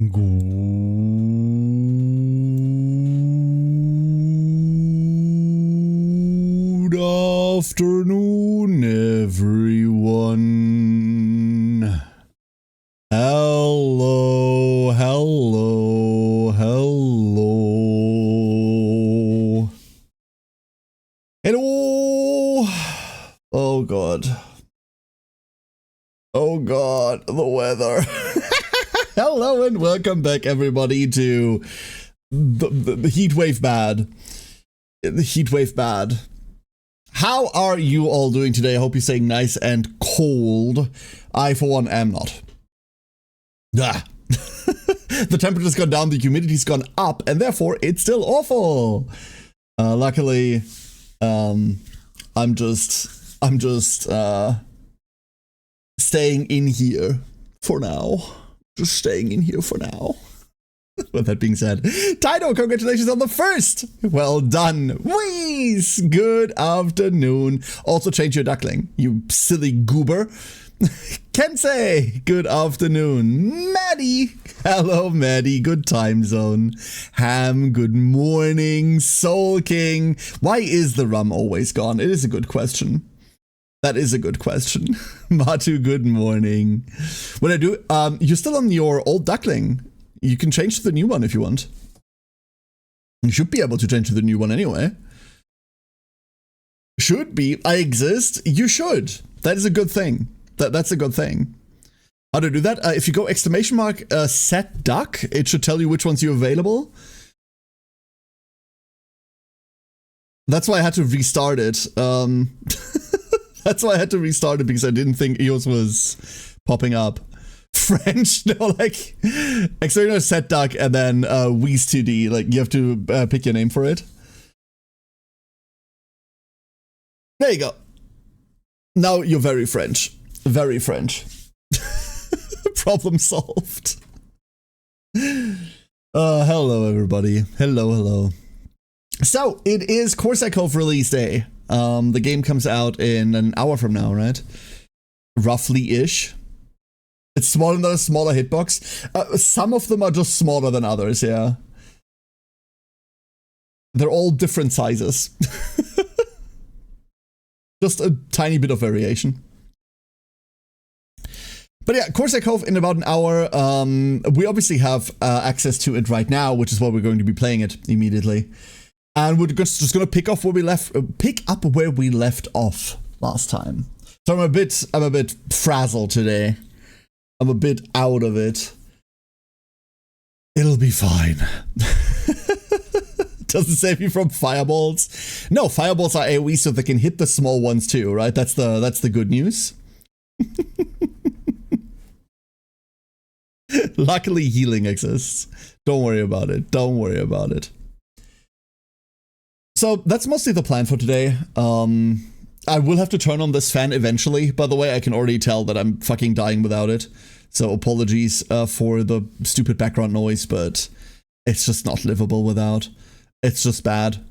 Good afternoon, everyone. Hello, hello, hello. Hello. Oh God. Oh God, the weather. Hello and welcome back, everybody, to the heat wave bad. The heat wave bad. How are you all doing today? I hope you're staying nice and cold. I, for one, am not. Ah. The temperature's gone down, the humidity's gone up, and therefore it's still awful. Luckily, I'm just staying in here for now. Just staying in here for now. With that being said, Taido, congratulations on the first! Well done! Wheeze! Good afternoon. Also change your duckling, you silly goober. Kensei, good afternoon. Maddie, hello Maddie, good time zone. Ham, good morning. Soul King, why is the rum always gone? It is a good question. That is a good question. Matu, good morning. What I do, you're still on your old duckling. You can change to the new one if you want. You should be able to change to the new one anyway. Should be. I exist. You should. That is a good thing. That's a good thing. How to do that? If you go exclamation mark set duck, it should tell you which ones you're available. That's why I had to restart it. That's why I had to restart it, because I didn't think EOS was popping up. French, no, like, external set duck and then Wheeze 2D, like, you have to pick your name for it. There you go. Now you're very French. Very French. Problem solved. Hello, everybody. Hello, hello. So, it is Corsair Cove Release Day. The game comes out in an hour from now, right? Roughly-ish. It's smaller than a smaller hitbox. Some of them are just smaller than others, yeah. They're all different sizes. Just a tiny bit of variation. But yeah, Corsair Cove in about an hour. We obviously have access to it right now, which is why we're going to be playing it immediately. And we're just going to pick up where we left off last time. So I'm a bit frazzled today. I'm a bit out of it. It'll be fine. Doesn't save you from fireballs. No, fireballs are AoE, so they can hit the small ones too, right? That's the good news. Luckily, healing exists. Don't worry about it. Don't worry about it. So that's mostly the plan for today. I will have to turn on this fan eventually. By the way, I can already tell that I'm fucking dying without it. So apologies for the stupid background noise, but it's just not livable without. It's just bad.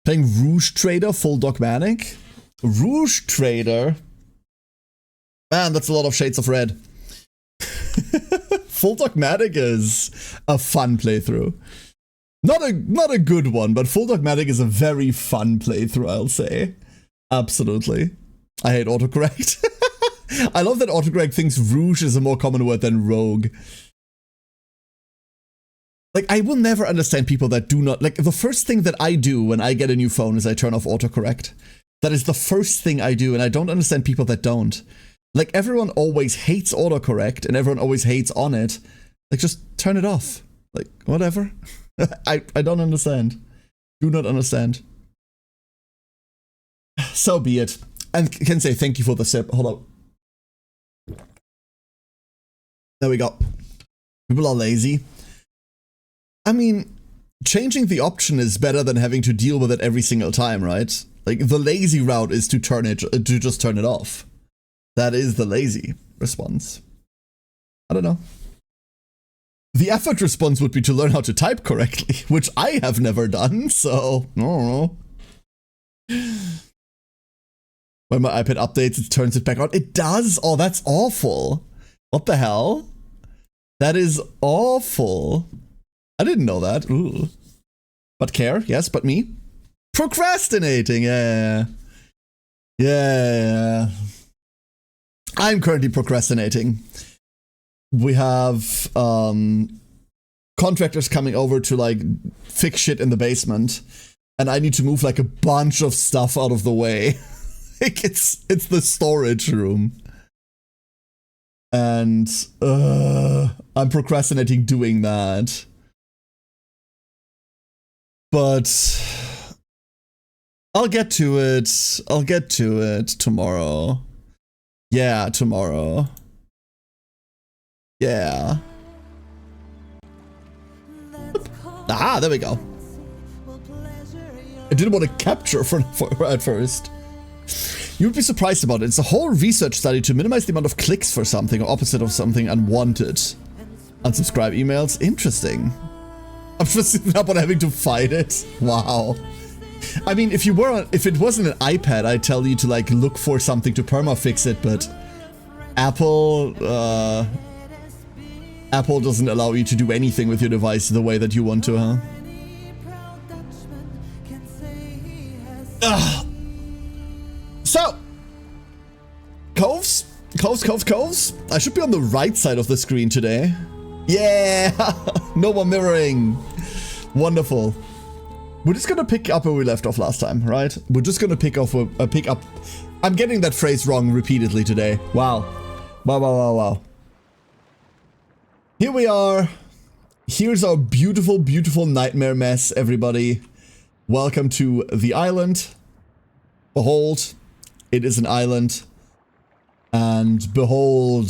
Playing Rouge Trader full dogmatic? Rouge Trader? Man, that's a lot of shades of red. Full dogmatic is a fun playthrough. Not a good one, but full dogmatic is a very fun playthrough, I'll say. Absolutely. I hate autocorrect. I love that autocorrect thinks rouge is a more common word than rogue. Like, I will never understand people that do not... Like, the first thing that I do when I get a new phone is I turn off autocorrect. That is the first thing I do, and I don't understand people that don't. Like, everyone always hates autocorrect, and everyone always hates on it. Like, just turn it off. Like, whatever. I don't understand. Do not understand. So be it. And can say thank you for the sip. Hold up. There we go. People are lazy. I mean, changing the option is better than having to deal with it every single time, right? Like, the lazy route is to just turn it off. That is the lazy response. I don't know. The effort response would be to learn how to type correctly, which I have never done, so I don't know. When my iPad updates, it turns it back on. It does? Oh, that's awful. What the hell? That is awful. I didn't know that. Ooh. But care, yes, but me. Procrastinating, yeah. Yeah. I'm currently procrastinating. We have contractors coming over to like fix shit in the basement, and I need to move like a bunch of stuff out of the way. Like it's the storage room. And I'm procrastinating doing that. But I'll get to it. I'll get to it tomorrow. Yeah, tomorrow. Yeah. Ah, there we go. I didn't want to capture for at first. You'd be surprised about it. It's a whole research study to minimize the amount of clicks for something or opposite of something unwanted. Unsubscribe emails? Interesting. I'm just up on having to fight it. Wow. I mean, if it wasn't an iPad, I'd tell you to like look for something to perma-fix it, but Apple doesn't allow you to do anything with your device the way that you want to, huh? Ugh. So, Coves? Coves? I should be on the right side of the screen today. Yeah! No more mirroring. Wonderful. We're just gonna pick up where we left off last time, right? We're just gonna pick up. I'm getting that phrase wrong repeatedly today. Wow. Wow. Here we are. Here's our beautiful, beautiful nightmare mess, everybody. Welcome to the island. Behold, it is an island. And behold,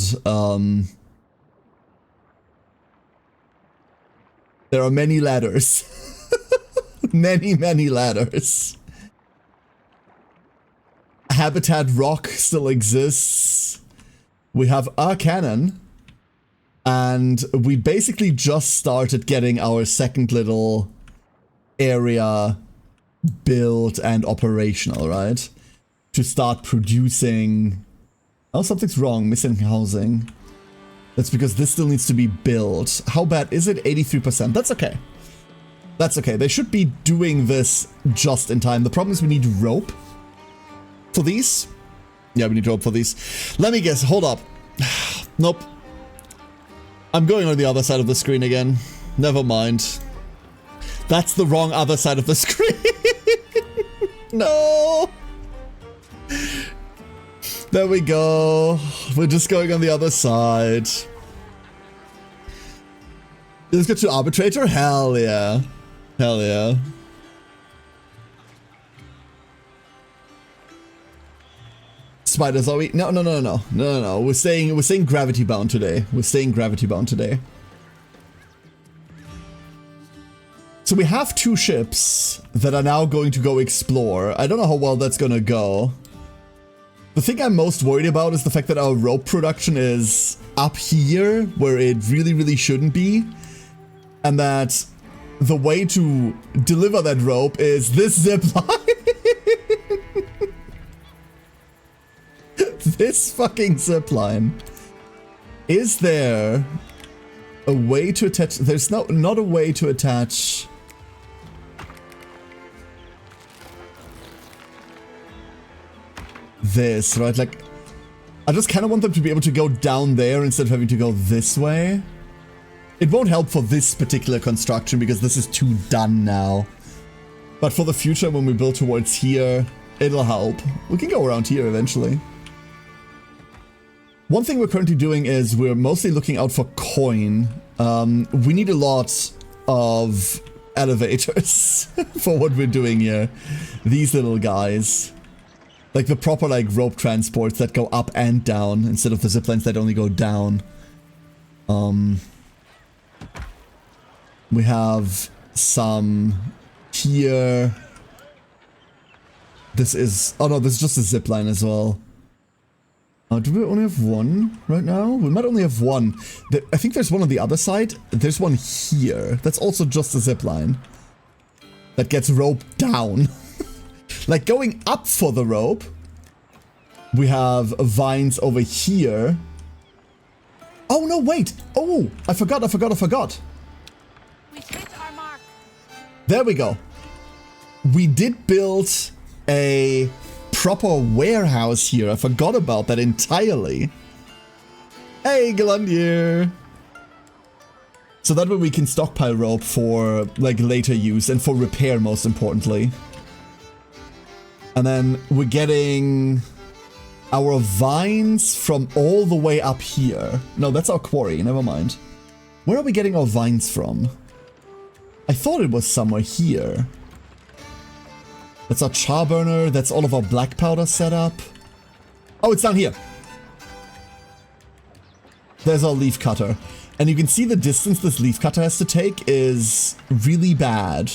there are many ladders. many ladders. Habitat rock still exists. We have a cannon. And we basically just started getting our second little area built and operational, right? To start producing... Oh, something's wrong. Missing housing. That's because this still needs to be built. How bad is it? 83%. That's okay. That's okay. They should be doing this just in time. The problem is we need rope for these. Yeah, we need rope for these. Let me guess. Hold up. Nope. I'm going on the other side of the screen again. Never mind. That's the wrong other side of the screen. No. There we go. We're just going on the other side. Let's get to arbitrator? Hell yeah. Hell yeah. Spiders, are we? No. We're staying gravity bound today. So we have two ships that are now going to go explore. I don't know how well that's gonna go. The thing I'm most worried about is the fact that our rope production is up here, where it really shouldn't be. And that the way to deliver that rope is this zip line. This fucking zip line. Is there a way to attach? There's not a way to attach. This, right? Like, I just kind of want them to be able to go down there instead of having to go this way. It won't help for this particular construction because this is too done now. But for the future, when we build towards here, it'll help. We can go around here eventually. One thing we're currently doing is we're mostly looking out for coin. We need a lot of elevators for what we're doing here. These little guys. Like the proper like rope transports that go up and down instead of the ziplines that only go down. We have some here. This is... Oh no, this is just a zipline as well. Do we only have one right now? We might only have one. I think there's one on the other side. There's one here. That's also just a zipline. That gets roped down. Like going up for the rope. We have vines over here. Oh no, wait. Oh, I forgot. We hit our mark. There we go. We did build a proper warehouse here. I forgot about that entirely. Hey, Galandier. So that way we can stockpile rope for like later use and for repair, most importantly. And then we're getting our vines from all the way up here. No, that's our quarry. Never mind. Where are we getting our vines from? I thought it was somewhere here. That's our char burner. That's all of our black powder setup. Oh, it's down here. There's our leaf cutter. And you can see the distance this leaf cutter has to take is really bad.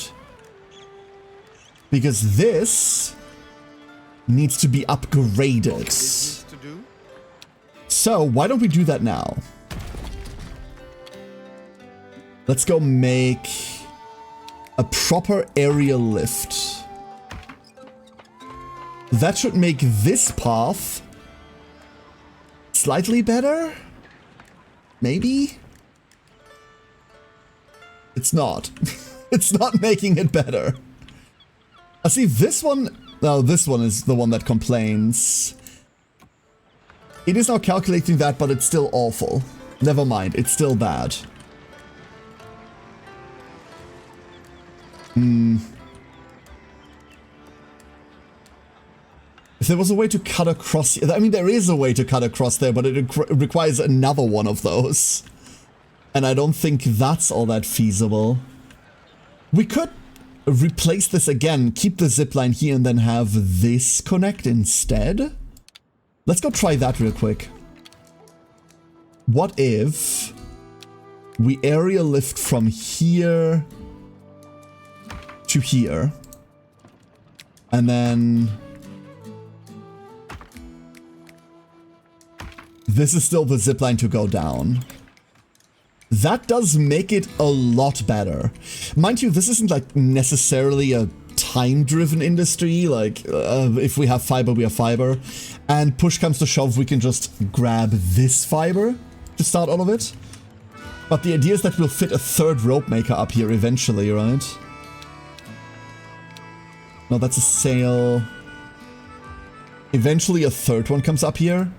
Because this needs to be upgraded. So why don't we do that now? Let's go make a proper aerial lift. That should make this path slightly better? Maybe? It's not. It's not making it better. I see this one. No, this one is the one that complains. It is now calculating that, but it's still awful. Never mind, it's still bad. If there was a way to cut across... I mean, there is a way to cut across there, but it requires another one of those. And I don't think that's all that feasible. We could replace this again, keep the zipline here, and then have this connect instead. Let's go try that real quick. What if we aerial lift from here to here, and then this is still the zipline to go down. That does make it a lot better. Mind you, this isn't like necessarily a time-driven industry. Like, if we have fiber, we have fiber. And push comes to shove, we can just grab this fiber to start all of it. But the idea is that we'll fit a third rope maker up here eventually, right? No, that's a sail. Eventually a third one comes up here.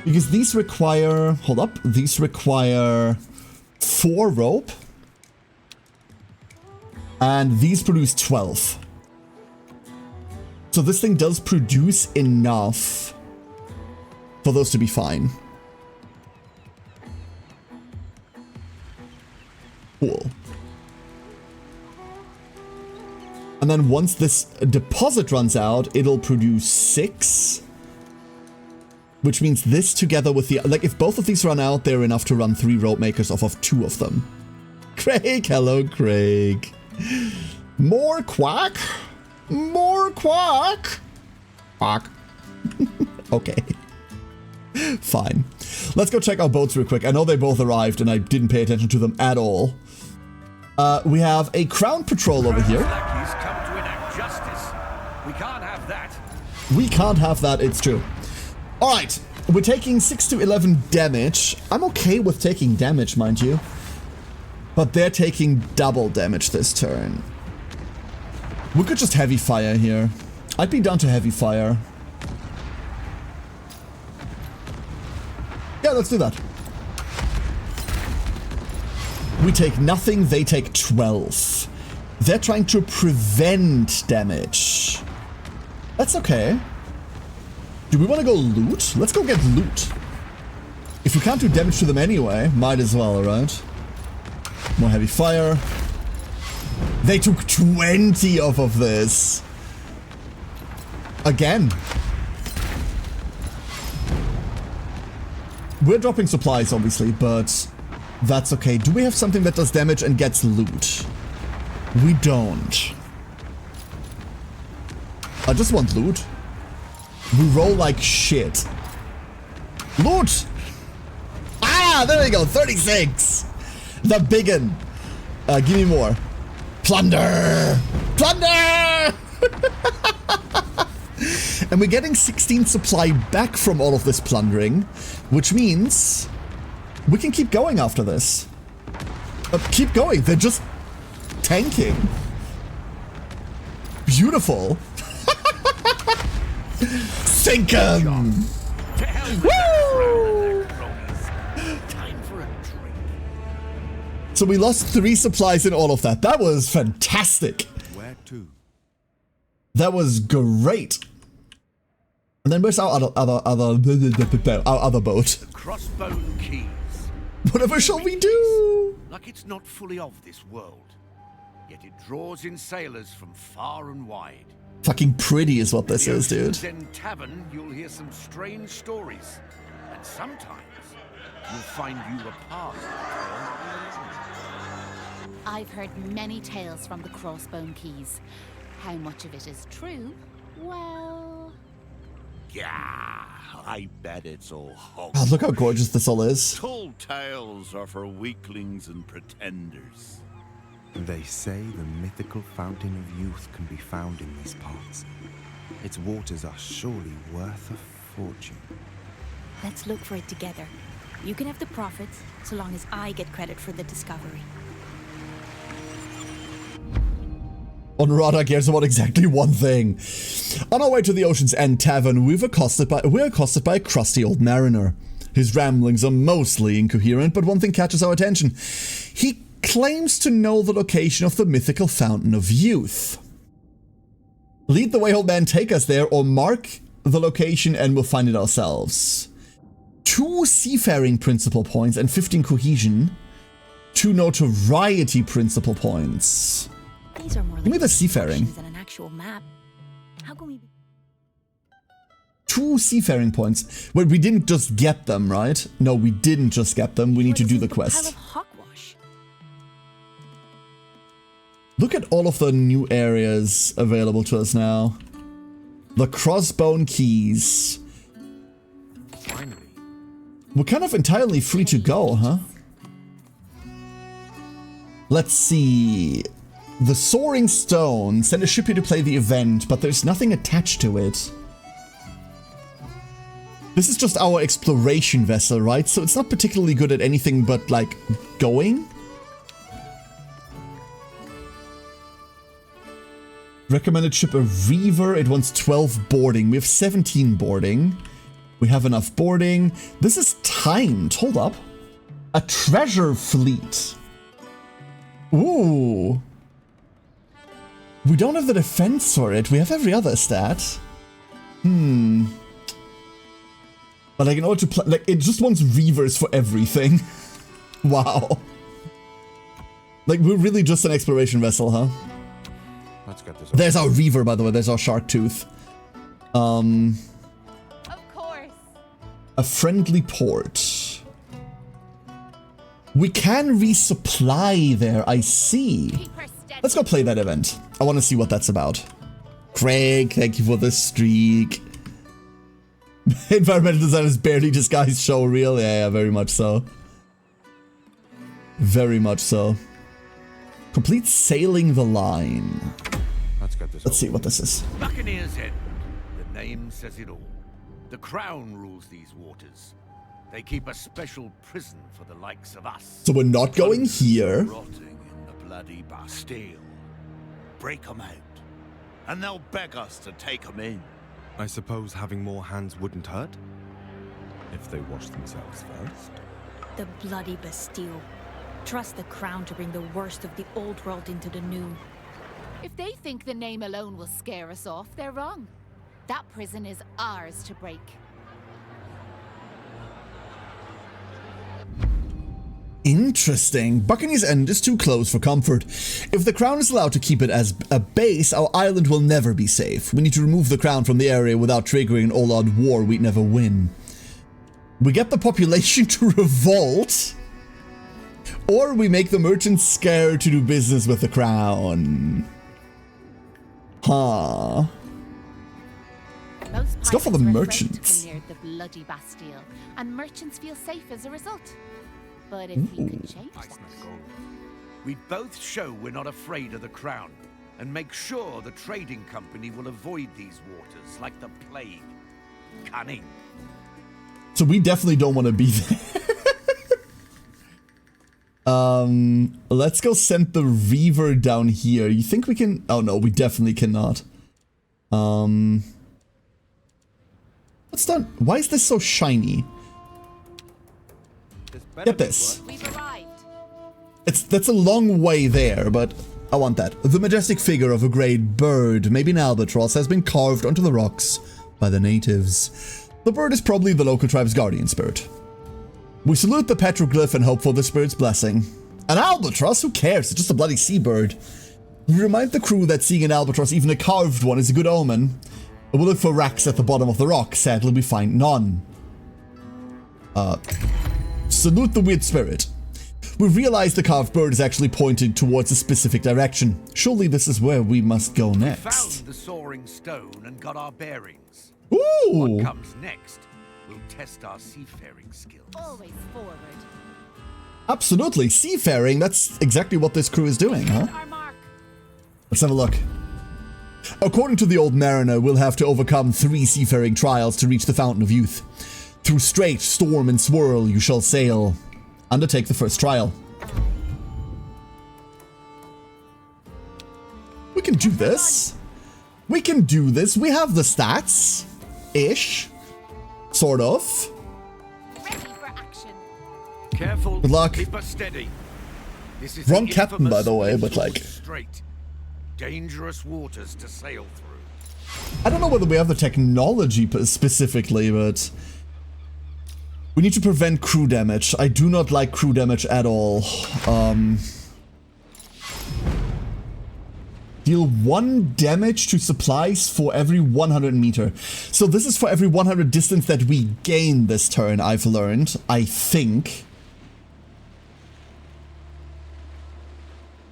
Because these require... Hold up. These require 4 rope. And these produce 12. So this thing does produce enough for those to be fine. Cool. And then once this deposit runs out, it'll produce 6. Which means this together with the... Like, if both of these run out, they're enough to run 3 rope makers off of 2 of them. Craig, hello, Craig. More quack? More quack? Quack. Okay. Fine. Let's go check our boats real quick. I know they both arrived and I didn't pay attention to them at all. We have a crown patrol over here. Come to enact justice. We can't have that. We can't have that, it's true. Alright, we're taking 6 to 11 damage. I'm okay with taking damage, mind you. But they're taking double damage this turn. We could just heavy fire here. I'd be down to heavy fire. Yeah, let's do that. We take nothing, they take 12. They're trying to prevent damage. That's okay. Do we want to go loot? Let's go get loot. If we can't do damage to them anyway, might as well, right? More heavy fire. They took 20 off of this. Again. We're dropping supplies, obviously, but that's okay. Do we have something that does damage and gets loot? We don't. I just want loot. We roll like shit. Loot! Ah, there we go, 36! The biggin. Give me more. Plunder! Plunder! And we're getting 16 supply back from all of this plundering, which means We can keep going after this. Keep going. They're just tanking. Beautiful. Sink 'em. Woo! Time for a drink. So we lost 3 supplies in all of that. That was fantastic. Where to? That was great. And then where's our other boat? Crossbone Keys. Whatever shall we do? Like it's not fully of this world, yet it draws in sailors from far and wide. Fucking pretty is what this is, dude. In tavern, you'll hear some strange stories, and sometimes you'll find you a part of the tale. I've heard many tales from the Crossbone Keys. How much of it is true? Well... Yeah, I bet it's all hog. Oh, look how gorgeous this all is. Tall tales are for weaklings and pretenders. They say the mythical fountain of youth can be found in these parts. Its waters are surely worth a fortune. Let's look for it together. You can have the profits, so long as I get credit for the discovery. Honorata cares about exactly one thing. On our way to the Ocean's End Tavern, we're accosted by a crusty old mariner. His ramblings are mostly incoherent, but one thing catches our attention. He claims to know the location of the mythical Fountain of Youth. Lead the way, old man, take us there, or mark the location and we'll find it ourselves. 2 seafaring principal points and 15 cohesion. 2 notoriety principal points. These are more Give me the seafaring. than an actual map. How can we be 2 seafaring points. Well, we didn't just get them, right? No, we didn't just get them. We need to do the pile quest. of hogwash? Look at all of the new areas available to us now. The Crossbone Keys. Finally. We're kind of entirely free to go, huh? Let's see. The Soaring Stone. Send a ship here to play the event, but there's nothing attached to it. This is just our exploration vessel, right? So it's not particularly good at anything but, like, going? Recommended ship a Reaver. It wants 12 boarding. We have 17 boarding. We have enough boarding. This is timed. Hold up. A treasure fleet. Ooh. We don't have the defense for it. We have every other stat. But like in order to play, like it just wants Reavers for everything. Wow. Like we're really just an exploration vessel, huh? Let's get this. There's our Reaver, by the way. There's our shark tooth. Of course. A friendly port. We can resupply there. I see. Keep her steady. Let's go play that event. I want to see what that's about. Craig, thank you for the streak. Environmental design is barely disguised show real. Yeah, very much so. Very much so. Complete sailing the line. Let's get this. Let's see what this is. Buccaneer's End. The name says it all. The Crown rules these waters. They keep a special prison for the likes of us. So we're not going here. Rotting in the bloody Bastille. Break 'em out, and they'll beg us to take 'em in. I suppose having more hands wouldn't hurt? If they wash themselves first. The bloody Bastille. Trust the Crown to bring the worst of the old world into the new. If they think the name alone will scare us off, they're wrong. That prison is ours to break. Interesting. Buccaneer's End is too close for comfort. If the Crown is allowed to keep it as a base, our island will never be safe. We need to remove the Crown from the area without triggering an all-out war we'd never win. We get the population to revolt, or we make the merchants scared to do business with the Crown. Huh. Most Let's go for the pirates are afraid merchants. to come near the bloody Bastille, and merchants feel safe as a result. But if we could change that... We both show we're not afraid of the Crown, and make sure the trading company will avoid these waters like the plague. Cunning. So we definitely don't want to be there. Let's go send the Reaver down here. You think we can? Oh no, we definitely cannot. What's done? Why is this so shiny? Get this. We've arrived. That's a long way there, but I want that. The majestic figure of a great bird, maybe an albatross, has been carved onto the rocks by the natives. The bird is probably the local tribe's guardian spirit. We salute the petroglyph and hope for the spirit's blessing. An albatross? Who cares? It's just a bloody seabird. We remind the crew that seeing an albatross, even a carved one, is a good omen. We'll look for racks at the bottom of the rock. Sadly, we find none. Salute the weird spirit. We realize the carved bird is actually pointed towards a specific direction. Surely this is where we must go next. Found the soaring stone and got our bearings. Ooh! What comes next will test our seafaring skills. Always forward. Absolutely. Seafaring, that's exactly what this crew is doing, huh? Our mark. Let's have a look. According to the old mariner, we'll have to overcome 3 seafaring trials to reach the Fountain of Youth. Through strait, storm, and swirl you shall sail. Undertake the first trial. We can do this. We can do this. We have the stats. Ish. Sort of. Ready for action. Careful. Good luck. Keep us steady. This is Wrong the captain, by infamous the way, but Windward like... Strait. Dangerous waters to sail through. I don't know whether we have the technology specifically, but... we need to prevent crew damage. I do not like crew damage at all. Deal 1 damage to supplies for every 100 meter. So this is for every 100 distance that we gain this turn, I've learned. I think.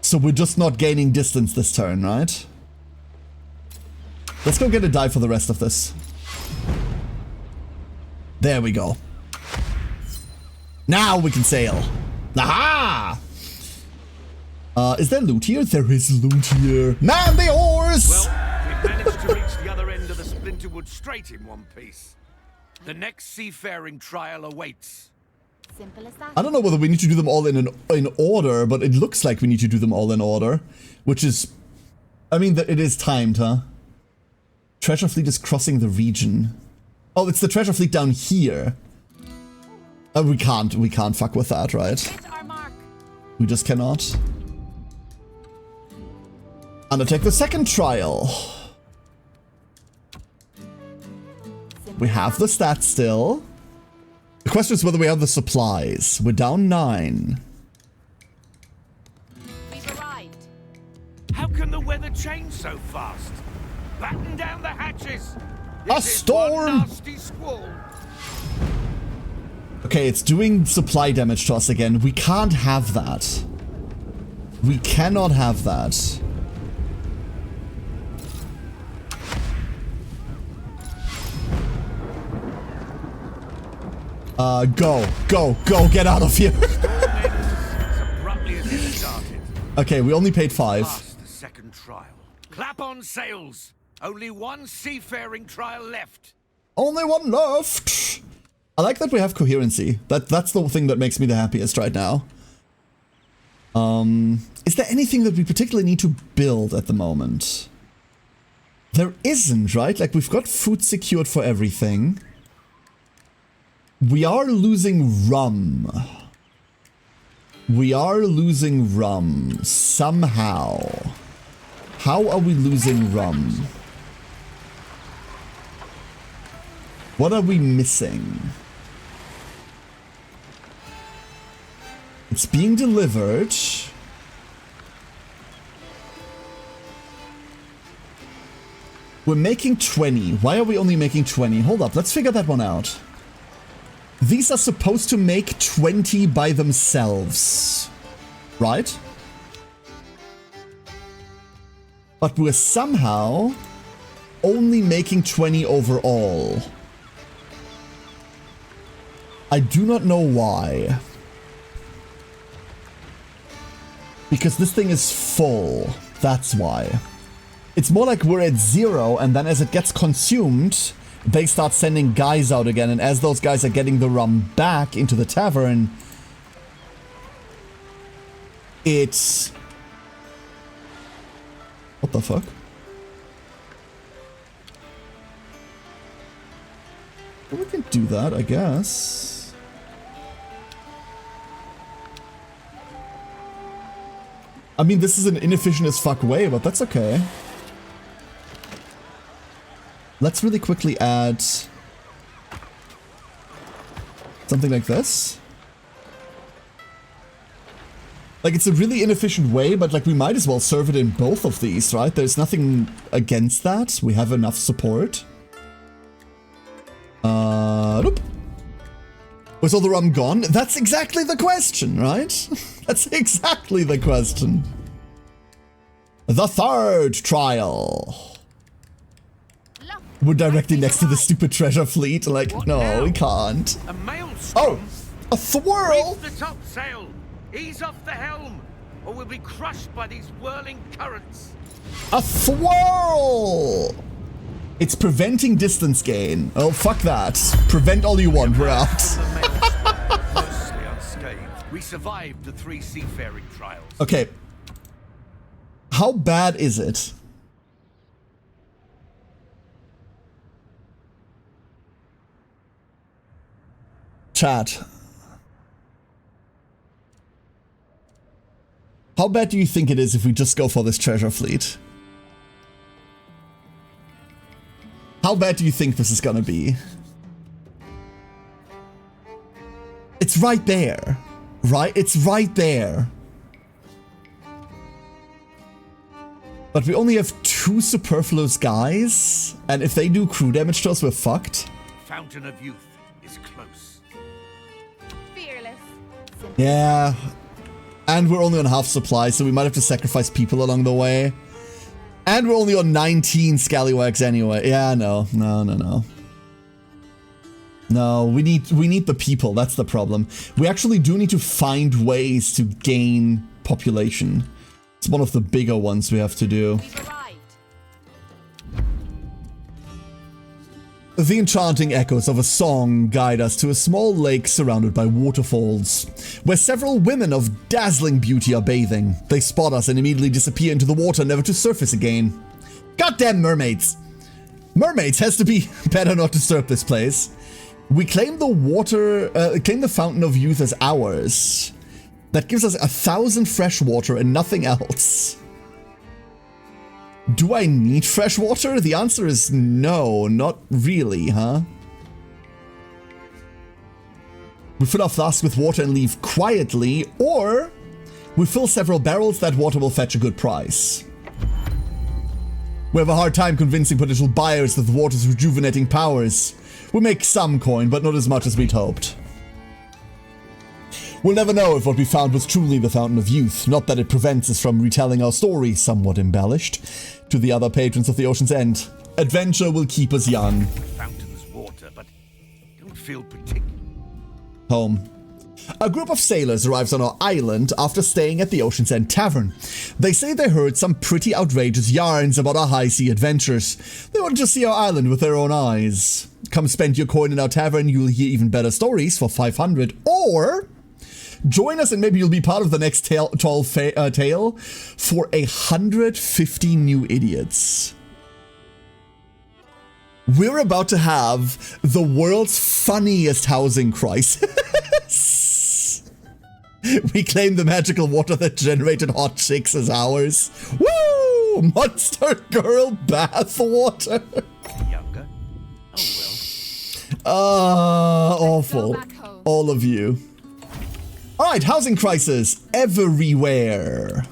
So we're just not gaining distance this turn, right? Let's go get a dive for the rest of this. There we go. Now we can sail. Aha! Is there loot here? There is loot here. Man the oars! Well, we've managed to reach the other end of the Splinterwood Strait in one piece. The next seafaring trial awaits. Simple as that. I don't know whether we need to do them all in order, but it looks like we need to do them all in order. Which is... I mean, it is timed, huh? Treasure fleet is crossing the region. Oh, it's the treasure fleet down here. We can't fuck with that, right? Hit our mark. We just cannot. Undertake the second trial. We have the stats still. The question is whether we have the supplies. We're down 9. We've arrived. How can the weather change so fast? Batten down the hatches. A This is storm! one nasty squall. Okay, it's doing supply damage to us again. We can't have that. We cannot have that. Go, get out of here. As abruptly as it started. Okay, we only paid 5. Past the second trial. Clap on sails. Only 1 seafaring trial left. Only 1 left. I like that we have coherency. That's the thing that makes me the happiest right now. Is there anything that we particularly need to build at the moment? There isn't, right? Like, we've got food secured for everything. We are losing rum. We are losing rum. Somehow. How are we losing rum? What are we missing? It's being delivered. We're making 20. Why are we only making 20? Hold up, let's figure that one out. These are supposed to make 20 by themselves, right? But we're somehow only making 20 overall. I do not know why. Because this thing is full, that's why. It's more like we're at 0, and then as it gets consumed, they start sending guys out again, and as those guys are getting the rum back into the tavern, It's... What the fuck? Well, we can do that, I guess. I mean, this is an inefficient as fuck way, but that's okay. Let's really quickly add something like this. Like, it's a really inefficient way, but like we might as well serve it in both of these, right? There's nothing against that. We have enough support. Nope. Was all the rum gone? That's exactly the question, right? That's exactly the question. The third trial. We're directly next to the stupid treasure fleet. Like, What no, now? we can't. A maelstrom? Oh, a swirl! Reef the topsail! Ease off the helm, or we'll be crushed by these whirling currents. A swirl! It's preventing distance gain. Oh, fuck that. Prevent all you want, we're out. From the maelstrom, mostly unscathed. We survived the 3 seafaring trials. Okay. How bad is it? Chat. How bad do you think it is if we just go for this treasure fleet? How bad do you think this is gonna be? It's right there. Right? It's right there. But we only have 2 superfluous guys, and if they do crew damage to us, we're fucked. Fountain of Youth is close. Fearless. Yeah. And we're only on half supply, so we might have to sacrifice people along the way. And we're only on 19 scallywags anyway. Yeah, no. No, we need the people. That's the problem. We actually do need to find ways to gain population. It's one of the bigger ones we have to do. We've arrived. The enchanting echoes of a song guide us to a small lake surrounded by waterfalls, where several women of dazzling beauty are bathing. They spot us and immediately disappear into the water, never to surface again. Goddamn mermaids! Mermaids has to be better not disturb this place. We claim the Fountain of Youth as ours. That gives us 1,000 fresh water and nothing else. Do I need fresh water? The answer is no, not really, huh? We fill our flask with water and leave quietly, or we fill several barrels. That water will fetch a good price. We have a hard time convincing potential buyers of the water's rejuvenating powers. We make some coin, but not as much as we'd hoped. We'll never know if what we found was truly the Fountain of Youth, not that it prevents us from retelling our story, somewhat embellished, to the other patrons of the Ocean's End. Adventure will keep us young. Fountain's water, but don't feel particular. Home. A group of sailors arrives on our island after staying at the Ocean's End Tavern. They say they heard some pretty outrageous yarns about our high sea adventures. They want to see our island with their own eyes. Come spend your coin in our tavern, you'll hear even better stories for 500, or join us and maybe you'll be part of the next tale for 150 new idiots. We're about to have the world's funniest housing crisis. We claim the magical water that generated hot chicks as ours. Woo! Monster girl bath water. Younger? Oh well. Awful. back home. All of you. Alright, housing crisis everywhere.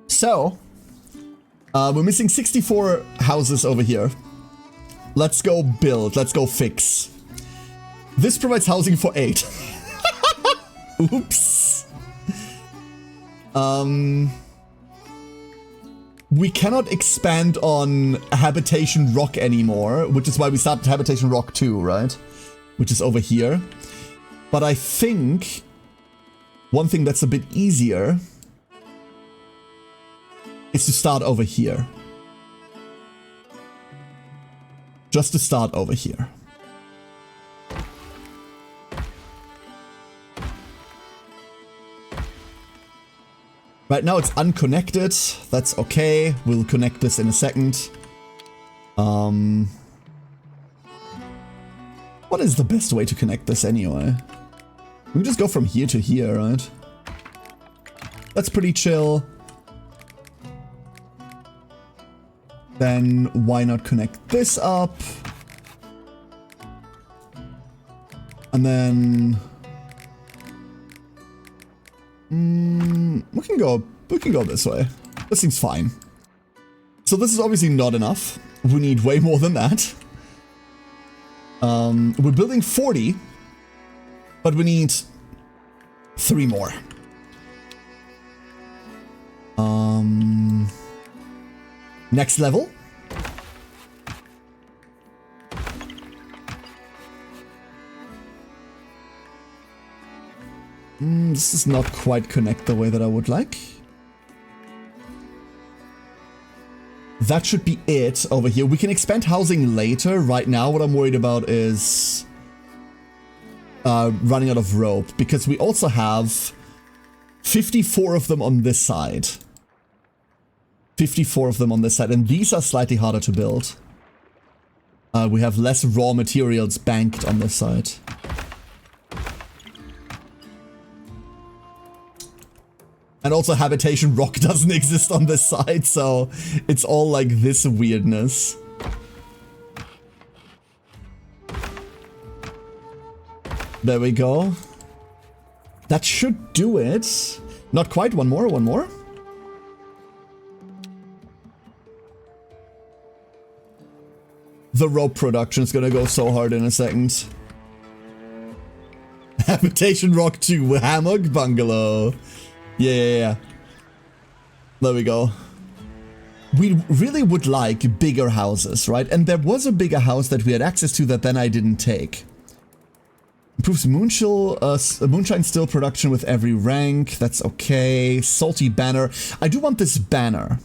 So, we're missing 64 houses over here. Let's go build. Let's go fix. This provides housing for 8. Oops. We cannot expand on Habitation Rock anymore, which is why we started Habitation Rock 2, right? Which is over here. But I think one thing that's a bit easier is to start over here. Just to start over here. Right now it's unconnected. That's okay. We'll connect this in a second. What is the best way to connect this anyway? We can just go from here to here, right? That's pretty chill. Then why not connect this up? And then we can go this way. This seems fine. So this is obviously not enough. We need way more than that. We're building 40, but we need 3 more. Next level. This does not quite connect the way that I would like. That should be it over here. We can expand housing later. Right now, what I'm worried about is running out of rope, because we also have 54 of them on this side. 54 of them on this side, and these are slightly harder to build. We have less raw materials banked on this side. And also habitation rock doesn't exist on this side, so it's all like this weirdness. There we go. That should do it. Not quite, one more. The rope production is gonna go so hard in a second. Habitation rock 2, hammock bungalow. Yeah. There we go. We really would like bigger houses, right? And there was a bigger house that we had access to that then I didn't take. Improves moonshine still production with every rank. That's okay. Salty banner. I do want this banner.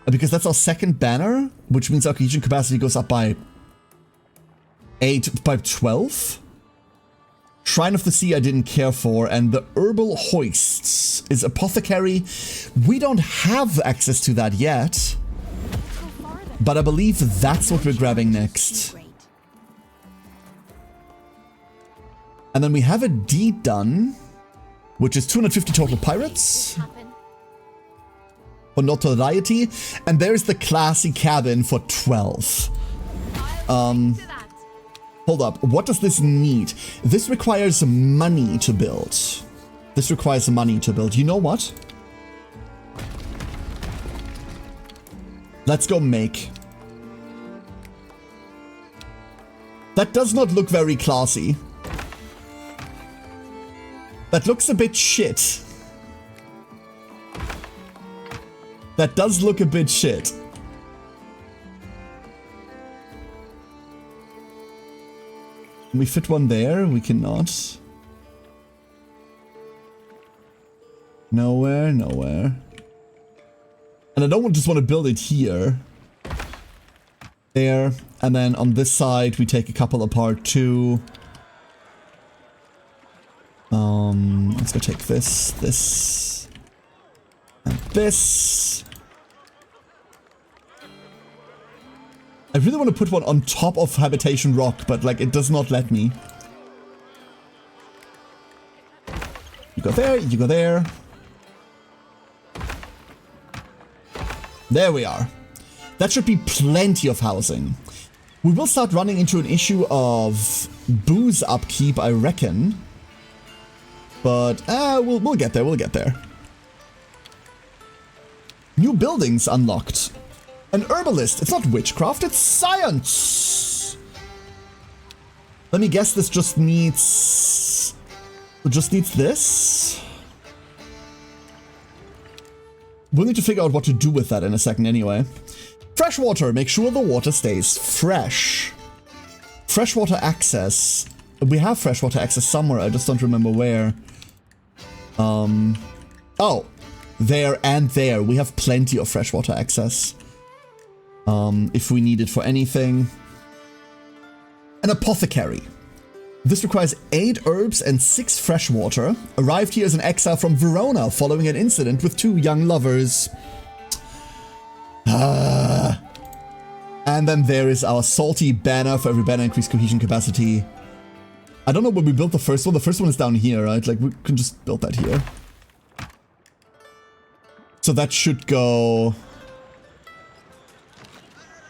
Because that's our second banner, which means our cohesion capacity goes up by 12. Shrine of the Sea I didn't care for, and the herbal hoists is apothecary. We don't have access to that yet, but I believe that's what we're grabbing next. And then we have a deed done, which is 250 total pirates. For notoriety, and there's the classy cabin for 12. Hold up, what does this need? This requires money to build. You know what? Let's go make. That does not look very classy. That looks a bit shit. That does look a bit shit. Can we fit one there? We cannot. Nowhere. And I don't just want to build it here. There. And then on this side, we take a couple apart too. Let's go take this, and this. I really want to put one on top of Habitation Rock, but like it does not let me. You go there, you go there. There we are. That should be plenty of housing. We will start running into an issue of booze upkeep, I reckon. But we'll get there, New buildings unlocked. An herbalist. It's not witchcraft, it's science. Let me guess, this just needs this. We'll need to figure out what to do with that in a second anyway. Freshwater. Make sure the water stays fresh. Freshwater access. We have freshwater access somewhere, I just don't remember where. Oh, there and there. We have plenty of freshwater access. If we need it for anything. An apothecary. This requires 8 herbs and 6 fresh water. Arrived here as an exile from Verona following an incident with 2 young lovers. And then there is our salty banner. For every banner, increased cohesion capacity. I don't know when we built the first one. The first one is down here, right? Like, we can just build that here. So that should go...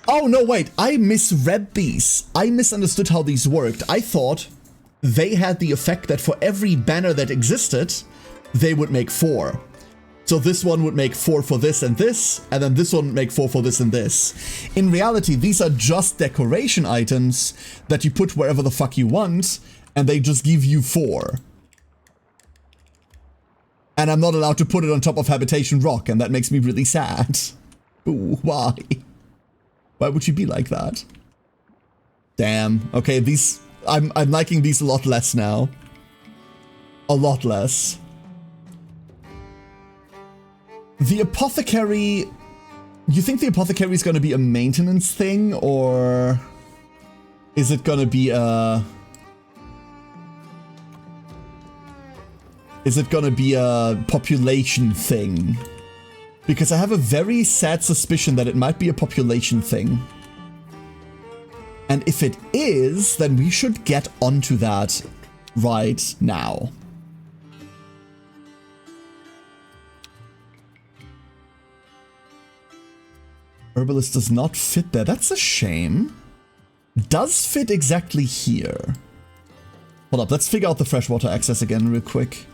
Oh, no, wait. I misread these. I misunderstood how these worked. I thought they had the effect that for every banner that existed, they would make 4. So this one would make 4 for this, and then this one would make 4 for this and this. In reality, these are just decoration items that you put wherever the fuck you want, and they just give you 4. And I'm not allowed to put it on top of Habitation Rock, and that makes me really sad. Ooh, why? Why would you be like that? Damn. Okay, these... I'm liking these a lot less now. A lot less. The apothecary... You think the apothecary is going to be a maintenance thing, or... Is it going to be a... Is it going to be a population thing? Because I have a very sad suspicion that it might be a population thing. And if it is, then we should get onto that right now. Herbalist does not fit there. That's a shame. Does fit exactly here. Hold up, let's figure out the freshwater access again real quick.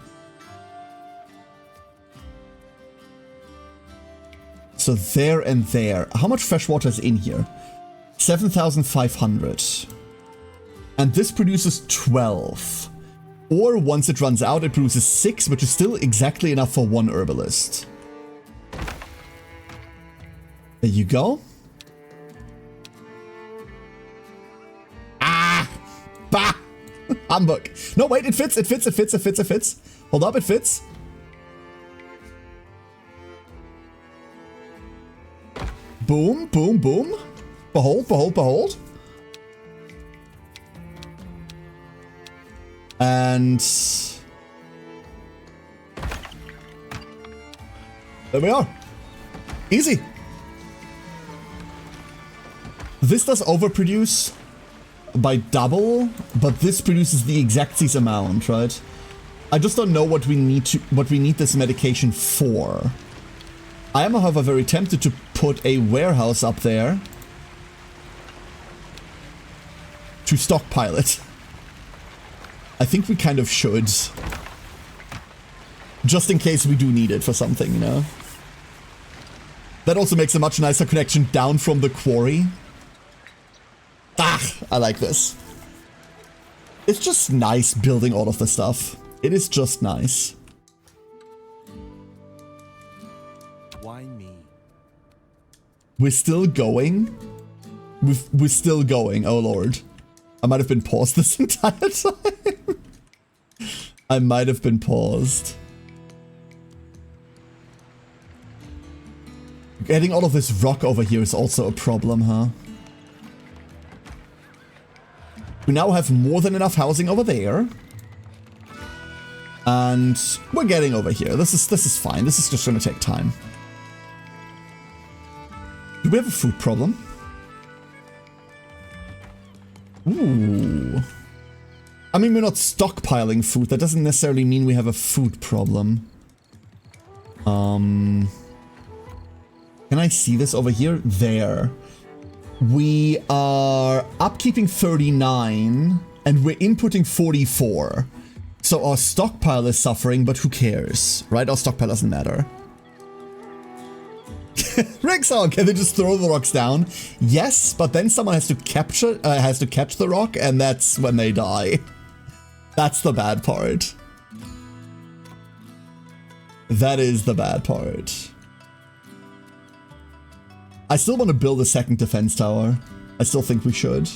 So there and there. How much fresh water is in here? 7,500. And this produces 12. Or once it runs out, it produces 6, which is still exactly enough for 1 herbalist. There you go. Ah! Bah! Humbug. No, wait, it fits, it fits, it fits, it fits, it fits. Hold up, it fits. Boom, boom, boom. Behold, behold, behold. And... there we are. Easy. This does overproduce by double, but this produces the exact same amount, right? I just don't know what we need this medication for. I am, however, very tempted to put a warehouse up there to stockpile it. I think we kind of should. Just in case we do need it for something, you know? That also makes a much nicer connection down from the quarry. Ah, I like this. It's just nice building all of the stuff. It is just nice. Why me? We're still going? We're still going, oh lord. I might have been paused this entire time. I might have been paused. Getting all of this rock over here is also a problem, huh? We now have more than enough housing over there. And we're getting over here. This is fine. This is just gonna take time. Do we have a food problem? Ooh. I mean, we're not stockpiling food. That doesn't necessarily mean we have a food problem. Can I see this over here? There. We are upkeeping 39 and we're inputting 44. So our stockpile is suffering, but who cares, right? Our stockpile doesn't matter. Rexon, can they just throw the rocks down? Yes, but then someone has to catch the rock, and that's when they die. That's the bad part. That is the bad part. I still want to build a second defense tower. I still think we should.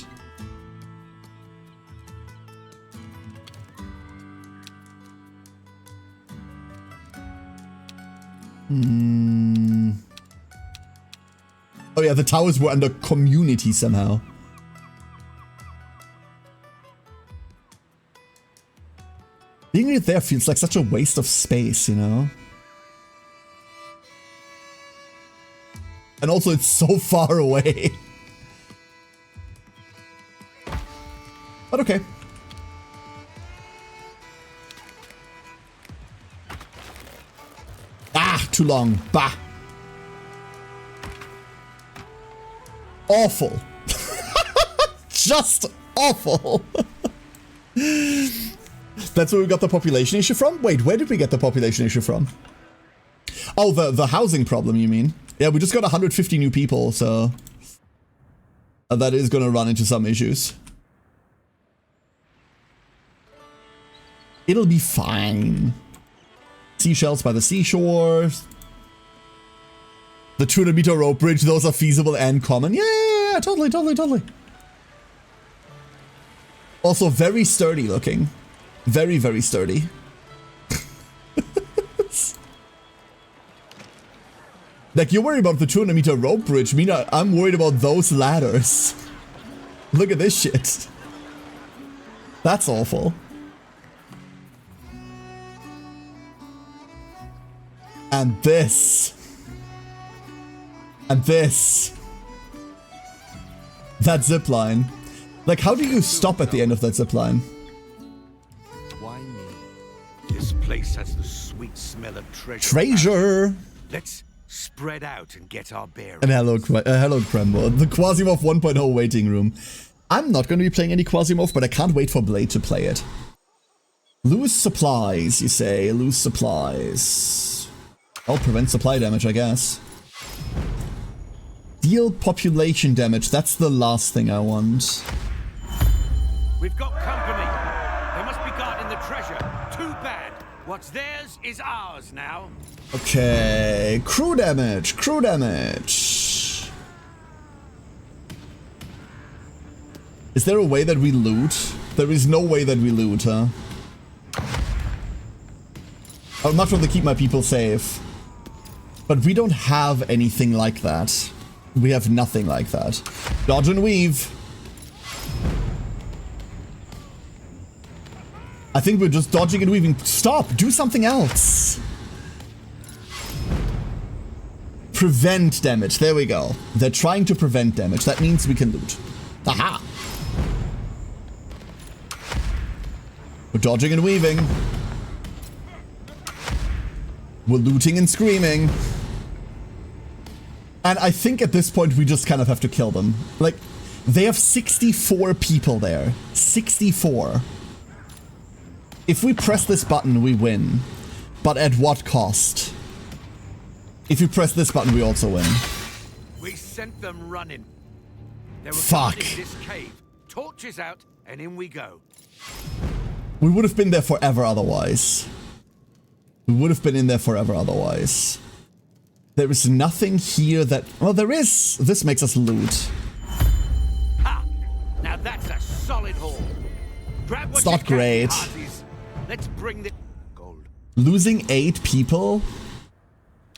Oh yeah, the towers were under community somehow. Being right there feels like such a waste of space, you know? And also it's so far away. But okay. Ah, too long. Bah. Awful. Just awful. That's where we got the population issue from? Wait, where did we get the population issue from? Oh, the housing problem, you mean? Yeah, we just got 150 new people, so... that is gonna run into some issues. It'll be fine. Seashells by the seashore. The 200-meter rope bridge, those are feasible and common. Yeah, totally, totally, totally. Also very sturdy looking. Very, very sturdy. Like, you're worried about the 200-meter rope bridge. Mina, I'm worried about those ladders. Look at this shit. That's awful. And this. And this. That zipline. Like, how do you stop at the end of that zipline? Why me? This place has the sweet smell of treasure. Treasure! Let's spread out and get our bearings. And hello, Krembo. The Quasimov 1.0 waiting room. I'm not going to be playing any Quasimov, but I can't wait for Blade to play it. Lose supplies, you say. Lose supplies. Oh, prevent supply damage, I guess. Deal population damage. That's the last thing I want. We've got company. They must be guarding the treasure. Too bad. What's theirs is ours now. Okay. Crew damage. Crew damage. Is there a way that we loot? There is no way that we loot, huh? I would much rather keep my people safe. But we don't have anything like that. We have nothing like that. Dodge and weave. I think we're just dodging and weaving. Stop! Do something else! Prevent damage. There we go. They're trying to prevent damage. That means we can loot. Aha! We're dodging and weaving. We're looting and screaming. And I think at this point we just kind of have to kill them. Like, they have 64 people there. 64. If we press this button, we win. But at what cost? If you press this button, we also win. We sent them running. They were Fuck. guarding this cave. Torches out, and in we go. We would have been there forever otherwise. We would have been in there forever otherwise. There is nothing here that... Well, there is. This makes us loot. Ha! Now that's a solid haul. Grab what It's not you can, great. hearties. Let's bring the gold. Losing 8 people?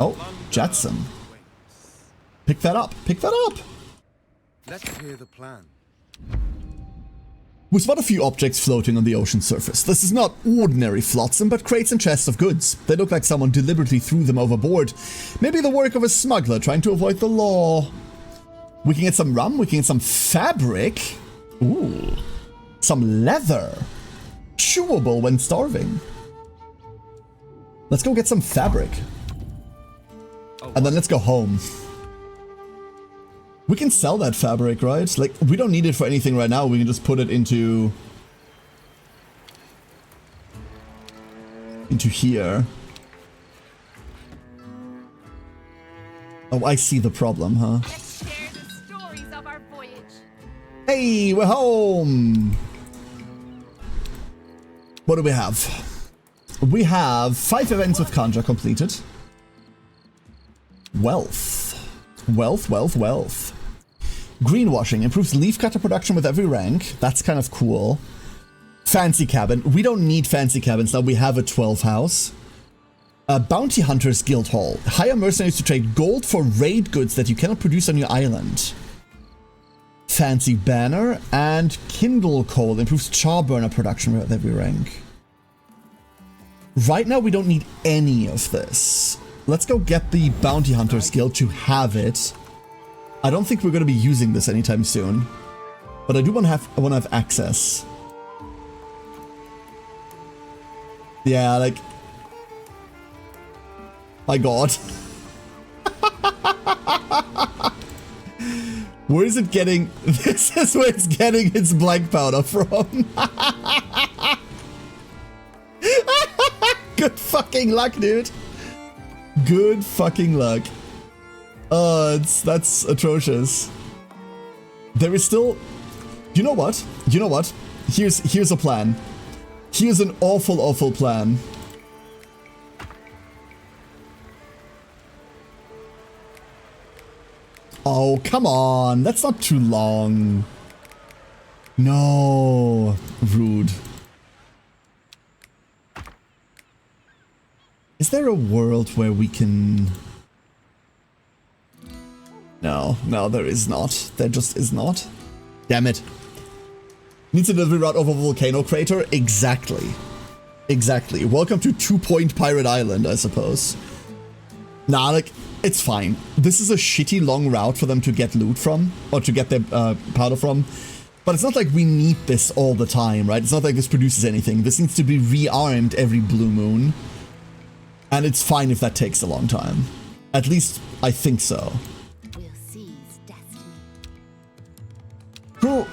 Oh, Jetson. Pick that up. Pick that up. Let's hear the plan. We spot a few objects floating on the ocean surface. This is not ordinary flotsam, but crates and chests of goods. They look like someone deliberately threw them overboard. Maybe the work of a smuggler trying to avoid the law. We can get some rum, we can get some fabric. Ooh. Some leather. Chewable when starving. Let's go get some fabric. And then let's go home. We can sell that fabric, right? Like, we don't need it for anything right now. We can just put it into here. Oh, I see the problem, huh? Let's share the stories of our voyage. Hey, we're home! What do we have? We have 5 events with Kanja completed. Wealth. Wealth, wealth, wealth. Greenwashing. Improves leaf cutter production with every rank. That's kind of cool. Fancy cabin. We don't need fancy cabins now. We have a 12 house. Bounty Hunters Guild Hall. Hire mercenaries to trade gold for raid goods that you cannot produce on your island. Fancy banner and kindle coal. Improves char burner production with every rank. Right now, we don't need any of this. Let's go get the Bounty Hunter skill to have it. I don't think we're going to be using this anytime soon. But I do want to have access. Yeah, like... My god. Where is it getting... This is where it's getting its blank powder from. Good fucking luck, dude. Good fucking luck. That's atrocious. There is still... You know what? You know what? Here's a plan. Here's an awful plan. Oh, come on. That's not too long. No. Rude. Is there a world where we can... No, there is not. There just is not. Damn it. Needs a delivery route over Volcano Crater? Exactly. Exactly. Welcome to 2 Point Pirate Island, I suppose. Nah, like, it's fine. This is a shitty long route for them to get loot from, or to get their powder from. But it's not like we need this all the time, right? It's not like this produces anything. This needs to be rearmed every blue moon. And it's fine if that takes a long time. At least, I think so. We'll seize destiny. Cool.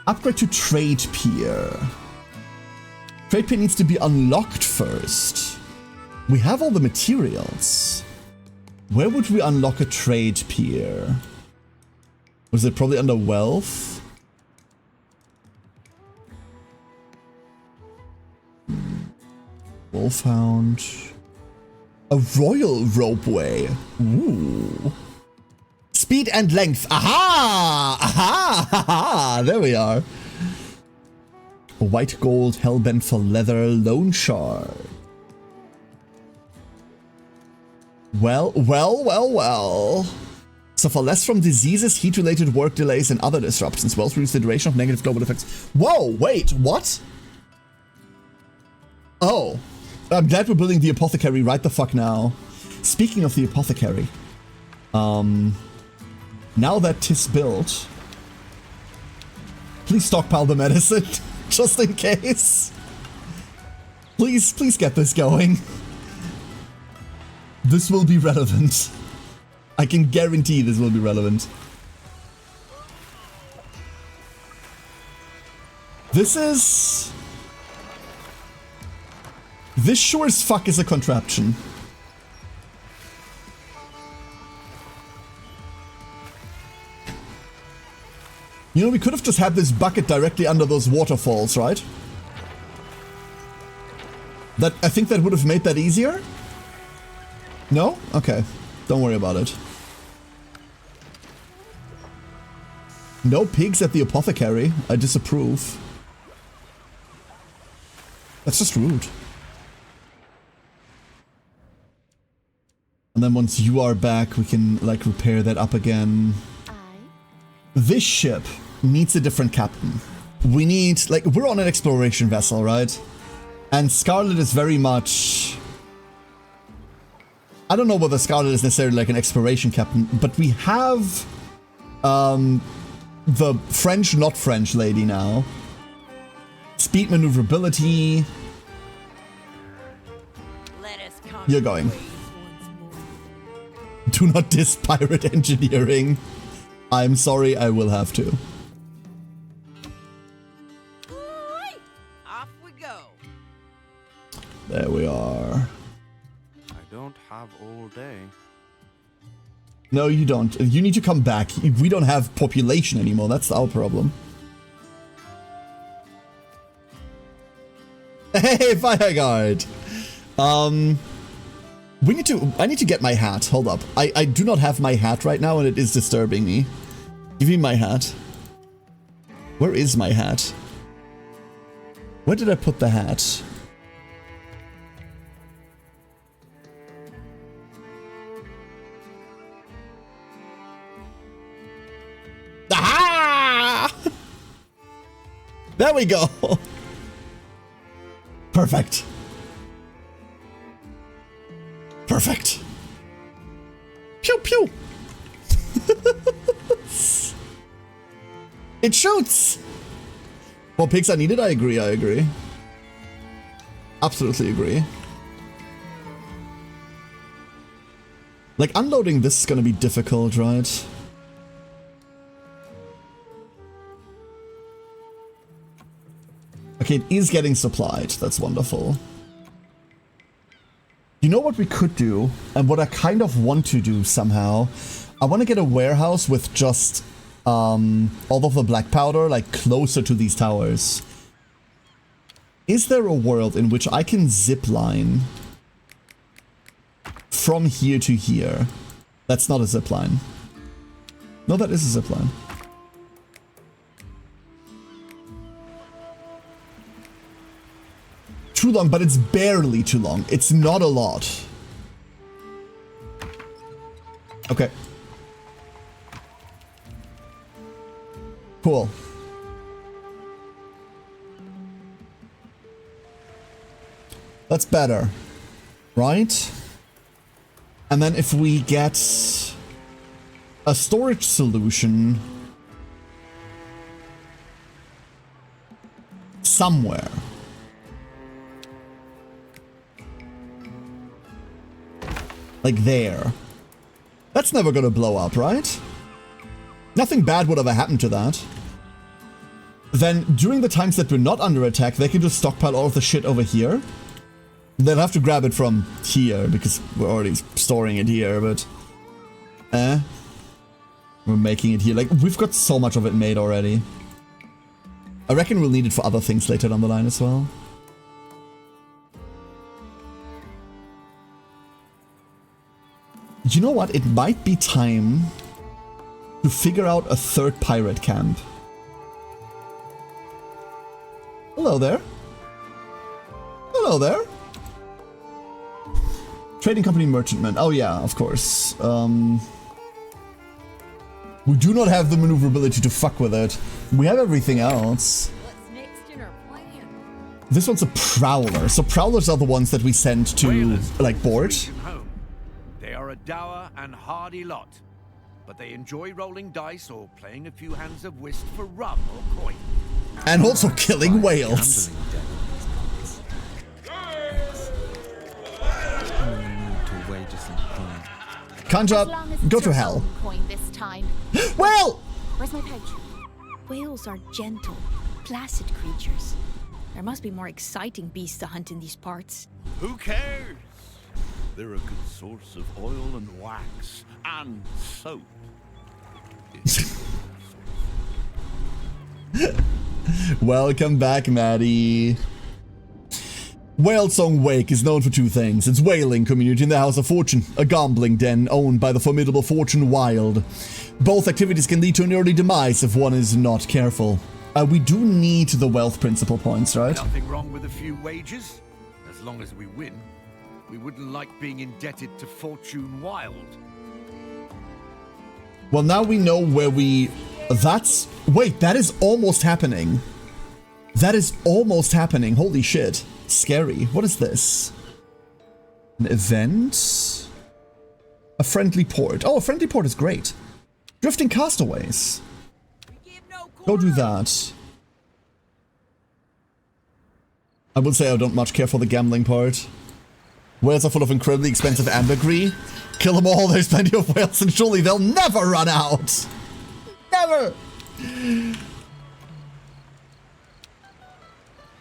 Upgrade to Trade Pier. Trade Pier needs to be unlocked first. We have all the materials. Where would we unlock a Trade Pier? Was it probably under Wealth? Wolfhound. A Royal Ropeway. Ooh. Speed and length. Aha! Aha! Aha! There we are. White gold, hellbent for leather, lone shard. Well. Suffer less from diseases, heat-related work delays, and other disruptions. Well, reduce the duration of negative global effects. Whoa, wait, what? Oh. I'm glad we're building the apothecary right the fuck now. Speaking of the apothecary. Now that 'tis built, please stockpile the medicine, just in case. Please get this going. This will be relevant. I can guarantee this will be relevant. This sure as fuck is a contraption. You know, we could have just had this bucket directly under those waterfalls, right? I think that would have made that easier? No? Okay. Don't worry about it. No pigs at the apothecary. I disapprove. That's just rude. And then once you are back, we can, like, repair that up again. This ship needs a different captain. We need, like, we're on an exploration vessel, right? And Scarlet is very much... I don't know whether Scarlet is necessarily like an exploration captain, but we have the French, not French lady now. Speed maneuverability. You're going. Do not diss pirate engineering. I'm sorry, I will have to. Off we go. There we are. I don't have all day. No, you don't. You need to come back. We don't have population anymore. That's our problem. Hey, Fireguard! I need to get my hat. Hold up. I do not have my hat right now and it is disturbing me. Give me my hat. Where is my hat? Where did I put the hat? Aha! There we go. Perfect. Perfect. Pew pew. It shoots. Well, pigs are needed. I agree. I agree. Absolutely agree. Like, unloading this is gonna be difficult, right? Okay, it is getting supplied. That's wonderful. You know what we could do, and what I kind of want to do somehow? I want to get a warehouse with just all of the black powder, like, closer to these towers. Is there a world in which I can zip line from here to here? That's not a zip line. No, that is a zip line. Too long, but it's barely too long. It's not a lot. Okay. Cool. That's better, right? And then if we get a storage solution somewhere. Like there. That's never gonna blow up, right? Nothing bad would ever happen to that. Then, during the times that we're not under attack, they can just stockpile all of the shit over here. They'll have to grab it from here, because we're already storing it here, but... We're making it here. Like, we've got so much of it made already. I reckon we'll need it for other things later down the line as well. You know what? It might be time to figure out a third pirate camp. Hello there. Hello there. Trading company merchantman. Oh yeah, of course. We do not have the maneuverability to fuck with it. We have everything else. What's next in our plan? This one's a prowler. So prowlers are the ones that we send to, Whalers like, board. bring you home. They are a dour and hardy lot, but they enjoy rolling dice or playing a few hands of whist for rum or coin. And also killing whales. Conjure, As long as it's go to your hell. own coin this time. Well! Where's my pouch? Whales are gentle, placid creatures. There must be more exciting beasts to hunt in these parts. Who cares? They're a good source of oil and wax and soap. Welcome back, Maddie. Whale Song Wake is known for two things. Its whaling community in the House of Fortune, a gambling den owned by the formidable Fortune Wild. Both activities can lead to an early demise if one is not careful. We do need the wealth principle points, right? Nothing wrong with a few wagers, as long as we win. We wouldn't like being indebted to Fortune Wild. Well, now we know where we... That's... Wait, that is almost happening. That is almost happening. Holy shit. Scary. What is this? An event? A friendly port. Oh, a friendly port is great. Drifting castaways. Go do that. I would say I don't much care for the gambling part. Whales are full of incredibly expensive ambergris. Kill them all, there's plenty of whales, and surely they'll never run out! Never!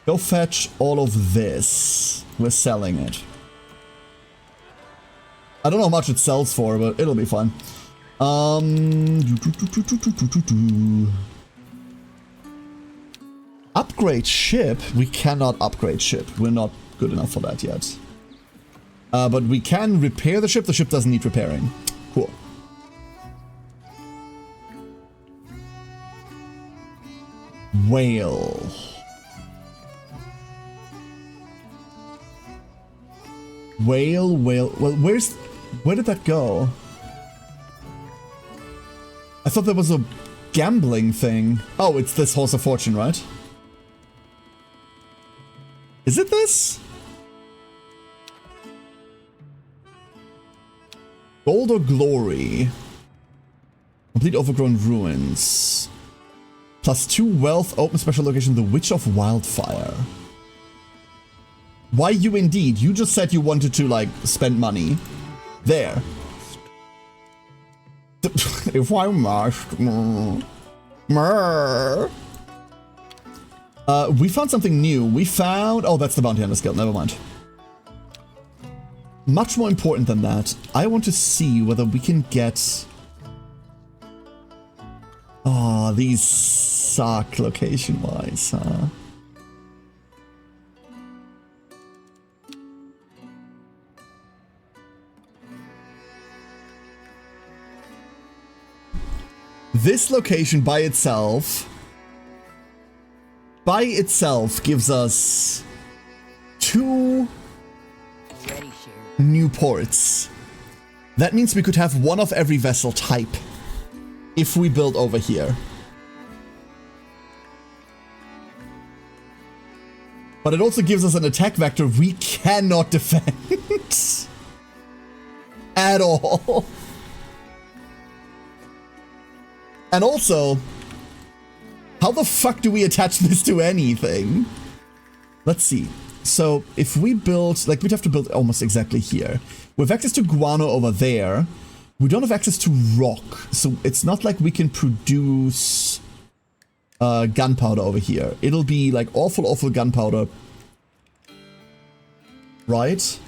Go fetch all of this. We're selling it. I don't know how much it sells for, but it'll be fun. Upgrade ship? We cannot upgrade ship. We're not good enough for that yet. But we can repair the ship. The ship doesn't need repairing. Cool. Whale. Whale. Well, where did that go? I thought there was a gambling thing. Oh, it's this Horse of Fortune, right? Is it this? Gold or Glory? Complete overgrown ruins. +2 wealth, open special location, the Witch of Wildfire. Why you indeed? You just said you wanted to, like, spend money. There. If I must. We found something new. We found... Oh, that's the Bounty Hunter skill. Never mind. Much more important than that, I want to see whether we can get... Oh, these suck location-wise, huh? This location by itself gives us 2 new ports. That means we could have one of every vessel type if we build over here. But it also gives us an attack vector we cannot defend at all. And also, how the fuck do we attach this to anything? Let's see. So if we build, like, we'd have to build almost exactly here. We have access to guano over there. We don't have access to rock. So it's not like we can produce gunpowder over here. It'll be like awful gunpowder. Right?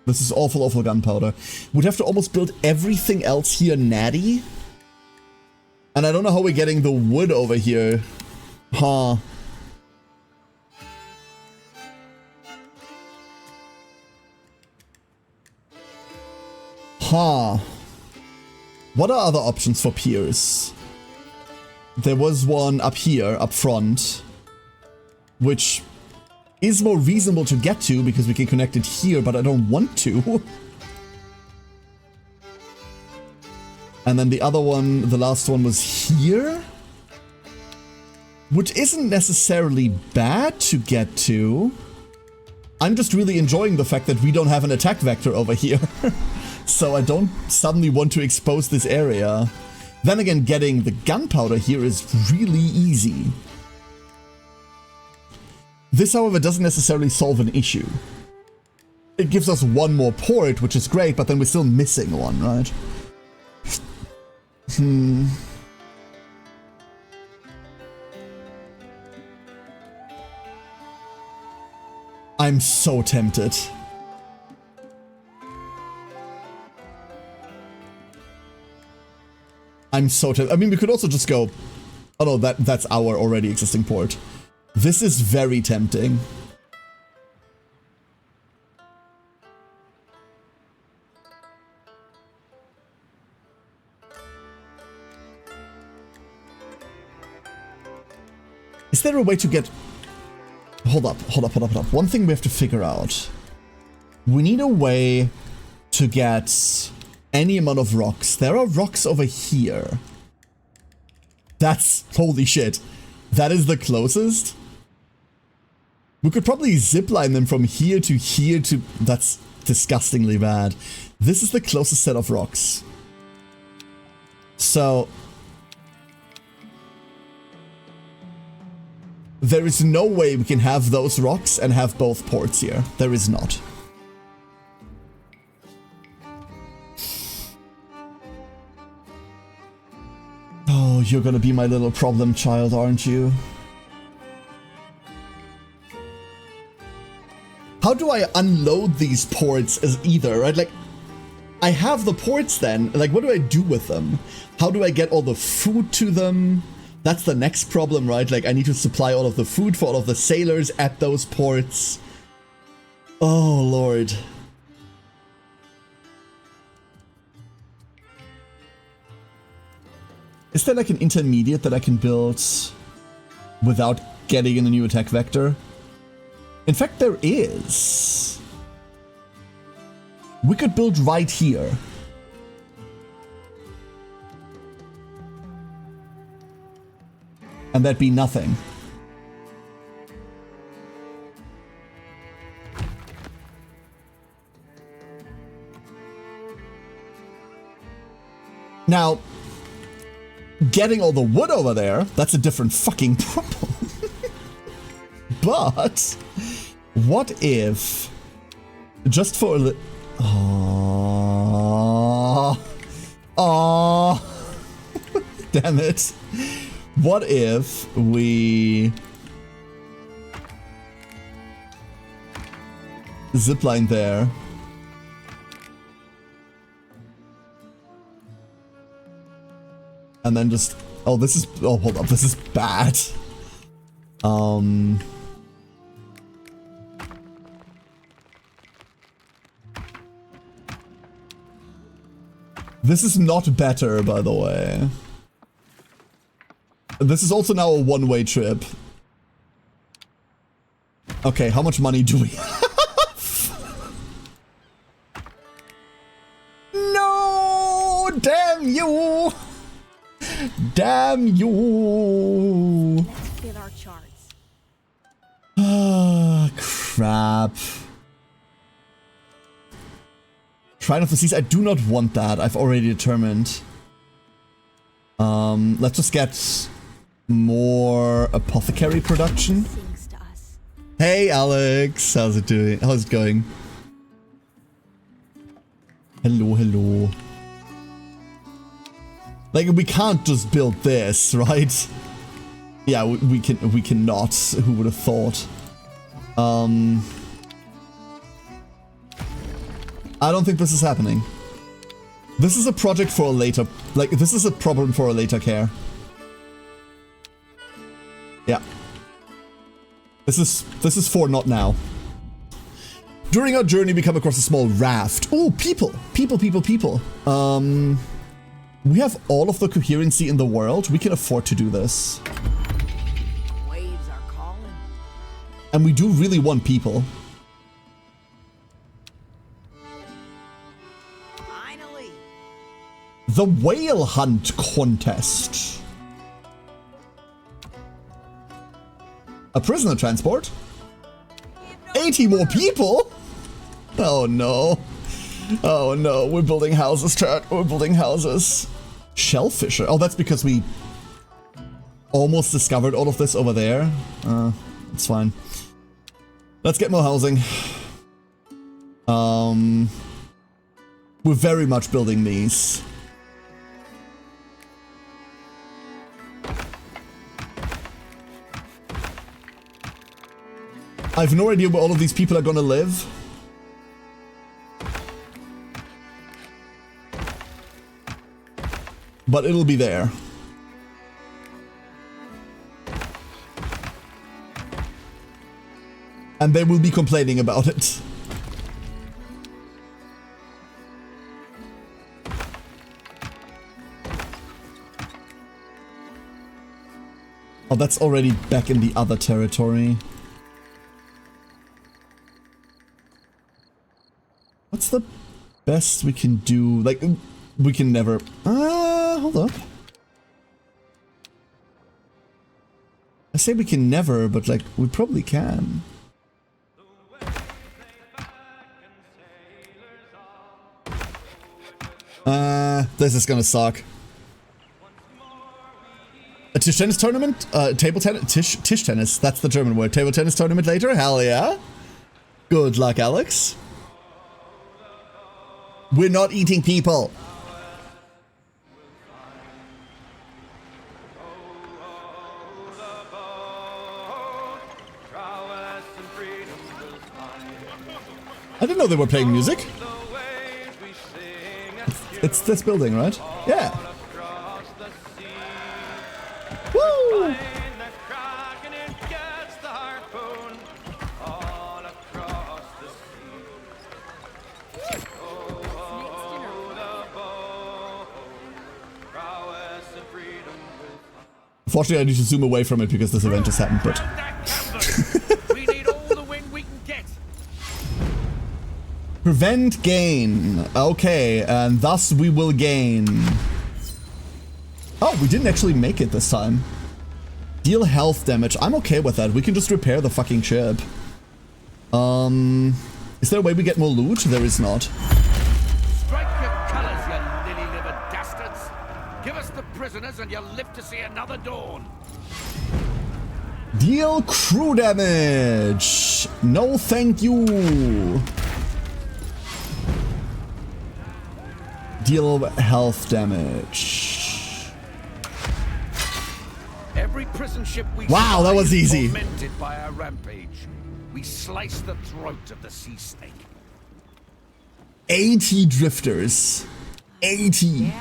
This is awful gunpowder. We'd have to almost build everything else here natty. And I don't know how we're getting the wood over here. Huh. Huh. What are other options for piers? There was one up here, up front, which is more reasonable to get to because we can connect it here, but I don't want to. And then the other one, the last one was here, which isn't necessarily bad to get to. I'm just really enjoying the fact that we don't have an attack vector over here. So I don't suddenly want to expose this area. Then again, getting the gunpowder here is really easy. This, however, doesn't necessarily solve an issue. It gives us one more port, which is great, but then we're still missing one, right? I'm so tempted. I'm so tempted. I mean, we could also just go... Oh no, that's our already existing port. This is very tempting. Is there a way to get... Hold up. One thing we have to figure out. We need a way to get any amount of rocks. There are rocks over here. That's... Holy shit. That is the closest? We could probably zipline them from here to... That's disgustingly bad. This is the closest set of rocks. So... There is no way we can have those rocks and have both ports here. There is not. Oh, you're gonna be my little problem child, aren't you? How do I unload these ports as either, right? Like, I have the ports then. Like, what do I do with them? How do I get all the food to them? That's the next problem, right? Like, I need to supply all of the food for all of the sailors at those ports. Oh, Lord. Is there like an intermediate that I can build without getting in a new attack vector? In fact, there is. We could build right here. And that'd be nothing. Now, getting all the wood over there, that's a different fucking problem. But what if, just for a little... Oh, damn it. What if we zipline there? And then just... Oh, this is... Oh, hold up. This is bad. This is not better, by the way. This is also now a one-way trip. Okay, how much money do we have? No! Damn you! Damn you! Let's fill our charts. Ah, crap. Shrine of the Seas, I do not want that. I've already determined. Let's just get more apothecary production. Sings to us. Hey Alex, how's it doing? How's it going? Hello, hello. Like, we can't just build this, right? Yeah, we cannot. Who would have thought? I don't think this is happening. This is a project for a later, like, this is a problem for a later care. Yeah. This is for not now. During our journey, we come across a small raft. Oh, people. People. We have all of the coherency in the world. We can afford to do this. Waves are calling. And we do really want people. Finally. The whale hunt contest. A prisoner transport? 80 more people? Oh no. Oh no, we're building houses, chat. We're building houses. Shellfisher. Oh, that's because we almost discovered all of this over there. It's fine. Let's get more housing. We're very much building these. I have no idea where all of these people are gonna live. But it'll be there. And they will be complaining about it. Oh, that's already back in the other territory. What's the best we can do? Like, we can never... hold up. I say we can never, but like, we probably can. This is gonna suck. A tisch tennis tournament? Table tennis? Tisch tennis, that's the German word. Table tennis tournament later? Hell yeah. Good luck, Alex. We're not eating people. I didn't know they were playing music. It's this building, right? Yeah. Woo! Unfortunately, I need to zoom away from it because this event just happened, but... We need all the wind we can get. Prevent gain. Okay, and thus we will gain. Oh, we didn't actually make it this time. Deal health damage. I'm okay with that. We can just repair the fucking ship. Is there a way we get more loot? There is not. Strike your colors, you lily-livered dastards. prisoners and you'll live to see another dawn. Deal crew damage. No thank you. Deal health damage. Every prison ship we Wow, that was is easy. tormented by our rampage. We slice the throat of the sea snake. 80 drifters. 80. Yeah.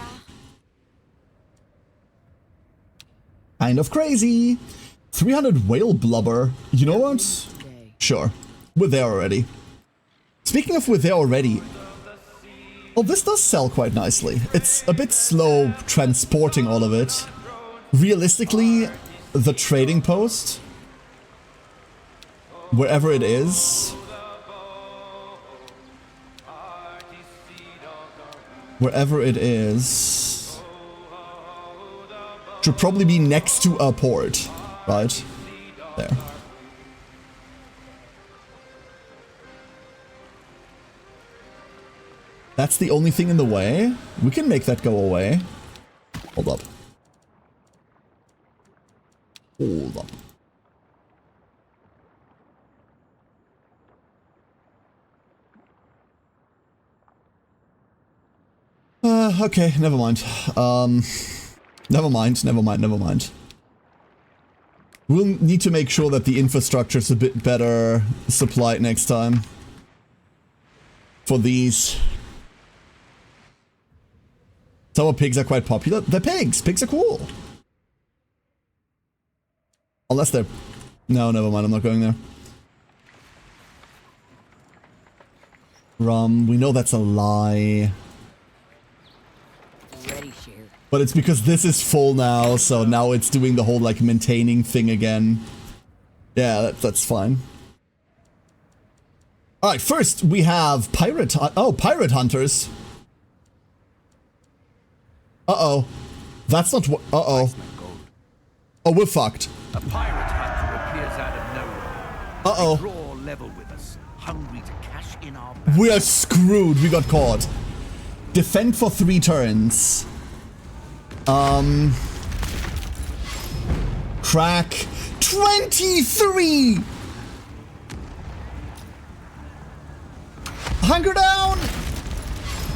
Kind of crazy. 300 whale blubber. You know what? Sure. We're there already. Speaking of we're there already. Oh, this does sell quite nicely. It's a bit slow transporting all of it. Realistically, the trading post, wherever it is, should probably be next to a port, right? There. That's the only thing in the way. We can make that go away. Hold up. Hold up. Okay, never mind. Never mind. We'll need to make sure that the infrastructure is a bit better supplied next time. For these. Some pigs are quite popular. They're pigs! Pigs are cool! Unless they're... No, never mind, I'm not going there. Rum, we know that's a lie. Ready, Share. But it's because this is full now, so now it's doing the whole, like, maintaining thing again. Yeah, that's fine. Alright, first we have pirate... pirate hunters. Uh-oh. That's not what... Uh-oh. Oh, we're fucked. A pirate hunter appears out of nowhere. Uh-oh. They draw level with us, hungry to cash in our We are screwed. We got caught. Defend for 3 turns. Crack. 23! Hunker down!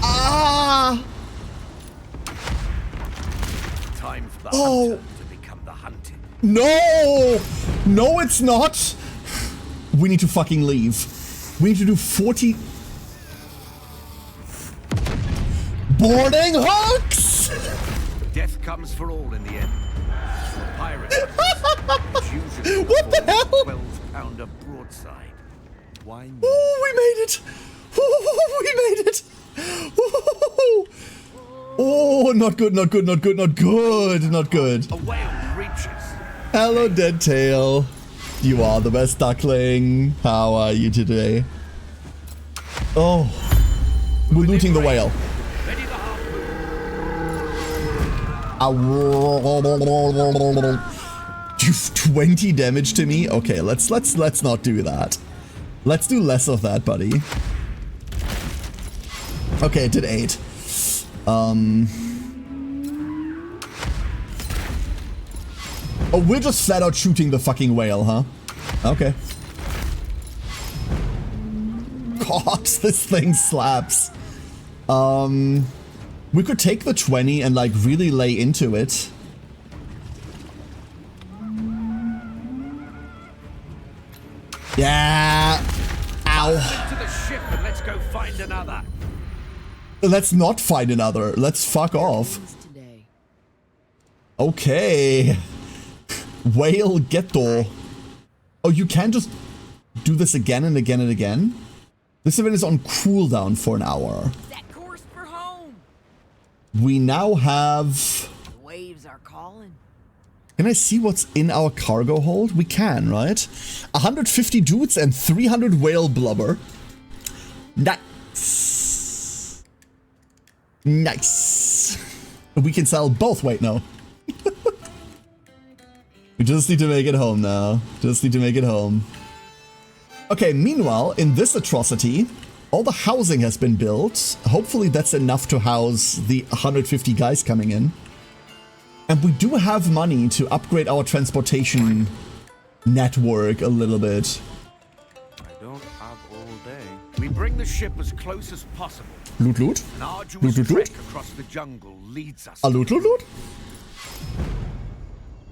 Ah! time for the Oh. hunter to become the hunted. No! No, it's not! We need to fucking leave. We need to do 40... Boarding hooks! Death comes for all in the end. Pirate hunters, usually What the hell? 12-pounder broadside. Why me? Oh, we made it! Oh, we made it! Oh, not good, not good, not good, not good, not good. A whale reaches. Hello, Dead Tail. You are the best duckling. How are you today? Oh, we're looting the whale. Ready the harpoon. Do 20 damage to me? Okay, let's not do that. Let's do less of that, buddy. Okay, it did 8. Oh, we're just flat out shooting the fucking whale, huh? Okay. God, this thing slaps. We could take the 20 and like really lay into it. Yeah. Ow. To the ship and let's go find another. Let's not find another. Let's fuck off. Okay. Whale ghetto. Oh, you can just do this again and again and again? This event is on cooldown for an hour. That course for home. We now have... The waves are calling. Can I see what's in our cargo hold? We can, right? 150 dudes and 300 whale blubber. Nice. Nice. We can sell both. Wait, no. We just need to make it home now. Just need to make it home. Okay, meanwhile, in this atrocity, all the housing has been built. Hopefully that's enough to house the 150 guys coming in. And we do have money to upgrade our transportation network a little bit. I don't have all day. We bring the ship as close as possible. Loot, loot. An arduous Loot, loot, loot. trek across the jungle leads us. A loot, loot, loot.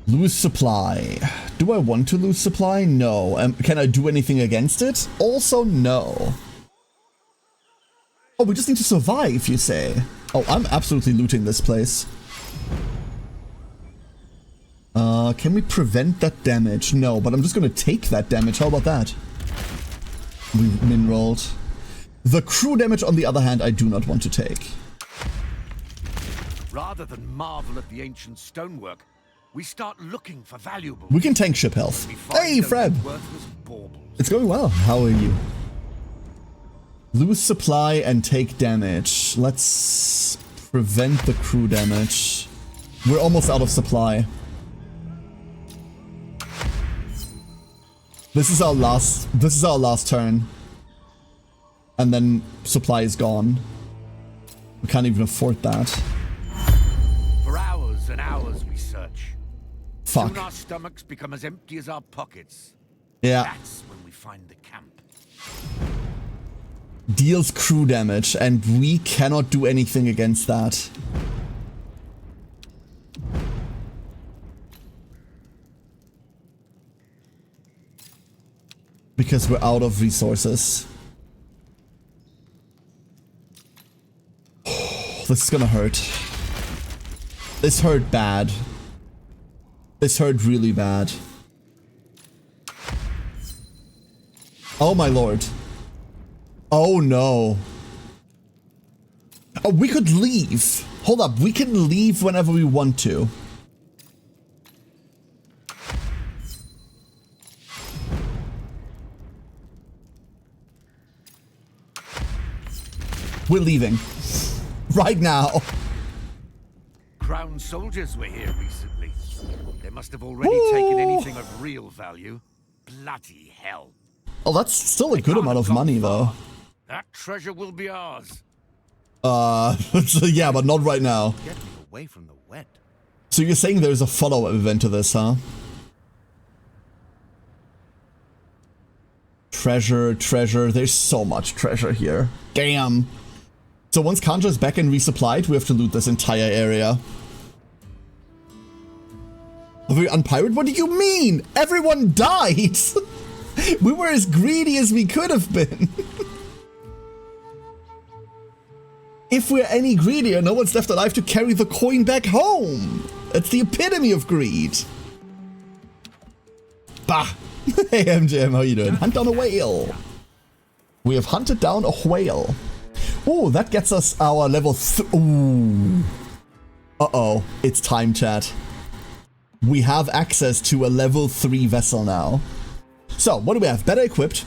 Lose supply. Do I want to lose supply? No. Can I do anything against it? Also, no. Oh, we just need to survive, you say? Oh, I'm absolutely looting this place. Can we prevent that damage? No, but I'm just gonna take that damage. How about that? We min-rolled. The crew damage, on the other hand, I do not want to take. Rather than marvel at the ancient stonework, we start looking for valuables. We can tank ship health. We find Hey, those Fred! worthless baubles. It's going well. How are you? Lose supply and take damage. Let's prevent the crew damage. We're almost out of supply. This is our last turn. And then supply is gone. We can't even afford that. For hours and hours we search. Fuck. Soon our stomachs become as empty as our pockets. Yeah. That's when we find the camp. Deals crew damage, and we cannot do anything against that. Because we're out of resources. This is gonna hurt. This hurt bad. This hurt really bad. Oh my lord. Oh no. Oh, we could leave. Hold up, we can leave whenever we want to. We're leaving. Right now. Crown soldiers were here recently. They must have already taken anything of real value. Bloody hell. Oh, that's still a good amount of money, though. That treasure will be ours. So yeah, but not right now. Get me away from the wet. So you're saying there's a follow-up event to this, huh? Treasure, treasure. There's so much treasure here. Damn. So once Kanja is back and resupplied, we have to loot this entire area. Are we unpirated? What do you mean? Everyone died! We were as greedy as we could have been. If we're any greedier, no one's left alive to carry the coin back home. It's the epitome of greed. Bah! Hey MJM, how you doing? Hunt down a whale. We have hunted down a whale. Oh, that gets us our level ooh. Uh-oh, it's time, chat. We have access to a level 3 vessel now. So, what do we have? Better equipped.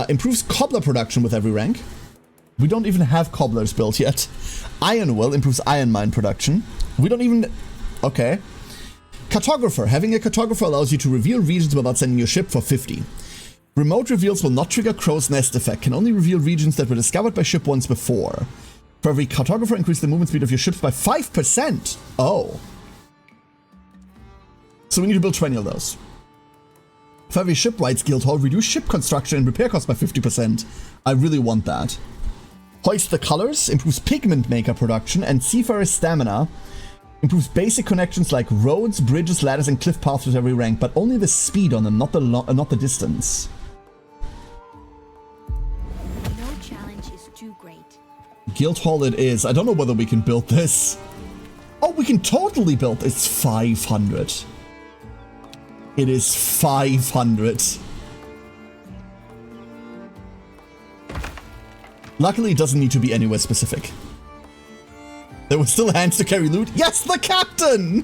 Improves cobbler production with every rank. We don't even have cobblers built yet. Iron will improves iron mine production. We don't even... Okay. Cartographer. Having a cartographer allows you to reveal regions without sending your ship for 50. Remote reveals will not trigger crow's nest effect. Can only reveal regions that were discovered by ship once before. For every cartographer, increase the movement speed of your ships by 5%. Oh. So we need to build 20 of those. For every shipwrights Guildhall, reduce ship construction and repair costs by 50%. I really want that. Hoist the colors, improves pigment maker production, and seafarer stamina. Improves basic connections like roads, bridges, ladders, and cliff paths with every rank, but only the speed on them, not the distance. No challenge is too great. Guildhall it is. I don't know whether we can build this. Oh, we can totally build this. 500. It is 500. Luckily, it doesn't need to be anywhere specific. There were still hands to carry loot. Yes, the captain!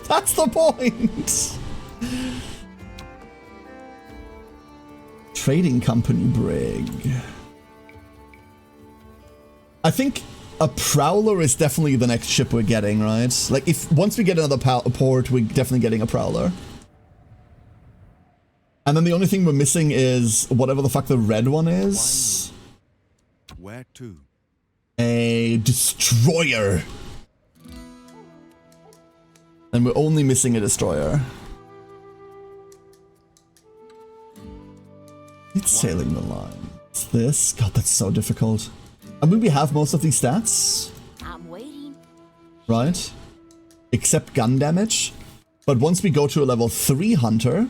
That's the point! Trading company brig. I think a prowler is definitely the next ship we're getting, right? Like, if once we get another port, we're definitely getting a prowler. And then the only thing we're missing is whatever the fuck the red one is. Where to? A destroyer. And we're only missing a destroyer. It's sailing the line. It's this. God, that's so difficult. I mean, we have most of these stats. I'm waiting. Right? Except gun damage. But once we go to a level 3 hunter,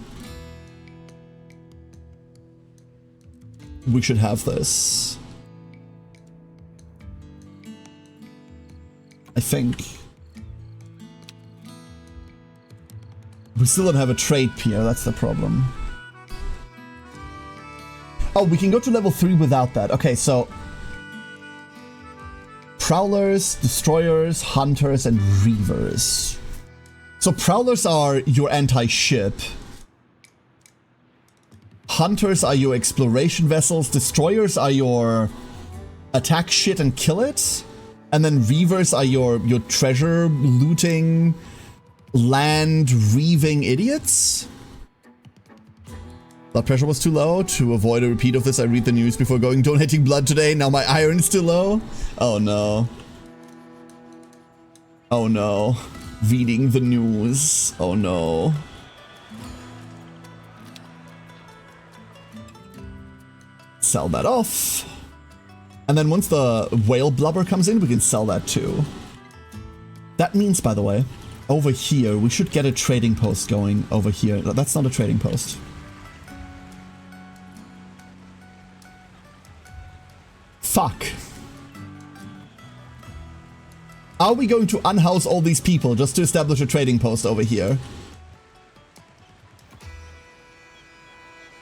we should have this. I think. We still don't have a trade pier, that's the problem. Oh, we can go to level 3 without that. Okay, so Prowlers, Destroyers, Hunters, and Reavers. So Prowlers are your anti-ship. Hunters are your exploration vessels. Destroyers are your attack shit and kill it. And then Reavers are your treasure looting, land reaving idiots. Blood pressure was too low. To avoid a repeat of this, I read the news before going donating blood today. Now my iron is too low. Oh no. Oh no. Reading the news. Oh no. Sell that off. And then once the whale blubber comes in, we can sell that too. That means, by the way, over here, we should get a trading post going over here. That's not a trading post. Fuck. Are we going to unhouse all these people just to establish a trading post over here?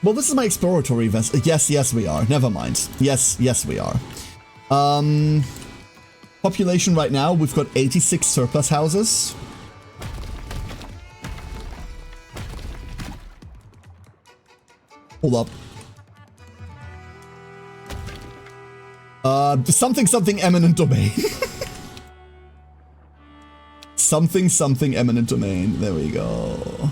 Well, this is my exploratory vessel. Yes, we are. Never mind. Yes, we are. Population right now, we've got 86 surplus houses. Hold up. Something eminent domain. something eminent domain. There we go.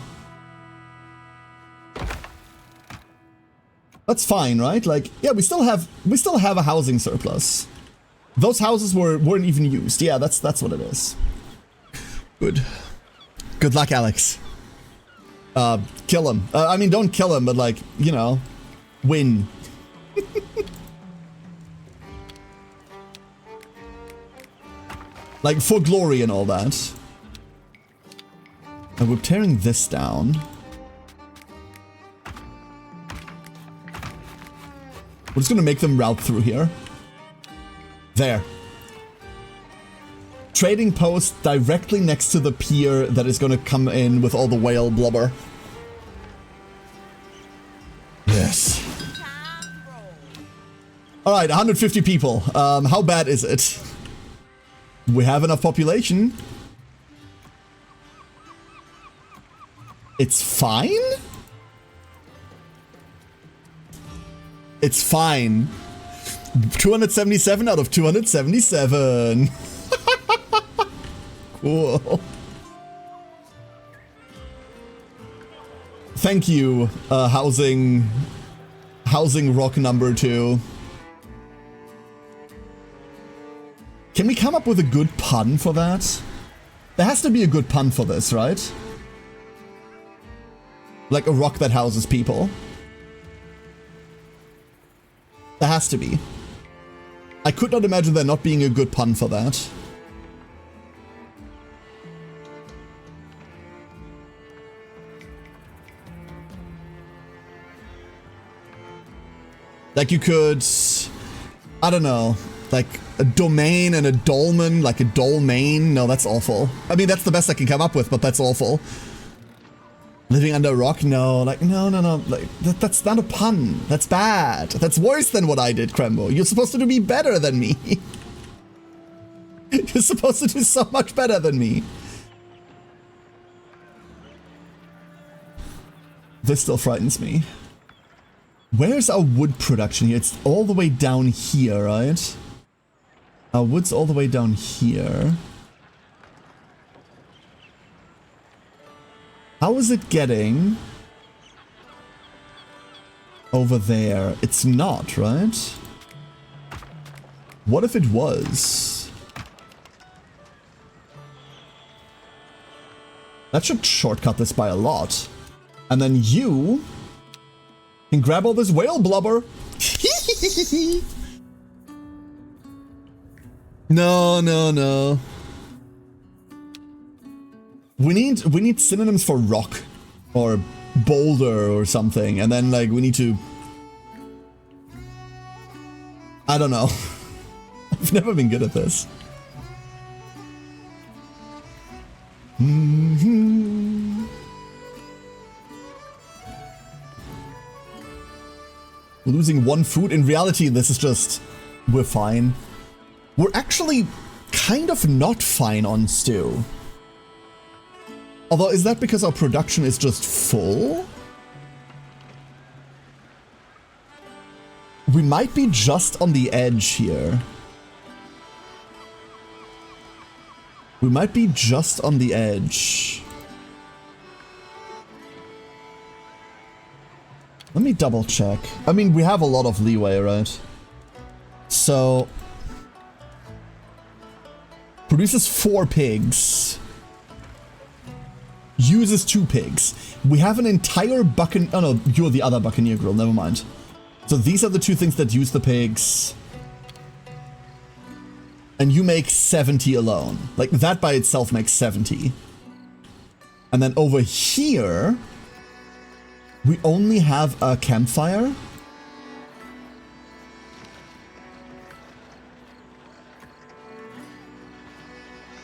That's fine, right? Like, yeah, we still have a housing surplus. Those houses weren't even used. Yeah, that's what it is. Good. Good luck, Alex. Kill him. I mean, don't kill him, but like, you know, win. Like, for glory and all that. And we're tearing this down. We're just gonna make them route through here. There. Trading post directly next to the pier that is gonna come in with all the whale blubber. Yes. Alright, 150 people. How bad is it? We have enough population. It's fine? It's fine. 277 out of 277. Cool. Thank you, housing rock number 2. Can we come up with a good pun for that? There has to be a good pun for this, right? Like a rock that houses people. There has to be. I could not imagine there not being a good pun for that. Like you could, I don't know, like a domain and a dolmen, like a dolmain. No, that's awful. I mean, that's the best I can come up with, but that's awful. Living under a rock? No, like, no. Like, that's not a pun. That's bad. That's worse than what I did, Krembo. You're supposed to be better than me. You're supposed to do so much better than me. This still frightens me. Where's our wood production here? It's all the way down here, right? Our wood's all the way down here. How is it getting over there? It's not, right? What if it was? That should shortcut this by a lot. And then you can grab all this whale blubber. No, no, no. We need synonyms for rock or boulder or something, and then like we need to, I don't know. I've never been good at this. We're losing one food. In reality, this is just, we're fine. We're actually kind of not fine on stew. Although, is that because our production is just full? We might be just on the edge here. We might be just on the edge. Let me double check. I mean, we have a lot of leeway, right? So... produces 4 pigs. Uses 2 pigs. We have an entire buccaneer... Oh no, you're the other buccaneer girl, never mind. So these are the 2 things that use the pigs. And you make 70 alone. Like, that by itself makes 70. And then over here... we only have a campfire.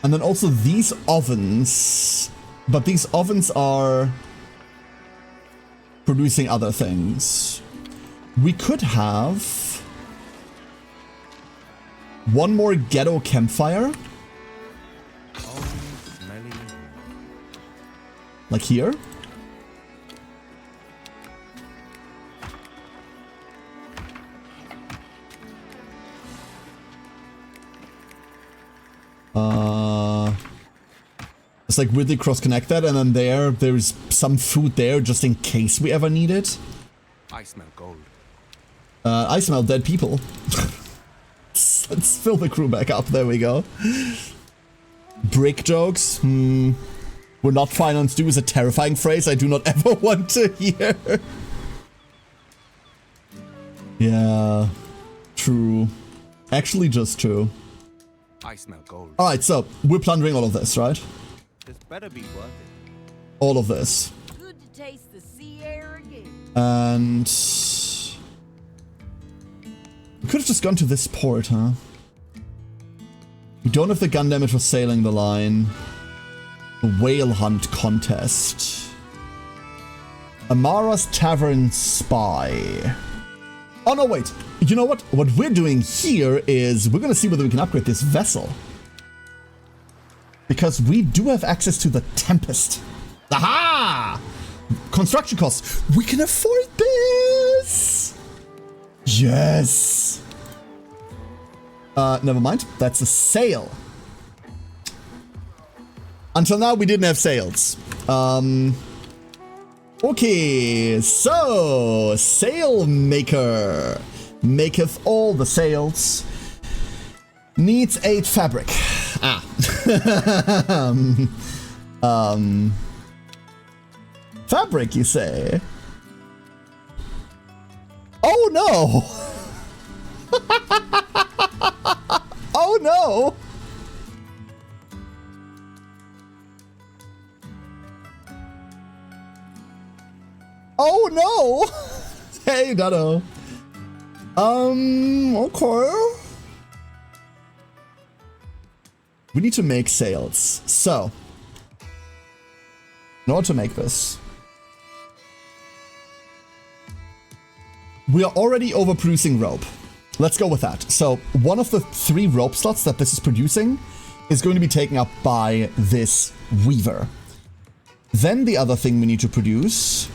And then also these ovens. But these ovens are producing other things. We could have one more ghetto campfire. Oh, smelly. Like here. It's like weirdly cross-connected, and then there's some food there just in case we ever need it. I smell gold. I smell dead people. Let's fill the crew back up. There we go. Brick jokes. We're not fine on stew is a terrifying phrase I do not ever want to hear. Yeah. True. Actually just true. I smell gold. Alright, so we're plundering all of this, right? This better be worth it. All of this. Good to taste the sea air again. And... we could have just gone to this port, huh? We don't have the gun damage for sailing the line. The whale hunt contest. Amara's Tavern Spy. Oh no, wait. You know what? What we're doing here is we're gonna see whether we can upgrade this vessel. Because we do have access to the Tempest. Aha! Construction costs. We can afford this! Yes! Never mind. That's a sail. Until now, we didn't have sails. Okay, so sail maker maketh all the sails. Needs 8 fabric. Ah. Fabric, you say? Oh no! Oh no! Oh no! Hey, Dado. Okay. We need to make sails. So, in order to make this, we are already overproducing rope. Let's go with that. So, one of the 3 rope slots that this is producing is going to be taken up by this weaver. Then the other thing we need to produce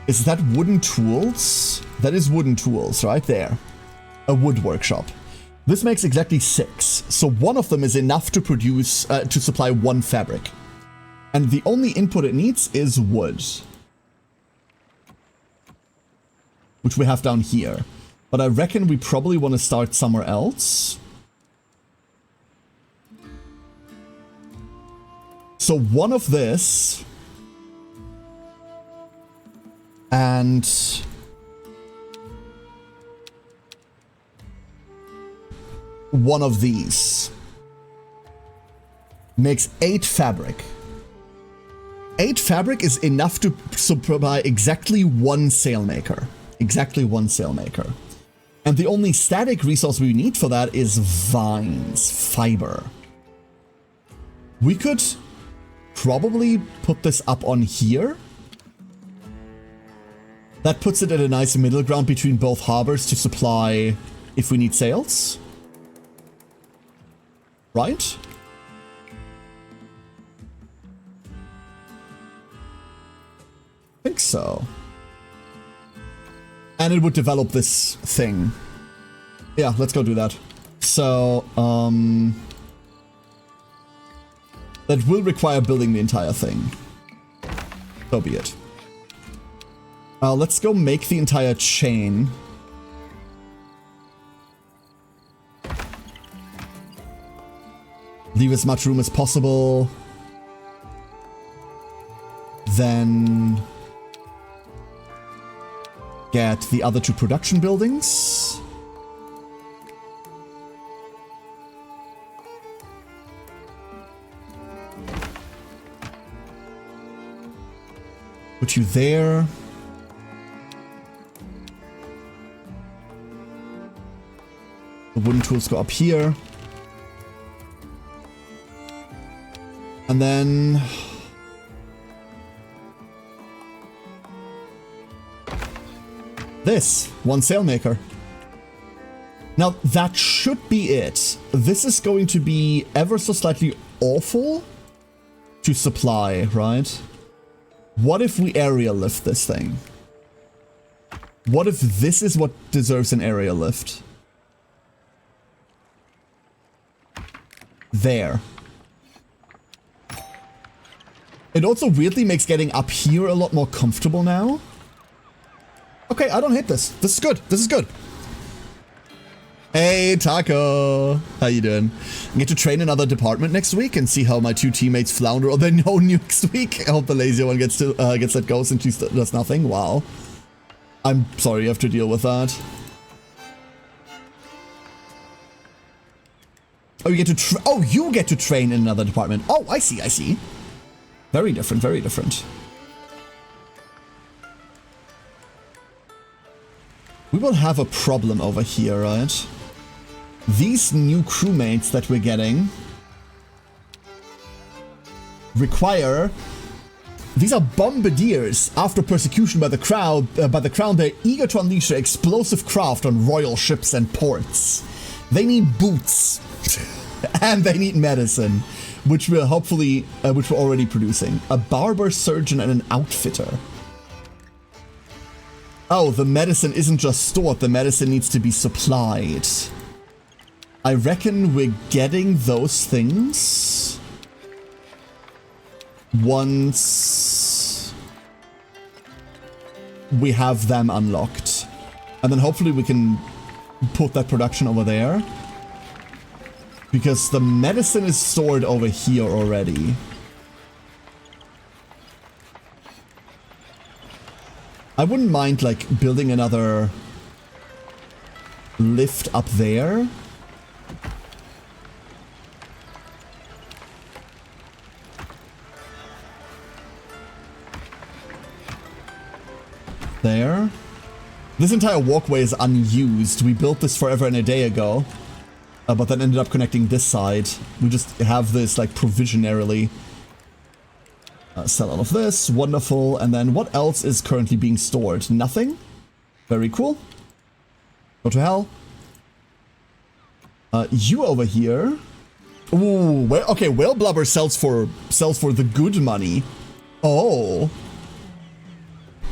is that wooden tools. That is wooden tools right there. A wood workshop. This makes exactly 6. So one of them is enough to produce, to supply 1 fabric. And the only input it needs is wood. Which we have down here. But I reckon we probably want to start somewhere else. So one of this and one of these makes 8 fabric. 8 fabric is enough to supply exactly 1 sailmaker. Exactly 1 sailmaker. And the only static resource we need for that is vines, fiber. We could probably put this up on here. That puts it at a nice middle ground between both harbors to supply if we need sails. Right? I think so. And it would develop this thing. Yeah, let's go do that. So, that will require building the entire thing. So be it. Let's go make the entire chain. Leave as much room as possible. Then get the other 2 production buildings. Put you there. The wooden tools go up here. And then this, 1 sailmaker. Now that should be it. This is going to be ever so slightly awful to supply, right? What if we aerial lift this thing? What if this is what deserves an aerial lift? There. It also weirdly makes getting up here a lot more comfortable now. Okay, I don't hate this. This is good. This is good. Hey, Taco. How you doing? I get to train another department next week and see how my 2 teammates flounder or they know next week. I hope the lazier one gets let go since she does nothing. Wow. I'm sorry you have to deal with that. Oh, you get to train in another department. Oh, I see, I see. Very different, very different. We will have a problem over here, right? These new crewmates that we're getting require... These are bombardiers. After persecution by the crown, they're eager to unleash their explosive craft on royal ships and ports. They need boots. And they need medicine, which we're hopefully, which we're already producing. A barber, surgeon, and an outfitter. Oh, the medicine isn't just stored, the medicine needs to be supplied. I reckon we're getting those things once we have them unlocked. And then hopefully we can put that production over there. Because the medicine is stored over here already. I wouldn't mind, like, building another lift up there. There. This entire walkway is unused. We built this forever and a day ago. But then ended up connecting this side. We just have this, like, provisionarily. Sell all of this. Wonderful. And then what else is currently being stored? Nothing? Very cool. Go to hell. You over here. Ooh, well, okay, whale blubber sells for the good money. Oh.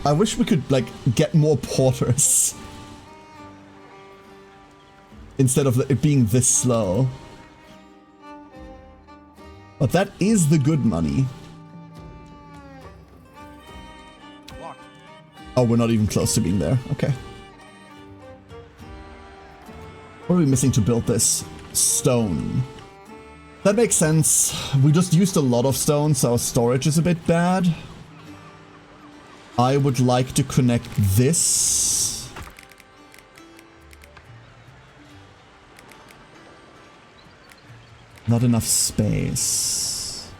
I wish we could, like, get more porters. Instead of it being this slow. But that is the good money. What? Oh, we're not even close to being there. Okay. What are we missing to build this? Stone. That makes sense. We just used a lot of stone, so our storage is a bit bad. I would like to connect this. Not enough space.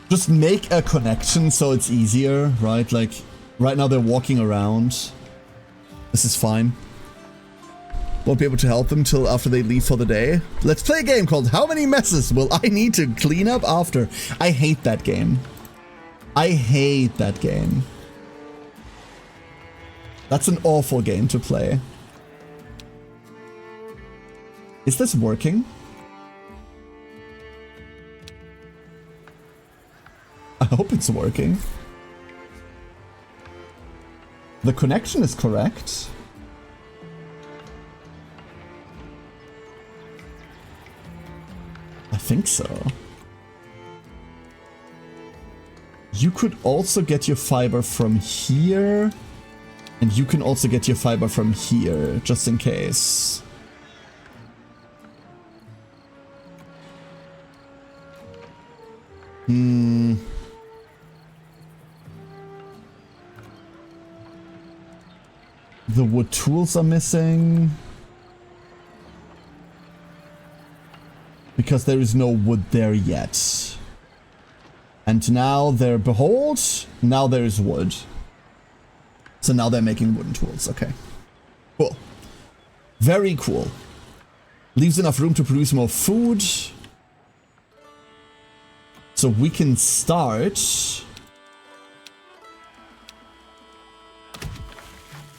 Just make a connection so it's easier, right? Like, right now they're walking around. This is fine. Won't be able to help them till after they leave for the day. Let's play a game called How Many Messes Will I Need to Clean Up After? I hate that game. I hate that game. That's an awful game to play. Is this working? I hope it's working. The connection is correct. I think so. You could also get your fiber from here. And you can also get your fiber from here, just in case. The wood tools are missing. Because there is no wood there yet. And now there, behold, now there is wood. So now they're making wooden tools. Okay. Cool. Very cool. Leaves enough room to produce more food. So we can start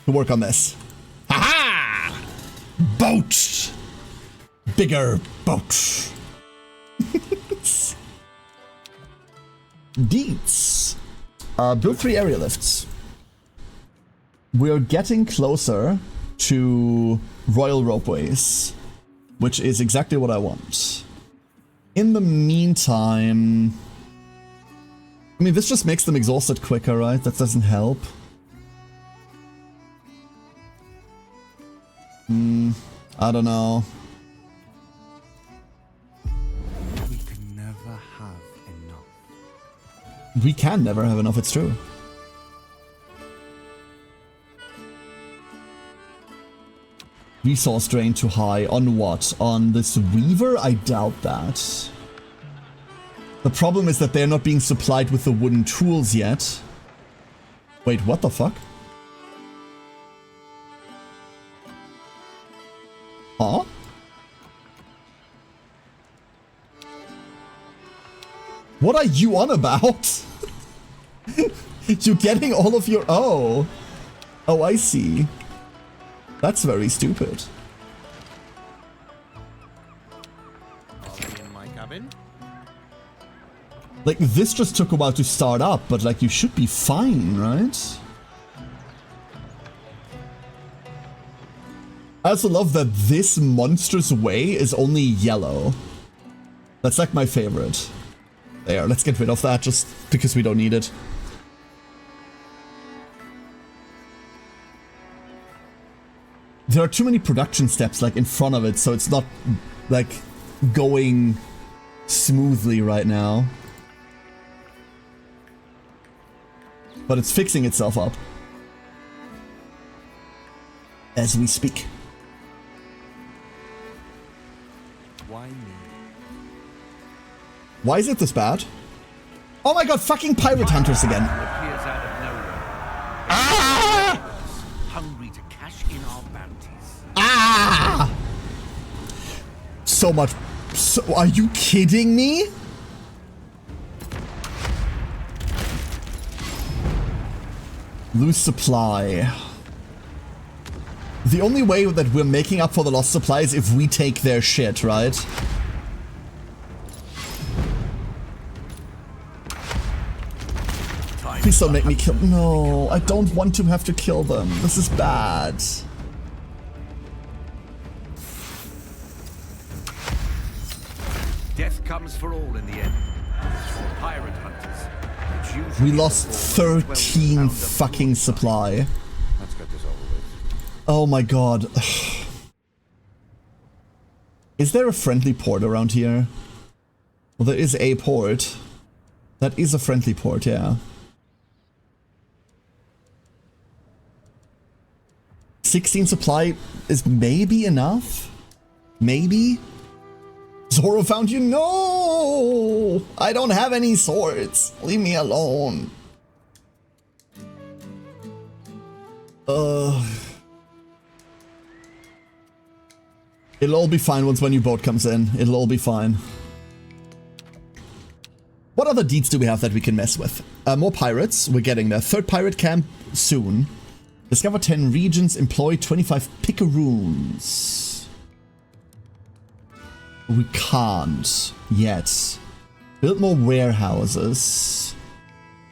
to work on this. Ha-ha! Boat! Bigger boat. Deeds. Build 3 area lifts. We're getting closer to royal ropeways, which is exactly what I want. In the meantime, I mean, this just makes them exhausted quicker, right? That doesn't help. I don't know. We can never have enough. We can never have enough, it's true. Resource drain too high. On what? On this weaver? I doubt that. The problem is that they're not being supplied with the wooden tools yet. Wait, what the fuck? Huh? What are you on about? You're getting all of your... Oh. Oh, I see. That's very stupid. In my cabin? Like, this just took a while to start up, but like, you should be fine, right? I also love that this monstrous way is only yellow. That's like my favorite. There, let's get rid of that just because we don't need it. There are too many production steps like in front of it, so it's not like going smoothly right now. But it's fixing itself up as we speak. Why me? Why is it this bad? Oh my god, fucking pirate hunters again. Appears out of nowhere. Ah! Hungry to cash in our bounties. Ah! So much. So, are you kidding me? Lose supply. The only way that we're making up for the lost supply is if we take their shit, right? Please don't make me kill. No, I don't want to have to kill them. This is bad. Death comes for all in the end. For pirate hunters. It's usually We lost the 13 fucking supply. Let's get this over with. Oh my god. Is there a friendly port around here? Well, there is a port. That is a friendly port, yeah. 16 supply is maybe enough? Maybe? Zoro found you? No! I don't have any swords. Leave me alone. It'll all be fine once my new boat comes in. It'll all be fine. What other deeds do we have that we can mess with? More pirates. We're getting there. 3rd pirate camp soon. Discover 10 regions. Employ 25 picaroons. We can't yet. Build more warehouses.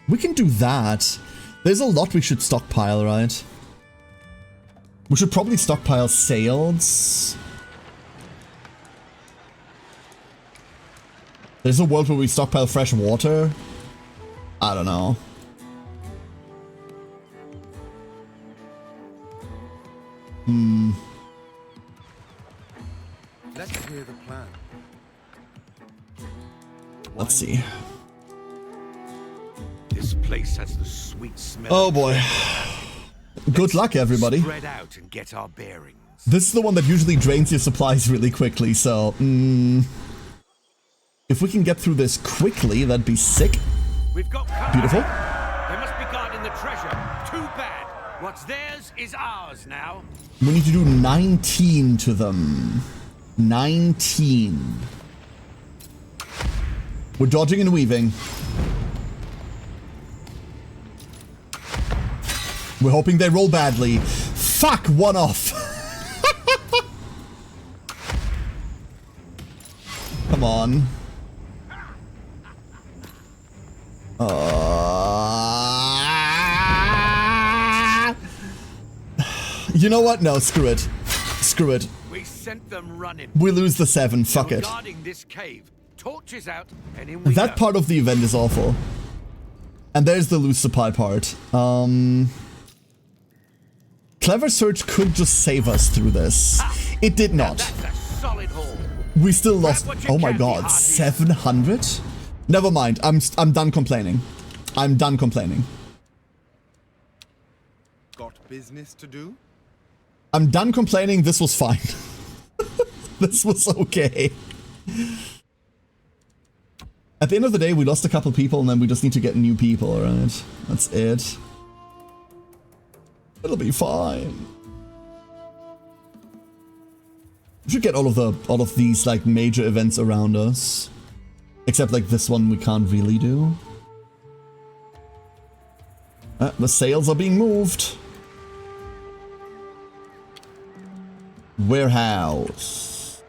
We can do that. There's a lot we should stockpile, right? We should probably stockpile sails. There's a world where we stockpile fresh water. I don't know. Let's hear the plan. Let's see. This place has the sweet smell. Oh boy. Good luck, everybody. Spread out and get our bearings. This is the one that usually drains your supplies really quickly, so... if we can get through this quickly, that'd be sick. We've got company. Beautiful. They must be guarding the treasure. Too bad. What's theirs is ours now. We need to do 19 to them. 19. We're dodging and weaving. We're hoping they roll badly. Fuck, one off. Come on. You know what? No, screw it. Screw it. We sent them running. We lose the 7. Fuck They're it. guarding this cave. Torches out, and in we That go. part of the event is awful. And there's the loose supply part. Clever Search could just save us through this. It did Now not. that's a solid haul. We still lost. what you Oh my can, god, you hardly- 700? Never mind. I'm done complaining. I'm done complaining. Got business to do? I'm done complaining. This was fine. This was okay. At the end of the day, we lost a couple people, and then we just need to get new people, right? That's it. It'll be fine. We should get all of these like major events around us, except like this one we can't really do. The sails are being moved. Warehouse.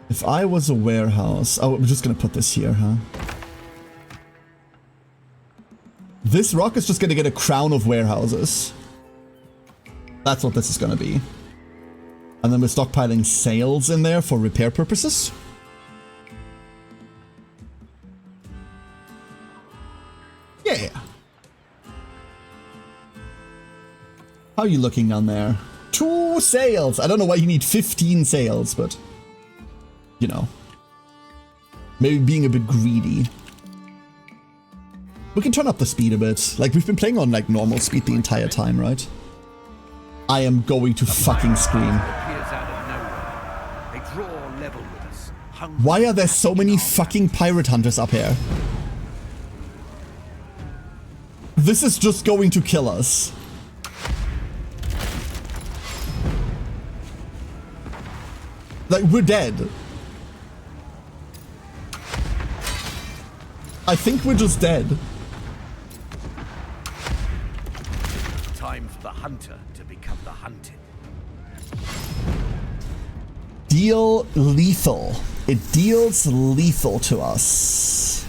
If I was a warehouse... Oh, we're just gonna put this here, huh? This rock is just gonna get a crown of warehouses. That's what this is gonna be. And then we're stockpiling sails in there for repair purposes. Yeah. How are you looking down there? 2 sails! I don't know why you need 15 sails, but... you know. Maybe being a bit greedy. We can turn up the speed a bit. Like, we've been playing on, like, normal speed the entire time, right? I am going to fucking scream. Appears out of nowhere. They draw level with us. Hungry. Why are there so many fucking pirate hunters up here? This is just going to kill us. Like, we're dead. I think we're just dead. Time for the hunter to become the hunted. Deal lethal. It deals lethal to us.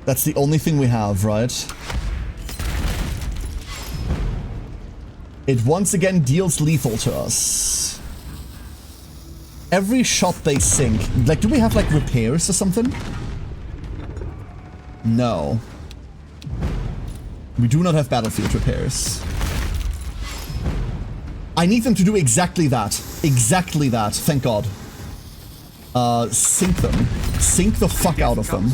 That's the only thing we have, right? It once again deals lethal to us. Every shot they sink. Like, do we have, like, repairs or something? No. We do not have battlefield repairs. I need them to do exactly that. Exactly that. Thank God. Sink them. Sink the fuck out of them.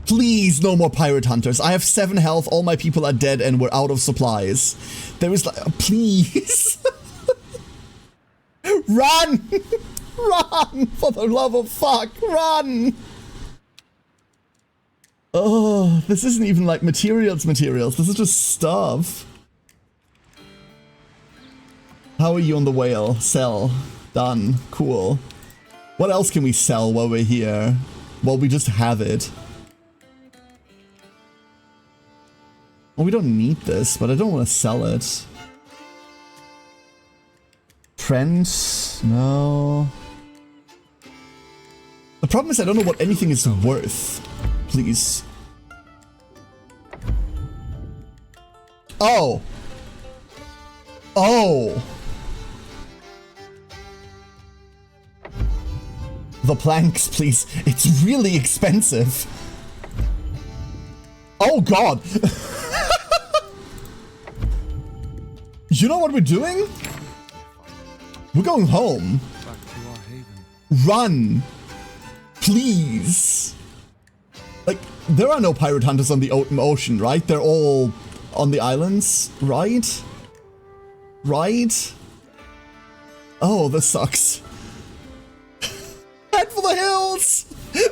Please, no more pirate hunters. I have 7 health, all my people are dead, and we're out of supplies. There is like... please. Run! Run! For the love of fuck, run! Oh, this isn't even like materials. This is just stuff. How are you on the whale? Sell. Done. Cool. What else can we sell while we're here? Well, we just have it. Well, we don't need this, but I don't want to sell it. Trent? No. The problem is I don't know what anything is worth. Please. Oh. Oh. The planks, please. It's really expensive. Oh God. You know what we're doing? We're going home. Back to our haven. Run. Please. Like, there are no pirate hunters on the ocean, right? They're all on the islands, right? Right? Oh, this sucks. Head for the hills!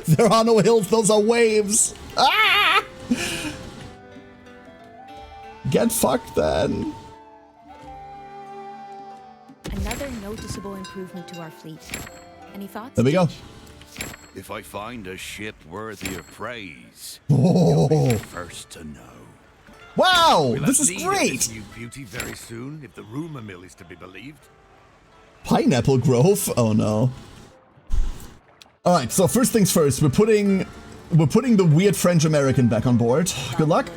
There are no hills, those are waves. Ah! Get fucked then. Another noticeable improvement to our fleet. Any thoughts? There we go. If I find a ship worthy of praise, Oh. you'll be the first to know. Wow, We'll this have is need of great. this new beauty very soon, if the rumor mill is to be believed. Pineapple Grove? Oh no. Alright, so first things first, we're putting the weird French American back on board. Good luck.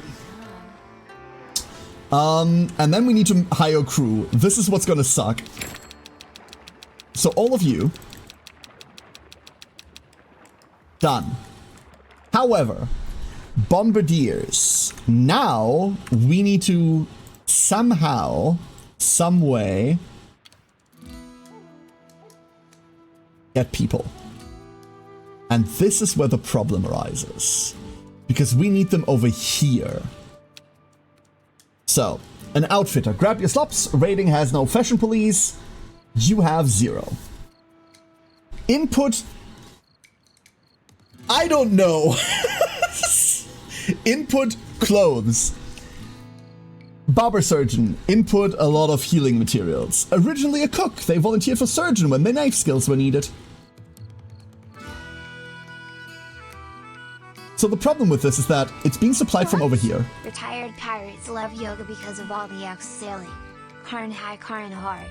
And then we need to hire a crew. This is what's gonna suck. So all of you. Done. However, bombardiers. Now we need to somehow, some way get people. And this is where the problem arises. Because we need them over here. So, an outfitter. Grab your slops. Rating has no fashion police. You have 0. Input. I don't know. Input clothes. Barber surgeon. Input a lot of healing materials. Originally a cook. They volunteered for surgeon when their knife skills were needed. So the problem with this is that it's being supplied from over here. Retired pirates love yoga because of all the ex sailing. Karn high, Karn hard.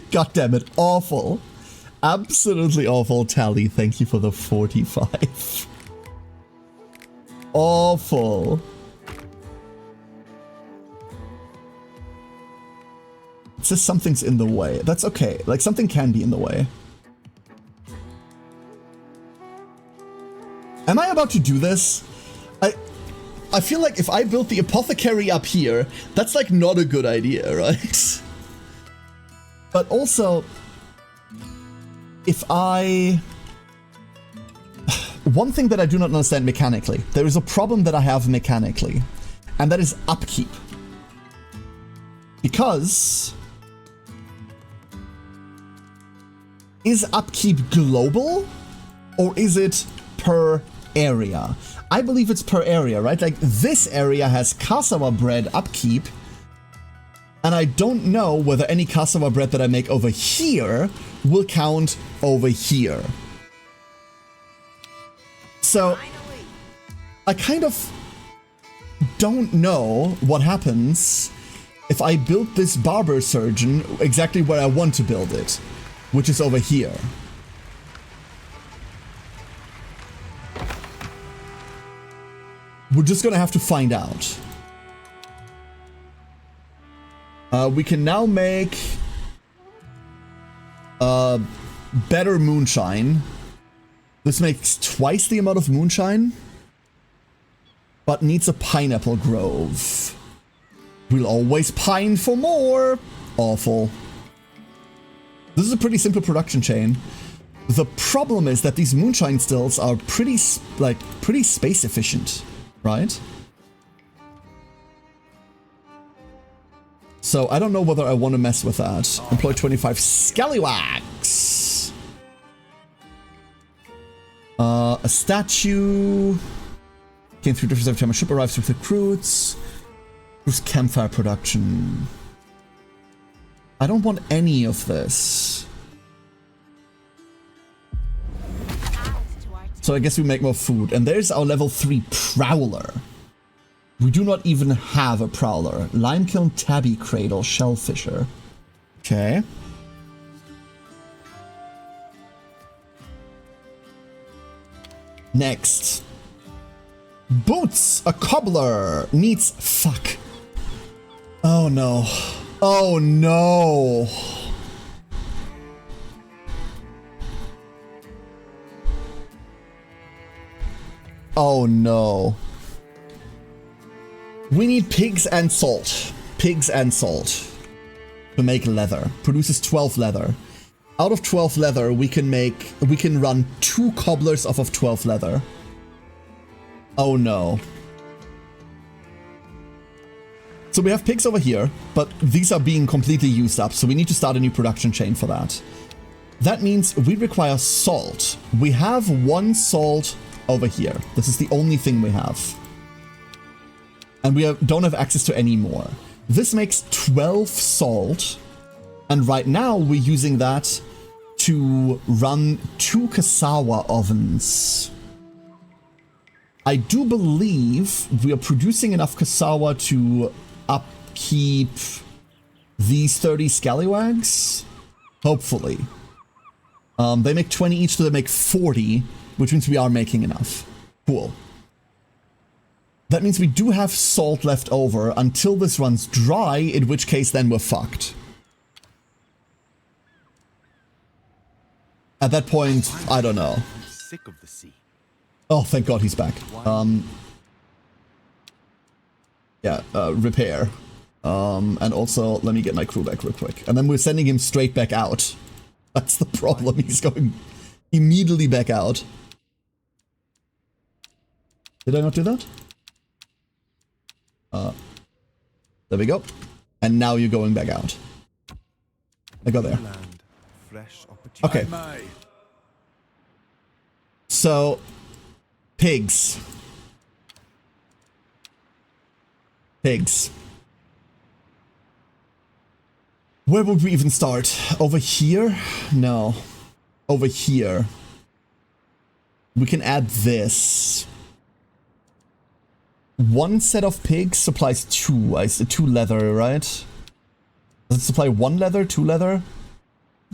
God damn it, awful. Absolutely awful. Tally, thank you for the 45. Awful. It says something's in the way. That's okay. Like, something can be in the way. Am I about to do this? I feel like if I built the apothecary up here, that's like not a good idea, right? But also, if I... One thing that I do not understand mechanically, there is a problem that I have mechanically, and that is upkeep. Because... Is upkeep global? Or is it per area? I believe it's per area, right? Like, this area has cassava bread upkeep, and I don't know whether any cassava bread that I make over here will count over here. So, I kind of don't know what happens if I build this barber surgeon exactly where I want to build it, which is over here. We're just gonna have to find out. We can now make better moonshine. This makes twice the amount of moonshine, but needs a pineapple grove. We'll always pine for more. Awful. This is a pretty simple production chain. The problem is that these moonshine stills are pretty space efficient, right? So I don't know whether I want to mess with that. Employ 25 scallywags. A statue. Came through different every time a ship arrives with recruits. Who's campfire production? I don't want any of this. So I guess we make more food. And there's our level 3 prowler. We do not even have a prowler. Limekiln, tabby cradle, shellfisher. Okay. Next. Boots, a cobbler, needs... Fuck. Oh no. Oh no. Oh no. We need pigs and salt. Pigs and salt. To make leather. Produces 12 leather. Out of 12 leather, we can run 2 cobblers off of 12 leather. Oh no. So we have pigs over here, but these are being completely used up, so we need to start a new production chain for that. That means we require salt. We have 1 salt over here. This is the only thing we have. And we don't have access to any more. This makes 12 salt. And right now we're using that to run 2 Casawa ovens. I do believe we are producing enough Casawa to upkeep these 30 scallywags. Hopefully. They make 20 each, so they make 40, which means we are making enough. Cool. That means we do have salt left over until this runs dry, in which case then we're fucked. At that point, I don't know. I'm sick of the sea. Oh, thank God he's back. Yeah, repair. And also, let me get my crew back real quick. And then we're sending him straight back out. That's the problem. He's going immediately back out. Did I not do that? There we go. And now you're going back out. I go there. Okay. So, pigs. Pigs. Where would we even start? Over here? No. Over here. We can add this. 1 set of pigs supplies 2. I said 2 leather, right? Does it supply 1 leather, 2 leather?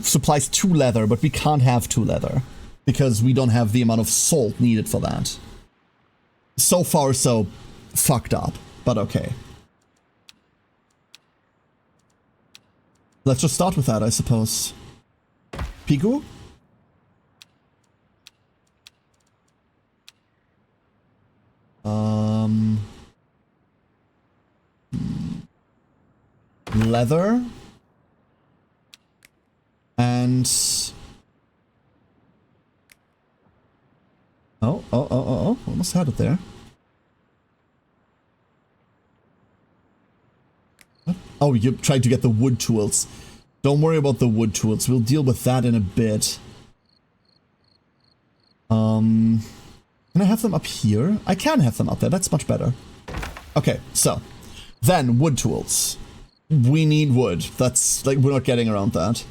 Supplies 2 leather, but we can't have 2 leather. Because we don't have the amount of salt needed for that. So far, so fucked up. But okay. Let's just start with that, I suppose. Pigu? Leather. And... Oh, almost had it there. What? Oh, you tried to get the wood tools. Don't worry about the wood tools. We'll deal with that in a bit. Can I have them up here? I can have them up there. That's much better. Okay, so. Then, wood tools. We need wood. That's, like, we're not getting around that.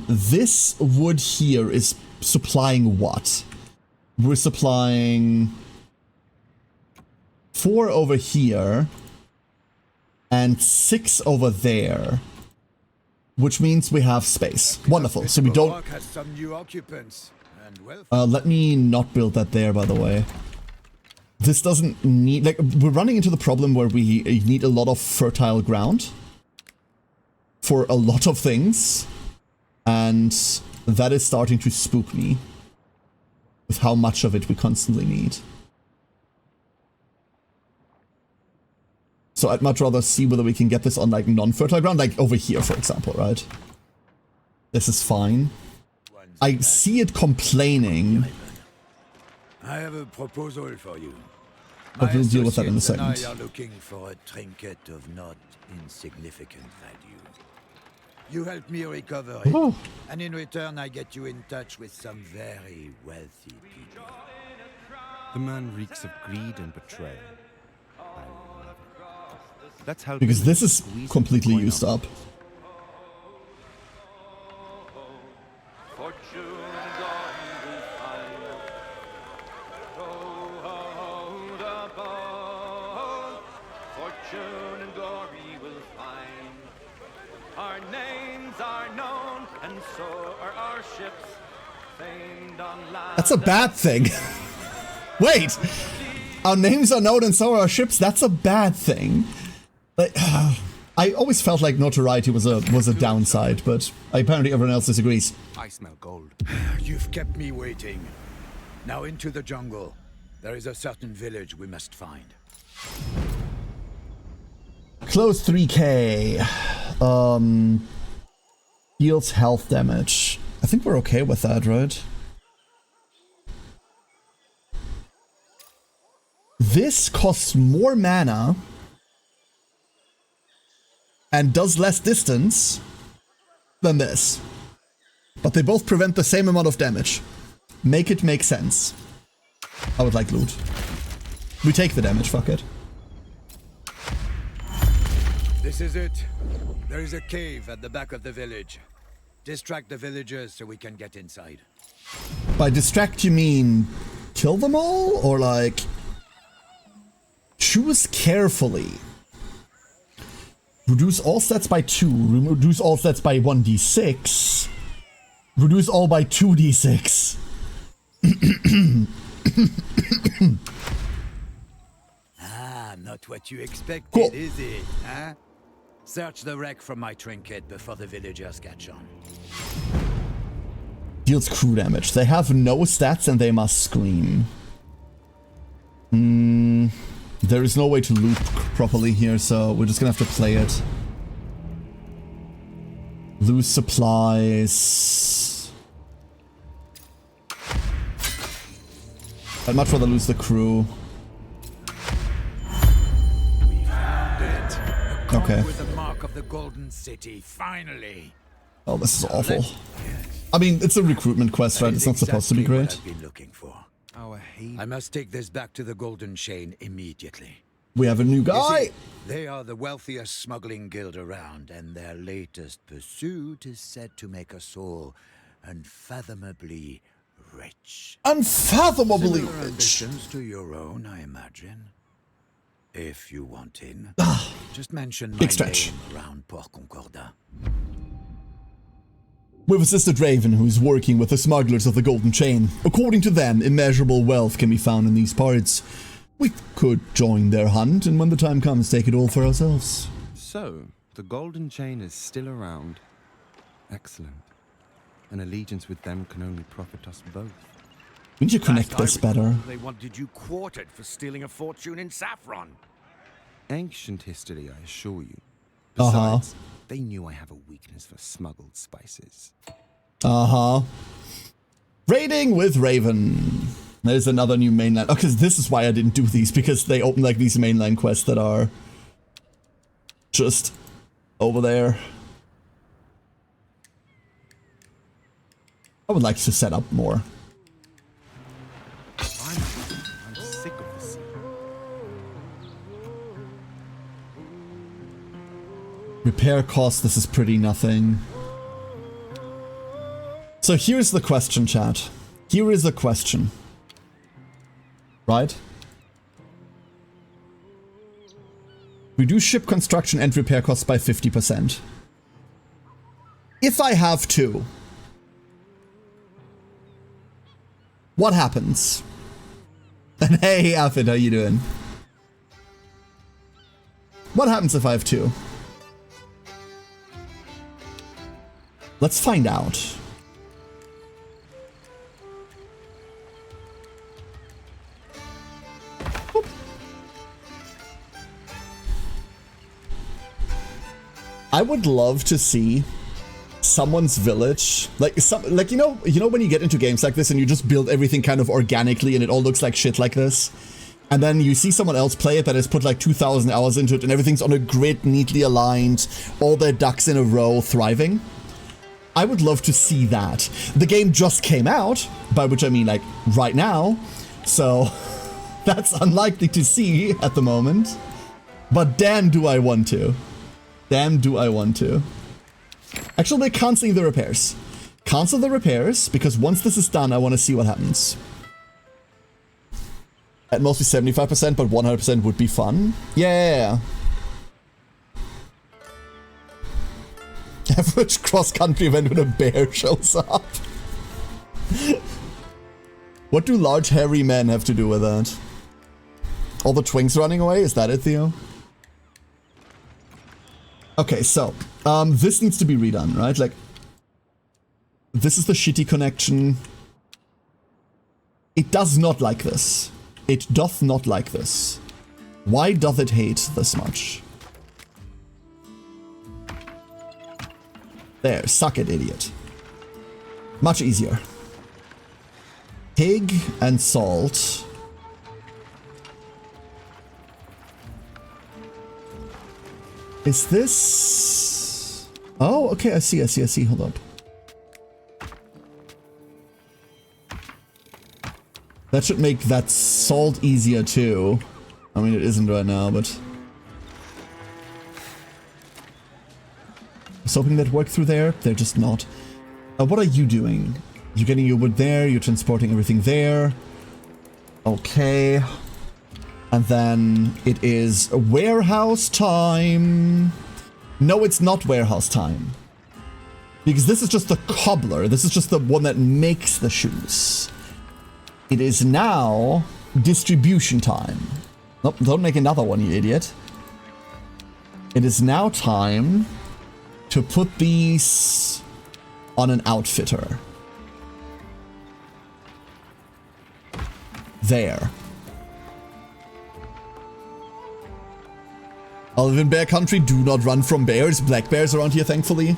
This wood here is supplying what? We're supplying 4 over here and 6 over there, which means we have space. Wonderful. So we don't... let me not build that there, by the way. This doesn't need... Like, we're running into the problem where we need a lot of fertile ground for a lot of things, and that is starting to spook me with how much of it we constantly need. So I'd much rather see whether we can get this on like non-fertile ground, like over here, for example, right? This is fine. I see it complaining. I have a proposal for you. But we'll deal with that in a second. I are looking for a trinket of not insignificant value. You help me recover it, Oh. and in return I get you in touch with some very wealthy people. The man reeks of greed and betrayal. I love it. Let's help Because him this is squeeze completely the coin used out. up. Fortune and glory will find. Our names are known, and so are our ships. Famed on land. That's a bad thing. Wait! Our names are known and so are our ships. That's a bad thing. Like, I always felt like notoriety was a downside, but apparently everyone else disagrees. I smell gold. You've kept me waiting. Now into the jungle. There is a certain village we must find. Close 3k. Deals health damage. I think we're okay with that, right? This costs more mana and does less distance than this. But they both prevent the same amount of damage. Make it make sense. I would like loot. We take the damage, fuck it. This is it. There is a cave at the back of the village. Distract the villagers so we can get inside. By distract you mean kill them all? Or like choose carefully. Reduce all stats by 2. Reduce all stats by 1d6. Reduce all by 2d6. Ah, not what you expected, Cool. is it, huh? Search the wreck for my trinket before the villagers catch on. Deals crew damage. They have no stats and they must scream. There is no way to loot properly here, so we're just gonna have to play it. Lose supplies. I'd much rather lose the crew. We found it. A cog Okay. with the mark of the Golden City, finally. Oh, this is awful. I mean, it's a recruitment quest, right? It's not supposed to be Exactly great. what I've been looking for. Our haven. I must take this back to the Golden Chain immediately. We have a new You guy! see, they are the wealthiest smuggling guild around, and their latest pursuit is said to make us all unfathomably rich. Unfathomably Similar rich! ambitions to your own, I imagine. If you want in, just mention my Big stretch. name around Port Concordat. We've assisted Raven, who's working with the smugglers of the Golden Chain. According to them, immeasurable wealth can be found in these parts. We could join their hunt, and when the time comes, take it all for ourselves. So, the Golden Chain is still around. Excellent. An allegiance with them can only profit us both. We need to connect Last I this recall, better. They wanted you quartered for stealing a fortune in saffron. Ancient history, I assure you. Uh-huh. Besides, they knew I have a weakness for smuggled spices. Uh-huh. Raiding with Raven. There's another new mainland. Oh, because this is why I didn't do these, because they open like these mainland quests that are just over there. I would like to set up more. I'm sick of the sea. Repair cost, this is pretty nothing. So here's the question, chat. Here is the question. Right? Reduce ship construction and repair costs by 50%. If I have to, what happens? And hey, Afid, how you doing? What happens if I have two? Let's find out. I would love to see someone's village, like you know when you get into games like this and you just build everything kind of organically and it all looks like shit like this, and then you see someone else play it that has put like 2,000 hours into it and everything's on a grid, neatly aligned, all their ducks in a row, thriving. I would love to see that. The game just came out, by which I mean like right now, so that's unlikely to see at the moment. But damn do I want to. Damn do I want to. Actually, we're cancelling the repairs. Cancel the repairs, because once this is done, I want to see what happens. At mostly 75%, but 100% would be fun. Yeah. Average cross-country event when a bear shows up. What do large hairy men have to do with that? All the twinks running away? Is that it, Theo? Okay, so, this needs to be redone, right? Like, this is the shitty connection. It does not like this. It doth not like this. Why doth it hate this much? There, suck it, idiot. Much easier. Pig and salt. Is this... Oh, okay, I see. Hold up. That should make that salt easier too. I mean, it isn't right now, but... I was hoping that worked through there. They're just not. What are you doing? You're getting your wood there, you're transporting everything there. Okay. And then it is warehouse time. No, it's not warehouse time. Because this is just the cobbler. This is just the one that makes the shoes. It is now distribution time. Nope, don't make another one, you idiot. It is now time to put these on an outfitter. There. I live in bear country, do not run from bears. Black bears around here, thankfully.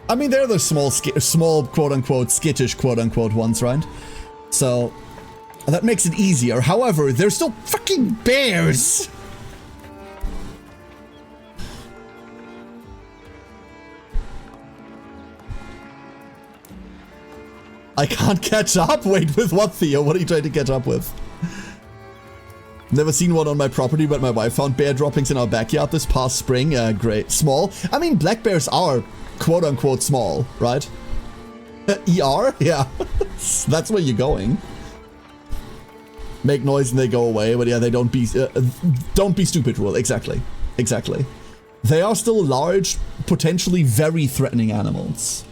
I mean, they're the small quote-unquote, skittish quote-unquote ones, right? So, that makes it easier. However, they're still fucking bears! I can't catch up? Wait, with what, Theo? What are you trying to catch up with? Never seen one on my property, but my wife found bear droppings in our backyard this past spring. Great. Small? I mean, black bears are quote-unquote small, right? ER? Yeah. That's where you're going. Make noise and they go away, but yeah, they don't be stupid rule. Exactly. Exactly. They are still large, potentially very threatening animals.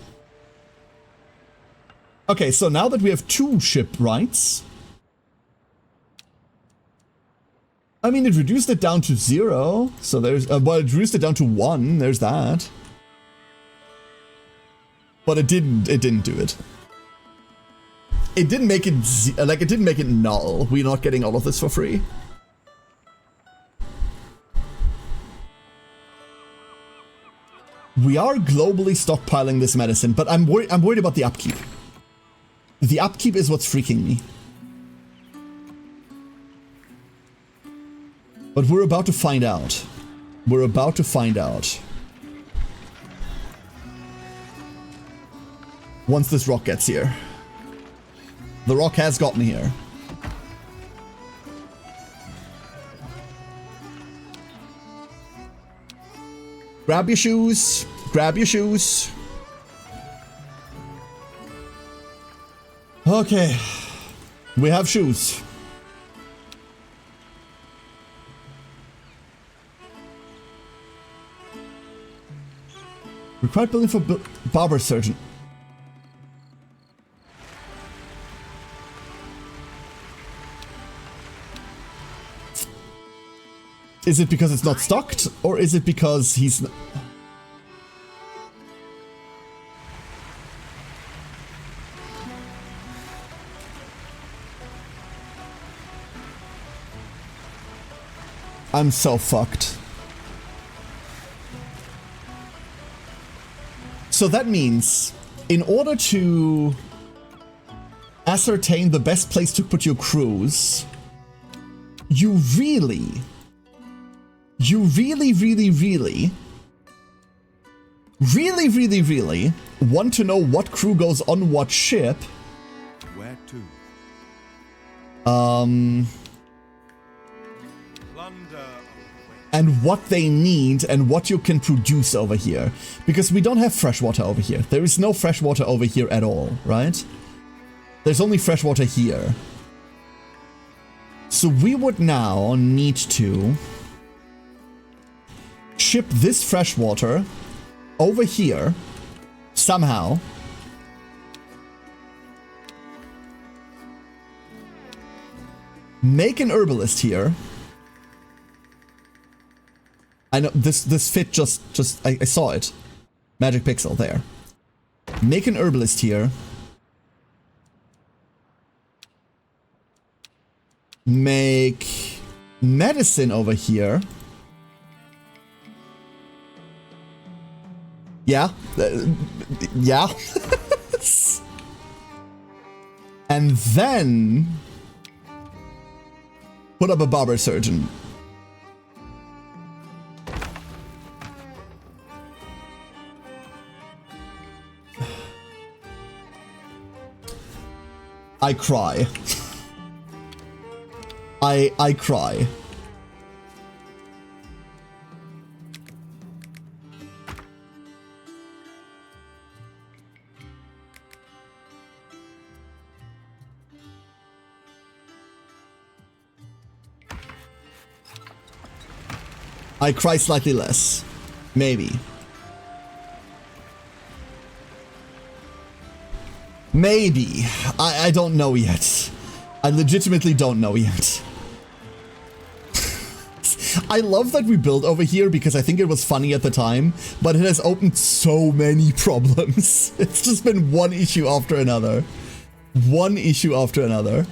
Okay, so now that we have 2 shipwrights... I mean, it reduced it down to 0, so there's... well, it reduced it down to 1, there's that. But it didn't do it. It didn't make it... like, it didn't make it null. We're not getting all of this for free. We are globally stockpiling this medicine, but I'm worried about the upkeep. The upkeep is what's freaking me. But we're about to find out. We're about to find out. Once this rock gets here. The rock has gotten here. Grab your shoes. Grab your shoes. Okay. We have shoes. Required building for barber surgeon. Is it because it's not stocked, or is it because he's... I'm so fucked. So that means, in order to ascertain the best place to put your crews, you really want to know what crew goes on what ship. Where to? And what they need and what you can produce over here. Because we don't have freshwater over here. There is no freshwater over here at all, right? There's only freshwater here. So we would now need to ship this freshwater over here somehow. Make an herbalist here. I know this fit just I saw it. Magic pixel there. Make an herbalist here. Make medicine over here. Yeah. Yeah. And then put up a barber surgeon. I cry. I cry. I cry slightly less. Maybe. Maybe. I don't know yet. I legitimately don't know yet. I love that we built over here because I think it was funny at the time, but it has opened so many problems. It's just been one issue after another. One issue after another.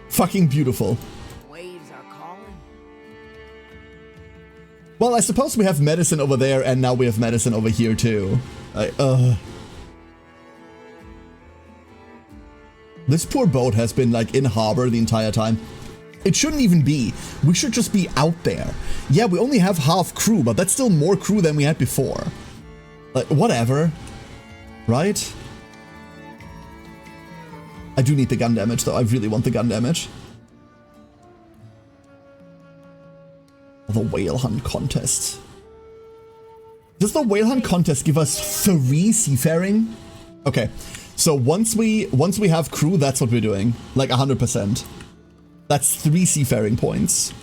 Fucking beautiful. Waves are calling. Well, I suppose we have medicine over there and now we have medicine over here too. This poor boat has been like in harbor the entire time. It shouldn't even be. We should just be out there. Yeah, we only have half crew, but that's still more crew than we had before. Like, whatever. Right? I do need the gun damage, though. I really want the gun damage. The whale hunt contest. Does the whale hunt contest give us 3 seafaring? Okay. So once we have crew, that's what we're doing. Like 100%. That's 3 seafaring points.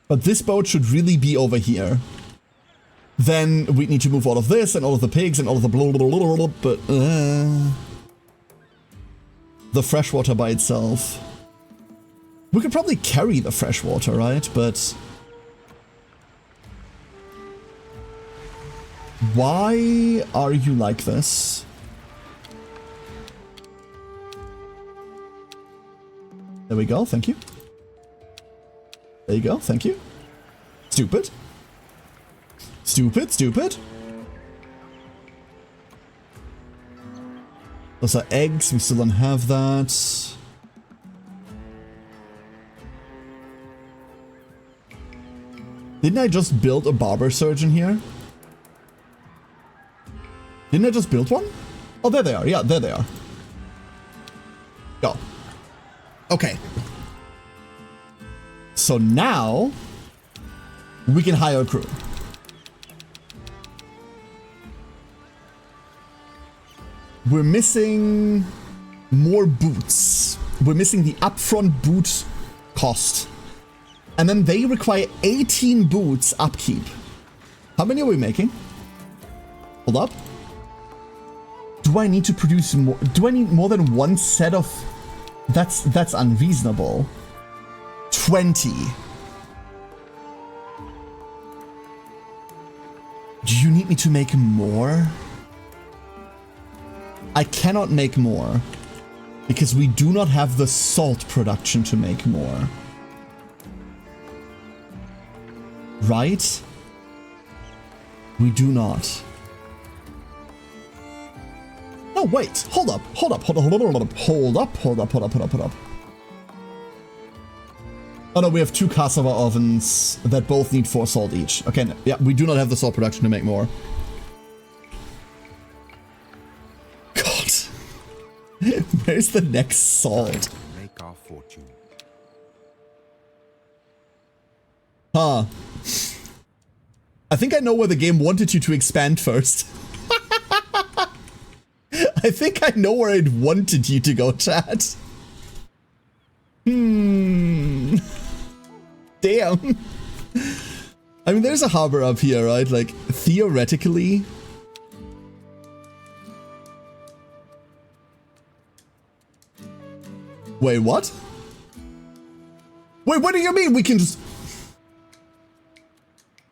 But this boat should really be over here. Then we need to move all of this and all of the pigs and all of the blah, blah, blah, blah, but the freshwater by itself. We could probably carry the freshwater, right? But why are you like this? There we go, thank you. There you go, thank you. Stupid. Stupid, stupid. Those are eggs, we still don't have that. Didn't I just build a barber surgeon here? Didn't I just build one? Oh, there they are, yeah, there they are. Go. Okay. So now we can hire a crew. We're missing more boots. We're missing the upfront boot cost. And then they require 18 boots upkeep. How many are we making? Hold up. Do I need to produce more? Do I need more than 1 set of... That's unreasonable. 20. Do you need me to make more? I cannot make more Because we do not have the salt production to make more. Right? We do not. No, wait. Hold up. Hold up. Hold up. Hold up. Hold up. Hold up. Hold up. Hold up. Hold up. Hold up. Oh no, we have 2 cassava ovens that both need 4 salt each. Okay, no, yeah, we do not have the salt production to make more. God. Where's the next salt? Make our fortune. Huh. I think I know where the game wanted you to expand first. I think I know where it wanted you to go, chat. Damn. I mean, there's a harbor up here, right? Like, theoretically. Wait, what? Wait, what do you mean we can just...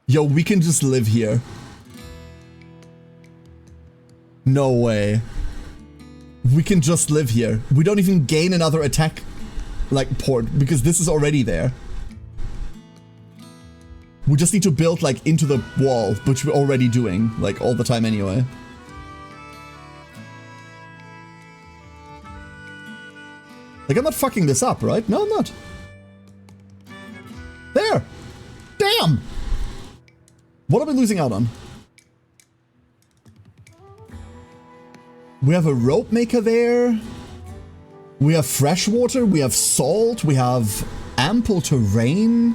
Yo, we can just live here. No way. We can just live here. We don't even gain another attack, like, port, because this is already there. We just need to build, like, into the wall, which we're already doing, like, all the time anyway. Like, I'm not fucking this up, right? No, I'm not. There! Damn! What are we losing out on? We have a rope maker there. We have fresh water. We have salt. We have ample terrain.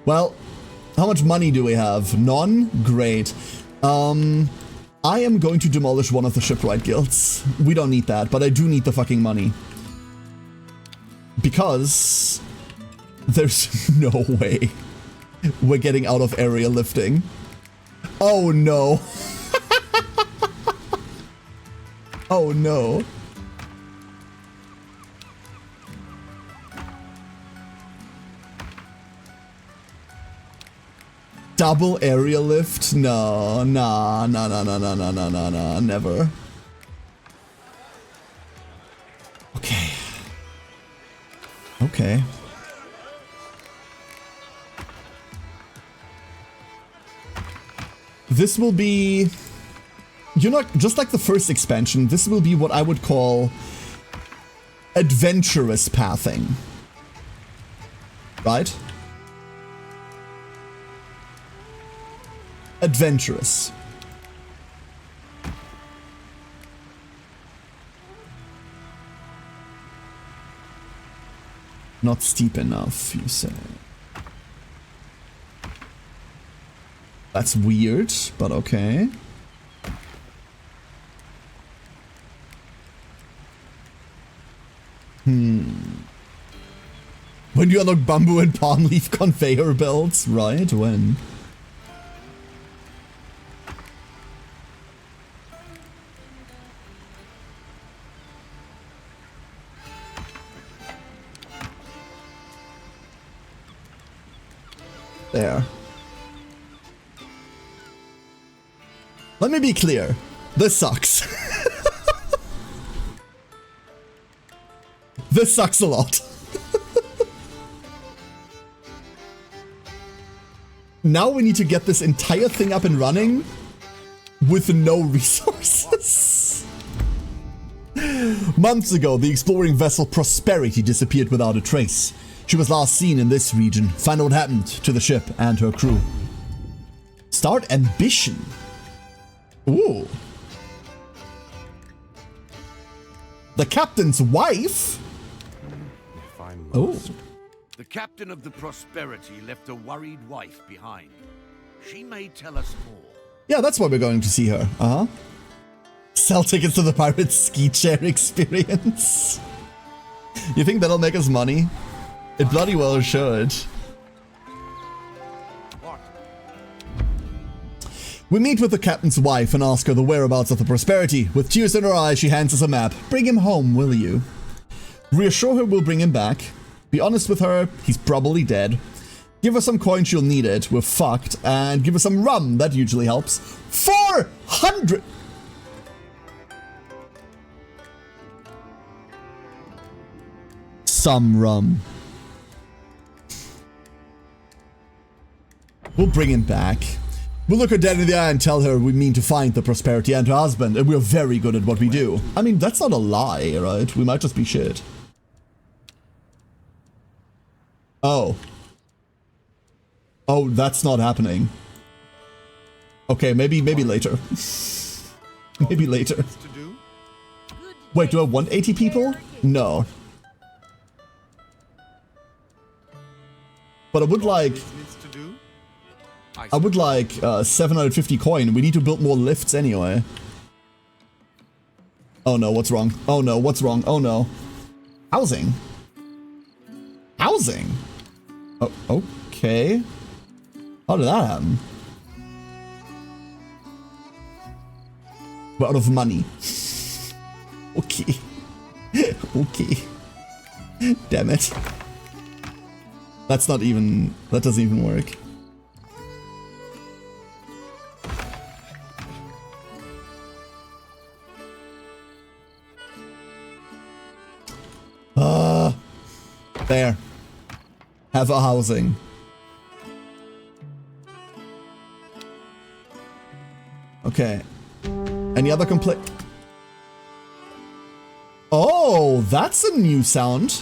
Well, how much money do we have? None? Great. I am going to demolish one of the shipwright guilds. We don't need that, but I do need the fucking money. Because there's no way we're getting out of area lifting. Oh no. Oh no. Double area lift? No, nah, never. Okay. Okay. This will be... You know, just like the first expansion, this will be what I would call adventurous pathing. Right? Adventurous. Not steep enough, you say. That's weird, but okay. When you unlock bamboo and palm leaf conveyor belts, right? When? There. Let me be clear. This sucks. This sucks a lot. Now we need to get this entire thing up and running with no resources. Months ago, the exploring vessel Prosperity disappeared without a trace. She was last seen in this region. Find out what happened to the ship and her crew. Start ambition. Ooh. The captain's wife? If I'm Oh. lost. The captain of the Prosperity left a worried wife behind. She may tell us more. Yeah, that's why we're going to see her. Uh-huh. Sell tickets to the Pirates ski chair experience. You think that'll make us money? It bloody well should. What? We meet with the captain's wife and ask her the whereabouts of the Prosperity. With tears in her eyes, she hands us a map. Bring him home, will you? Reassure her we'll bring him back. Be honest with her, he's probably dead. Give us some coin, she'll need it. We're fucked. And give us some rum. That usually helps. 400! Some rum. We'll bring him back. We'll look her dead in the eye and tell her we mean to find the prosperity and her husband, and we're very good at what we do. I mean, that's not a lie, right? We might just be shit. Oh. Oh, that's not happening. Okay, maybe later. Maybe later. Wait, do I want 80 people? No. But I would like 750 coin. We need to build more lifts anyway. Oh no, what's wrong? Oh no, what's wrong? Oh no. Housing. Housing? Oh, okay. How did that happen? We're out of money. Okay. Okay. Damn it. That's not even... That doesn't even work. There. Have a housing. Okay. Any other complaint? Oh, that's a new sound.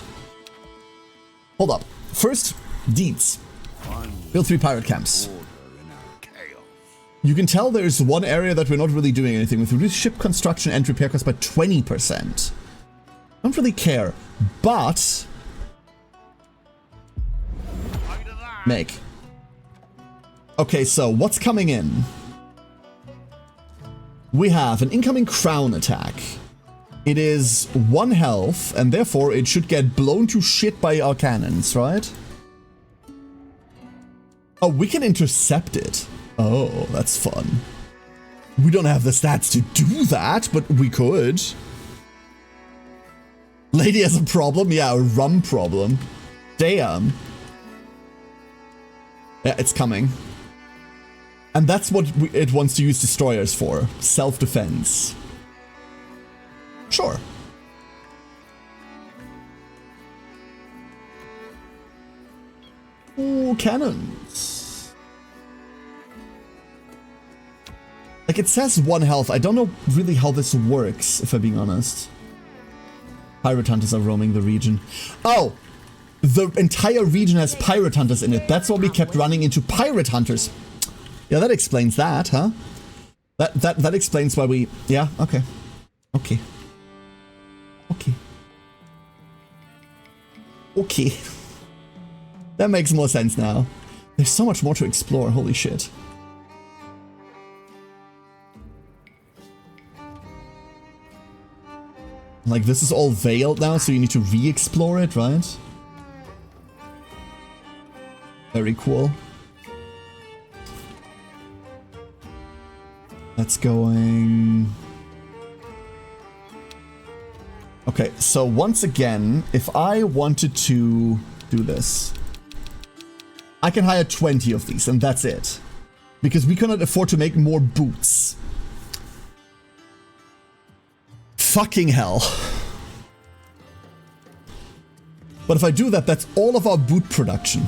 Hold up. First, deeds. Build 3 pirate camps. You can tell there's one area that we're not really doing anything with. Reduce ship construction and repair costs by 20%. Don't really care, but... Make. Okay, so what's coming in? We have an incoming crown attack. It is 1 health, and therefore it should get blown to shit by our cannons, right? Oh, we can intercept it. Oh, that's fun. We don't have the stats to do that, but we could. Lady has a problem? Yeah, a rum problem. Damn. Yeah, it's coming. And that's what it wants to use destroyers for. Self-defense. Sure. Ooh, cannons. Like, it says 1 health. I don't know really how this works, if I'm being honest. Pirate hunters are roaming the region. Oh! The entire region has pirate hunters in it. That's why we kept running into pirate hunters. Yeah, that explains that, huh? That explains why we... Yeah, okay. Okay. Okay. Okay. That makes more sense now. There's so much more to explore, holy shit. Like, this is all veiled now, so you need to re-explore it, right? Very cool. That's going... Okay, so once again, if I wanted to do this, I can hire 20 of these, and that's it. Because we cannot afford to make more boots. Fucking hell. But if I do that, that's all of our boot production.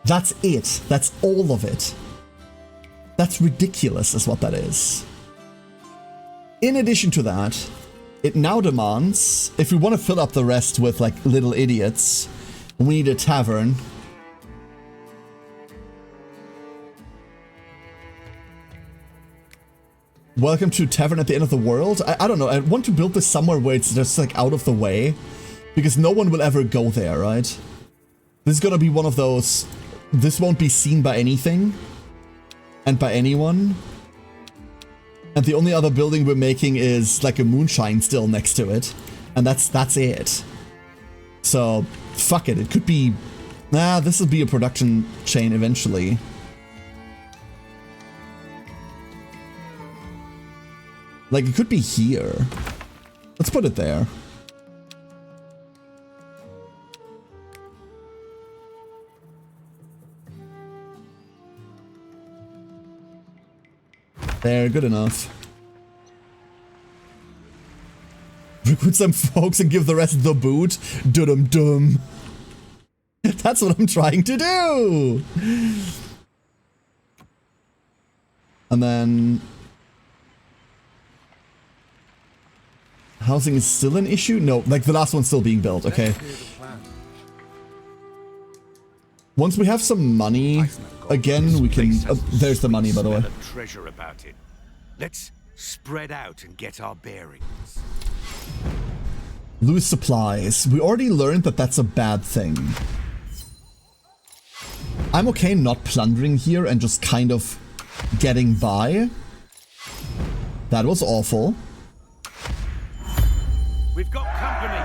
That's it. That's all of it. That's ridiculous, is what that is. In addition to that, it now demands, if we want to fill up the rest with, like, little idiots, we need a tavern. Welcome to Tavern at the End of the World? I don't know, I want to build this somewhere where it's just, like, out of the way. Because no one will ever go there, right? This is gonna be one of those... This won't be seen by anything. And by anyone. And the only other building we're making is, like, a moonshine still next to it. And that's it. So, fuck it, it could be... Nah, this will be a production chain eventually. Like, it could be here. Let's put it there. There, good enough. Recruit some folks and give the rest the boot. Dum-dum. That's what I'm trying to do. And then... housing is still an issue? No, like the last one's still being built, okay. Once we have some money, again, we can... oh, there's the money, by the way. Treasure about it. Let's spread out and get our bearings. Lose supplies. We already learned that that's a bad thing. I'm okay not plundering here and just kind of getting by. That was awful. We've got company.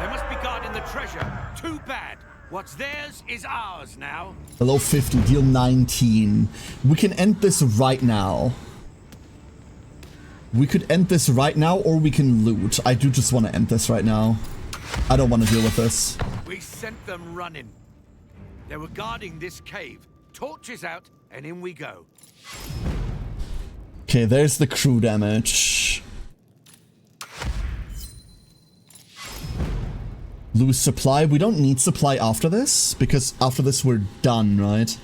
They must be guarding the treasure. Too bad. What's theirs is ours now. Below 50, deal 19. We can end this right now. We could end this right now, or we can loot. I do just want to end this right now. I don't want to deal with this. We sent them running. They were guarding this cave. Torches out, and in we go. Okay, there's the crew damage. Lose supply. We don't need supply after this, because after this we're done, right?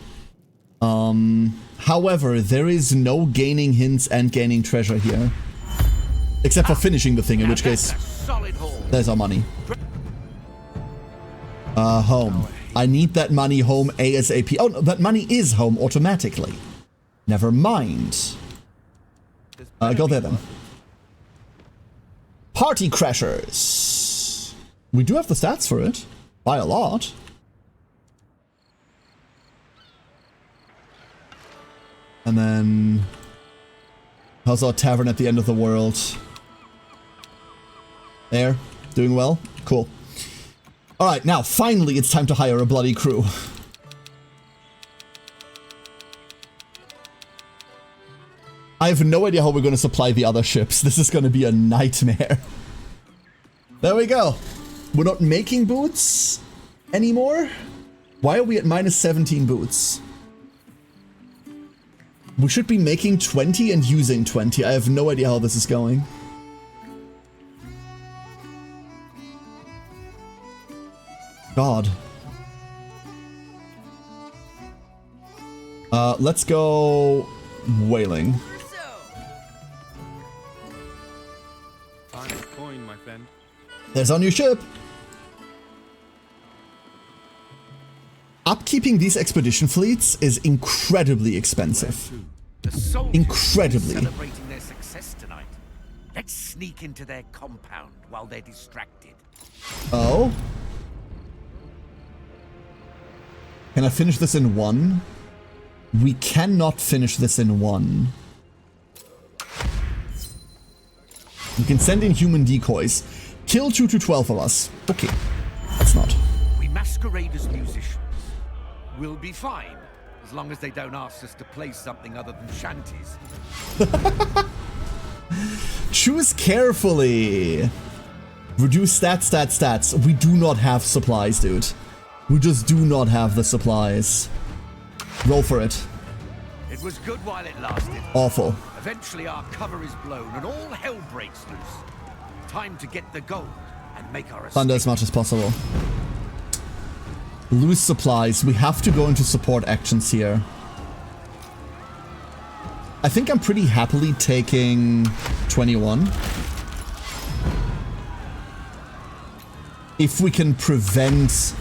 However, there is no gaining hints and gaining treasure here. Except for finishing the thing, in which case, there's our money. Home. I need that money home ASAP. Oh, no, that money is home automatically. Never mind. Go there then. Party Crashers. We do have the stats for it. By a lot. And then... how's our tavern at the end of the world? There. Doing well? Cool. Alright, now finally it's time to hire a bloody crew. I have no idea how we're going to supply the other ships. This is going to be a nightmare. There we go. We're not making boots anymore. Why are we at minus 17 boots? We should be making 20 and using 20. I have no idea how this is going. God. Let's go whaling. Final coin, my friend. There's our new ship. Upkeeping these expedition fleets is incredibly expensive. Incredibly. Celebrating their success tonight. Let's sneak into their compound while they're distracted. Oh? Can I finish this in one? We cannot finish this in one. We can send in human decoys. Kill 2 to 12 of us. Okay. That's not. We masquerade as musicians. We'll be fine, as long as they don't ask us to play something other than shanties. Choose carefully. Reduce stats. We do not have supplies, dude. We just do not have the supplies. Roll for it. It was good while it lasted. Awful. Eventually our cover is blown and all hell breaks loose. Time to get the gold and make our escape. Thunder as much as possible. Lose supplies. We have to go into support actions here. I think I'm pretty happily taking 21. If we can prevent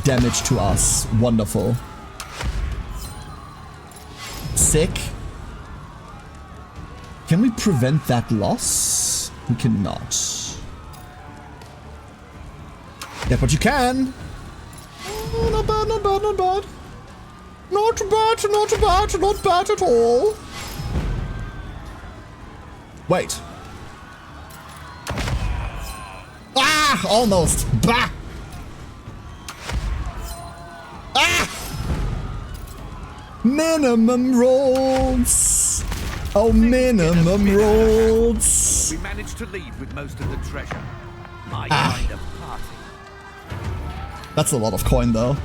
damage to us. Wonderful. Sick. Can we prevent that loss? We cannot. Yeah, but you can. Oh, not bad, not bad, not bad. Not bad, not bad, not bad at all. Wait. Ah! Almost. Bah! Ah! Minimum rolls. Oh, minimum rolls. We managed to leave with most of the treasure. My kind of party. That's a lot of coin, though.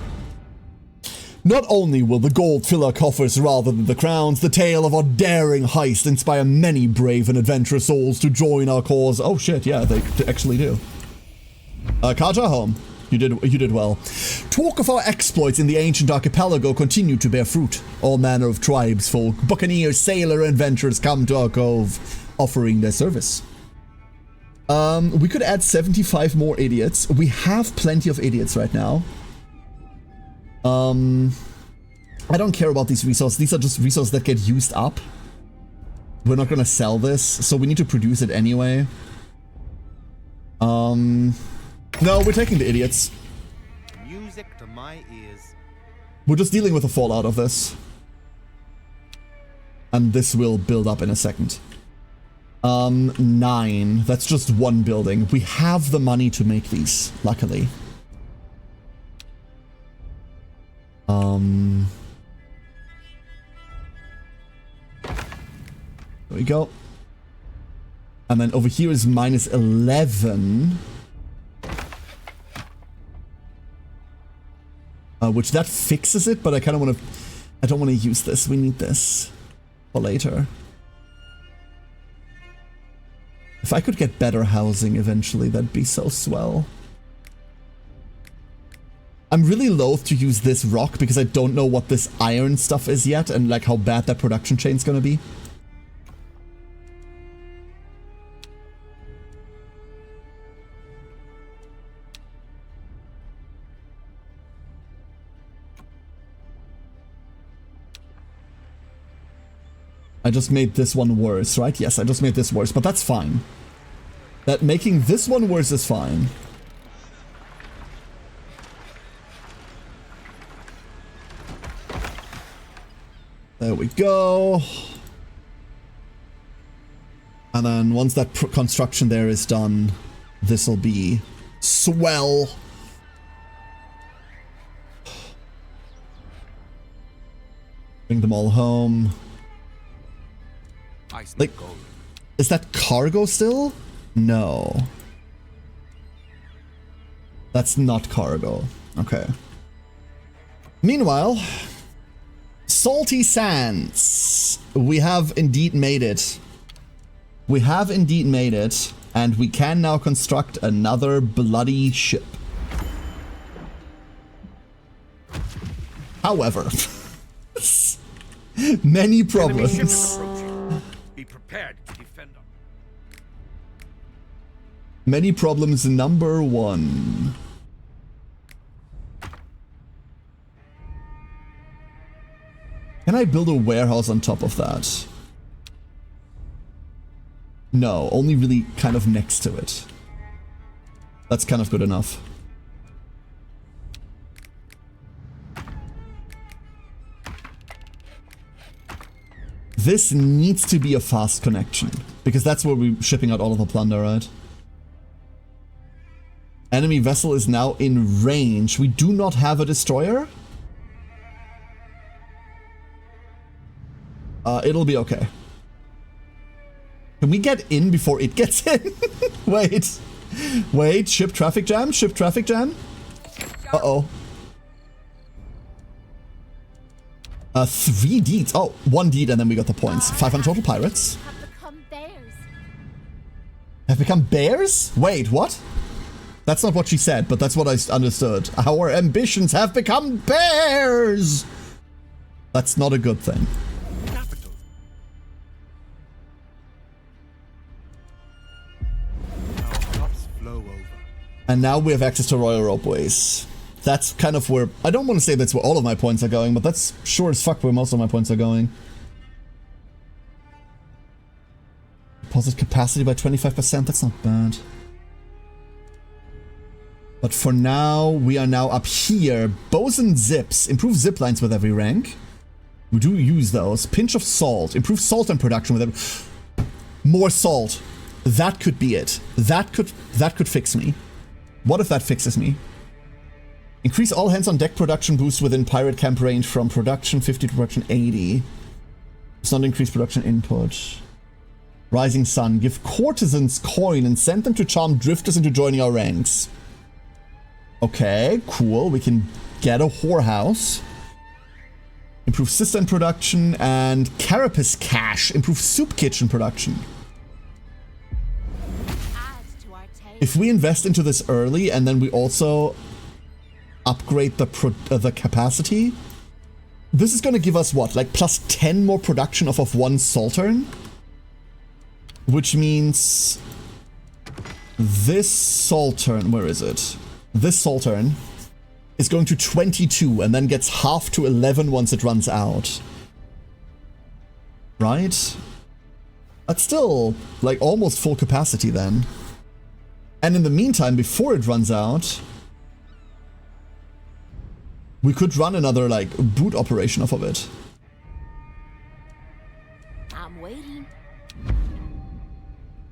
Not only will the gold fill our coffers rather than the crowns, the tale of our daring heist inspire many brave and adventurous souls to join our cause. Oh shit, yeah, they actually do. Kaja home. You did well. Talk of our exploits in the ancient archipelago continue to bear fruit. All manner of tribes, folk, buccaneers, sailor, adventurers come to our cove, offering their service. We could add 75 more idiots. We have plenty of idiots right now. I don't care about these resources. These are just resources that get used up. We're not gonna sell this, so we need to produce it anyway. No, we're taking the idiots. Music to my ears. We're just dealing with the fallout of this. And this will build up in a second. 9. That's just one building. We have the money to make these, luckily. There we go. And then over here is minus 11. Which that fixes it, but I kind of want to... I don't want to use this. We need this for later. If I could get better housing eventually, that'd be so swell. I'm really loath to use this rock because I don't know what this iron stuff is yet and like how bad that production chain's gonna be. I just made this one worse, right? Yes, I just made this worse, but that's fine. That making this one worse is fine. There we go. And then once that construction there is done, this'll be swell. Bring them all home. Like, is that cargo still? No. That's not cargo. Okay. Meanwhile, Salty Sands. We have indeed made it. We have indeed made it, and we can now construct another bloody ship. However, many problems. Be prepared to defend them. Many problems. Number 1. Can I build a warehouse on top of that? No, only really kind of next to it. That's kind of good enough. This needs to be a fast connection, because that's where we're shipping out all of the plunder, right? Enemy vessel is now in range. We do not have a destroyer. It'll be okay. Can we get in before it gets in? Wait. Wait, ship traffic jam? Ship traffic jam? Uh-oh. 3 deeds. Oh, 1 deed and then we got the points. 500 total pirates. Have become bears. Have become bears? Wait, what? That's not what she said, but that's what I understood. Our ambitions have become bears! That's not a good thing. Capital. Our cups flow over. And now we have access to Royal Ropeways. That's kind of where... I don't want to say that's where all of my points are going, but that's sure as fuck where most of my points are going. Deposit capacity by 25%, that's not bad. But for now, we are now up here. Bows and zips. Improve zip lines with every rank. We do use those. Pinch of salt. Improve salt and production with every... More salt. That could be it. That could fix me. What if that fixes me? Increase all hands on deck production boost within pirate camp range from production 50 to production 80. Does not increase production input. Rising Sun. Give courtesans coin and send them to charm drifters into joining our ranks. Okay, cool. We can get a whorehouse. Improve cistern production, and carapace cache. Improve soup kitchen production. If we invest into this early and then we also upgrade the capacity, this is going to give us what, like plus 10 more production off of one Saltern? Which means this Saltern, where is it? This Saltern is going to 22 and then gets half to 11 once it runs out. Right? That's still like almost full capacity then. And in the meantime, before it runs out, we could run another like boot operation off of it. I'm waiting.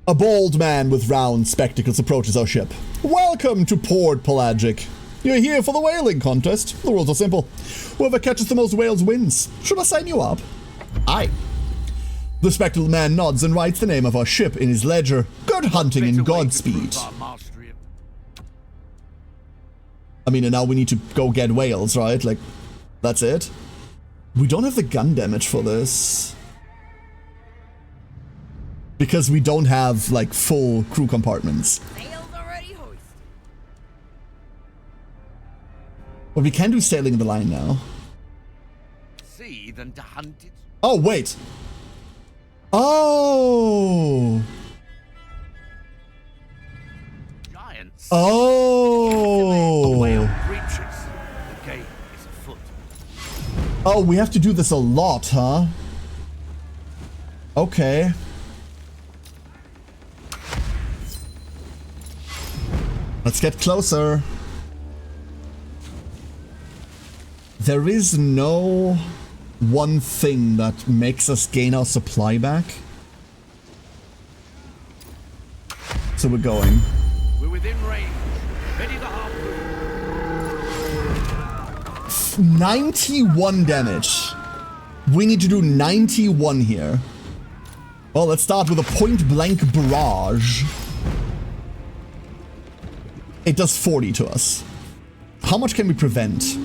A bold man with round spectacles approaches our ship. Welcome to Port Pelagic. You're here for the whaling contest. The rules are simple. Whoever catches the most whales wins. Should I sign you up? Aye. The spectacled man nods and writes the name of our ship in his ledger. Good hunting and Godspeed. I mean, and now we need to go get whales, right? Like, that's it. We don't have the gun damage for this. Because we don't have, like, full crew compartments. But we can do sailing the line now. See, than to hunt it. Oh, wait. Oh. Giants. Oh. Whale breaches. The gate is afoot. Oh, we have to do this a lot, huh? Okay. Let's get closer. There is no one thing that makes us gain our supply back. So we're going. We're within range. Ready to harpoon. 91 damage. We need to do 91 here. Well, let's start with a point-blank barrage. It does 40 to us. How much can we prevent?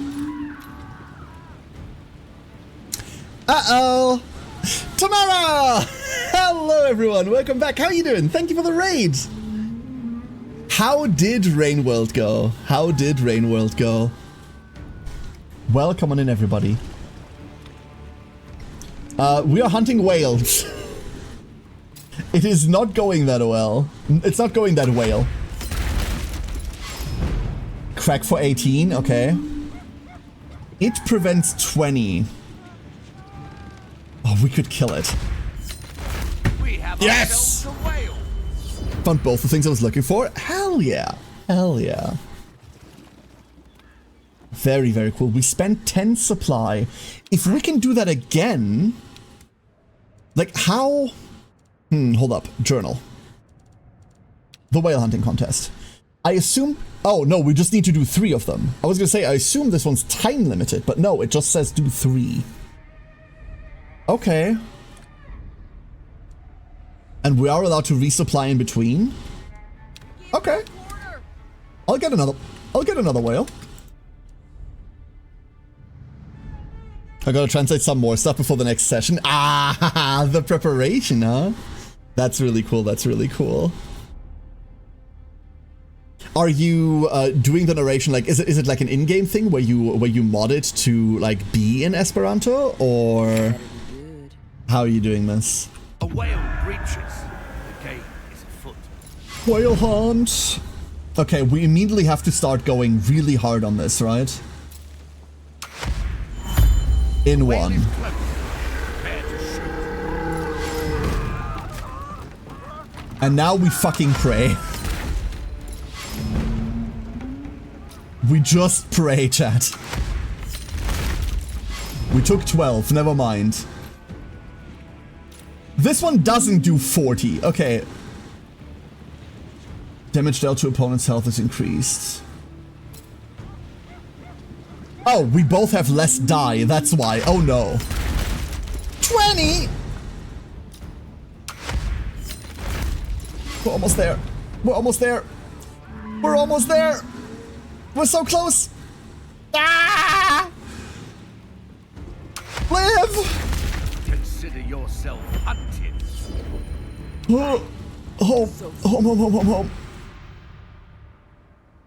Uh-oh! Tamara! Hello, everyone. Welcome back. How are you doing? Thank you for the raid. How did Rainworld go? How did Rainworld go? Welcome on in, everybody. We are hunting whales. It is not going that well. It's not going that well. Crack for 18, okay. It prevents 20. Oh, we could kill it. Yes! Found both the things I was looking for. Hell yeah. Hell yeah. Very, very cool. We spent 10 supply. If we can do that again... Like, how... hold up. Journal. The whale hunting contest. I assume... Oh, no, we just need to do 3 of them. I was gonna say, I assume this one's time limited, but no, it just says do 3. Okay. And we are allowed to resupply in between? Okay. I'll get another whale. I gotta translate some more stuff before the next session. Ah, the preparation, huh? That's really cool, that's really cool. Are you doing the narration like is it like an in-game thing where you mod it to like be in Esperanto, or how are you doing this? A whale breaches. The gate is afoot. Whale hunt. Okay, we immediately have to start going really hard on this, right? In one. And now we fucking pray. We just pray, chat. We took 12, never mind. This one doesn't do 40. Okay. Damage dealt to opponent's health is increased. Oh, we both have less die, that's why. Oh no. 20! We're almost there. We're almost there. We're almost there. We're so close. Ah! live! Consider yourself hunted. Home.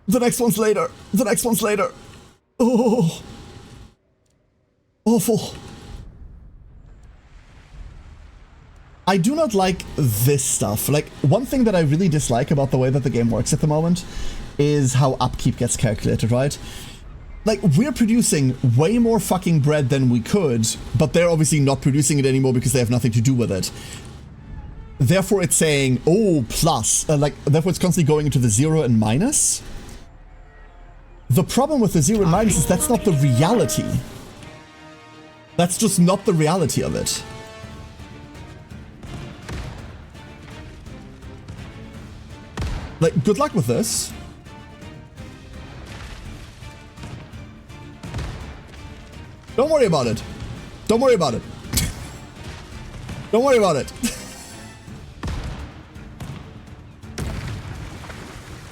The next one's later. Oh. Awful. I do not like this stuff. Like, one thing that I really dislike about the way that the game works at the moment is how upkeep gets calculated, right? Like, we're producing way more fucking bread than we could, but they're obviously not producing it anymore because they have nothing to do with it. Therefore, it's saying, oh, plus. Therefore, it's constantly going into the 0 and minus. The problem with the 0 and minus is that's not the reality. That's just not the reality of it. Like, good luck with this. Don't worry about it. Don't worry about it. Don't worry about it.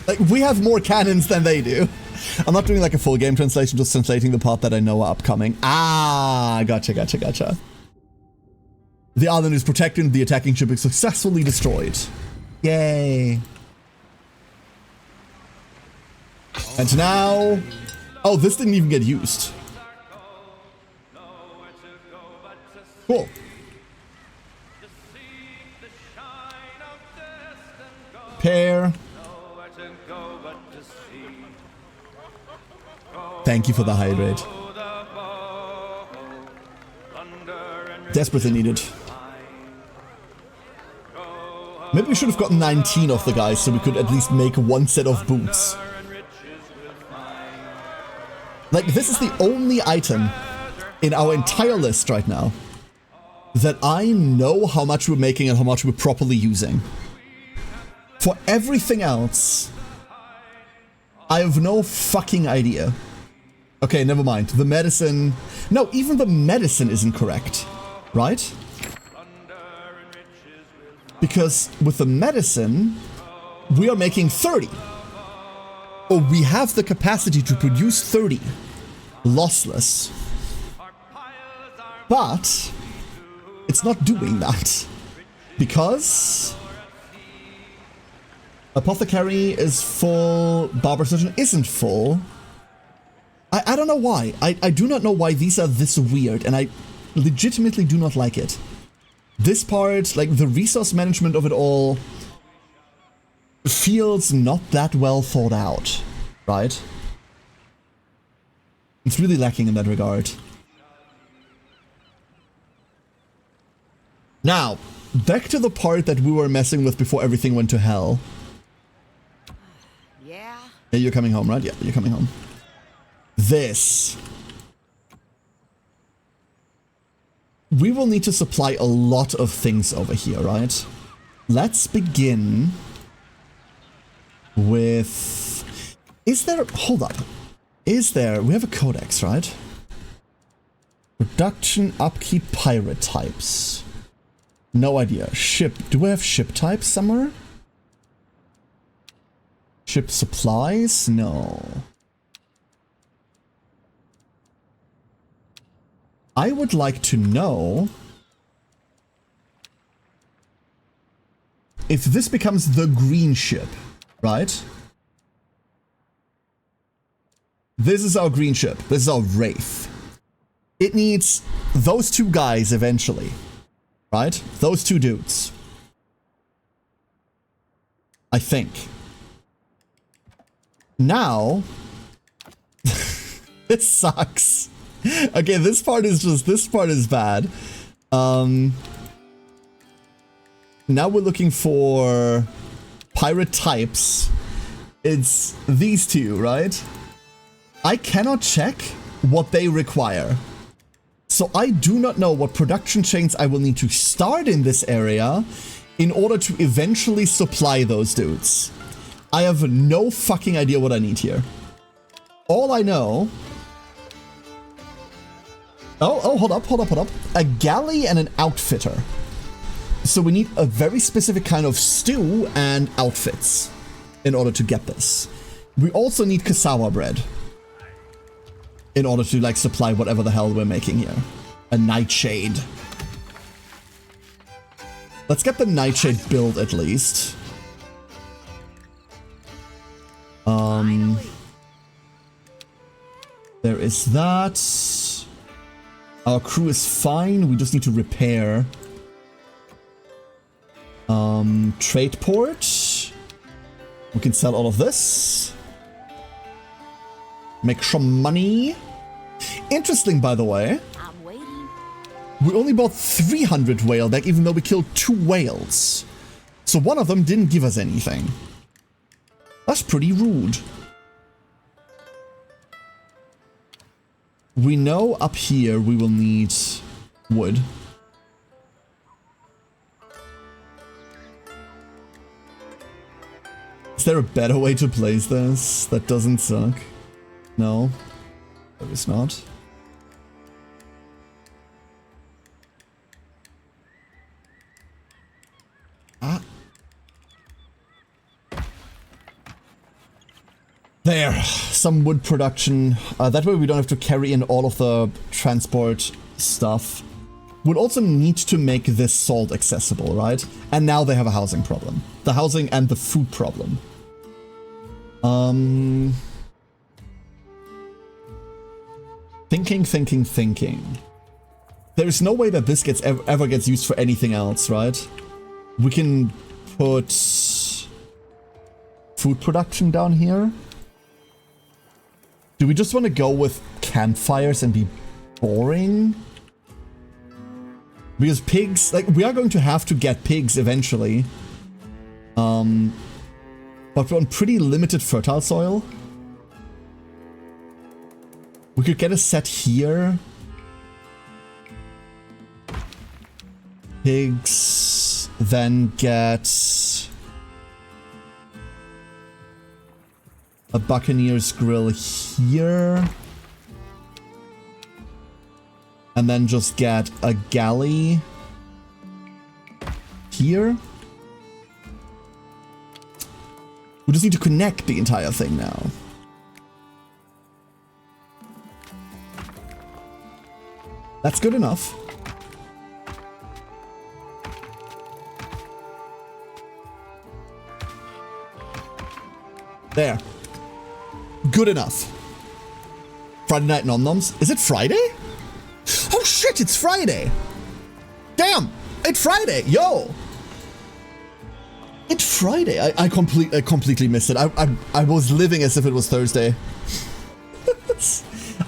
Like, we have more cannons than they do. I'm not doing like a full game translation, just translating the part that I know are upcoming. Ah, gotcha. The island is protected and the attacking ship is successfully destroyed. Yay. And now... Oh, this didn't even get used. Cool. Pair. Thank you for the hydrate. Desperately needed. Maybe we should have gotten 19 of the guys so we could at least make one set of boots. Like, this is the only item in our entire list right now that I know how much we're making and how much we're properly using. For everything else, I have no fucking idea. Okay, never mind. The medicine... No, even the medicine isn't correct, right? Because with the medicine, we are making 30. Or we have the capacity to produce 30. Lossless. But it's not doing that. Because Apothecary is full, Barber Surgeon isn't full. I don't know why. I do not know why these are this weird, and I legitimately do not like it. This part, like the resource management of it all, feels not that well thought out, right? It's really lacking in that regard. Now, back to the part that we were messing with before everything went to hell. Yeah? Yeah, you're coming home, right? Yeah, you're coming home. This. We will need to supply a lot of things over here, right? Let's begin with... Is there... Hold up. Is there... We have a codex, right? Production, upkeep, pirate types. No idea. Ship. Do we have ship types somewhere? Ship supplies? No. I would like to know if this becomes the green ship, right? This is our green ship. This is our Wraith. It needs those two guys eventually, right? Those two dudes. I think. Now, it sucks. Okay, this part is bad. Now we're looking for pirate types. It's these two, right? I cannot check what they require. So I do not know what production chains I will need to start in this area in order to eventually supply those dudes. I have no fucking idea what I need here. All I know... Oh, hold up. A galley and an outfitter. So we need a very specific kind of stew and outfits in order to get this. We also need cassava bread in order to, like, supply whatever the hell we're making here. a nightshade. Let's get the nightshade build at least. There is that. Our crew is fine. We just need to repair. Trade port. We can sell all of this. Make some money. Interesting, by the way. I'm waiting. We only bought 300 whale deck, even though we killed 2 whales. So one of them didn't give us anything. That's pretty rude. We know up here we will need wood. Is there a better way to place this that doesn't suck? No, there is not. Ah. There, some wood production. That way we don't have to carry in all of the transport stuff. We'll also need to make this salt accessible, right? And now they have a housing problem. The housing and the food problem. Thinking. There is no way that this gets ever gets used for anything else, right? We can put food production down here. Do we just want to go with campfires and be boring? Because pigs, like, we are going to have to get pigs eventually. But we're on pretty limited fertile soil. We could get a set here. Pigs, then get a Buccaneer's grill here. And then just get a galley here. We just need to connect the entire thing now. That's good enough. There. Good enough. Friday night nom-noms. Is it Friday? Oh shit, it's Friday! Damn! It's Friday! Yo! It's Friday. I completely missed it. I was living as if it was Thursday.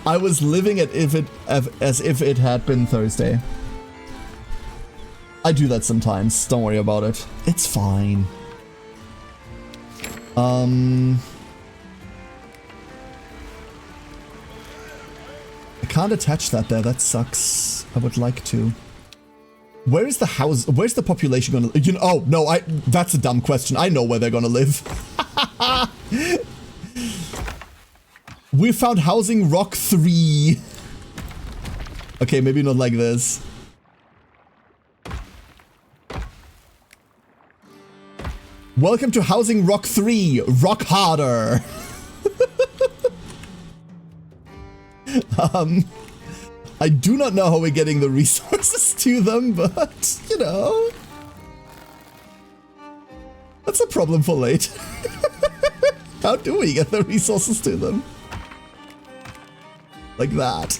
I was living as if it had been Thursday. I do that sometimes. Don't worry about it. It's fine. I can't attach that there. That sucks. I would like to. Where is the house? Where's the population gonna? You know? Oh no! That's a dumb question. I know where they're gonna live. We found housing rock 3. Okay, maybe not like this. Welcome to housing rock 3. Rock harder. I do not know how we're getting the resources to them, but, you know. That's a problem for late. How do we get the resources to them? Like that.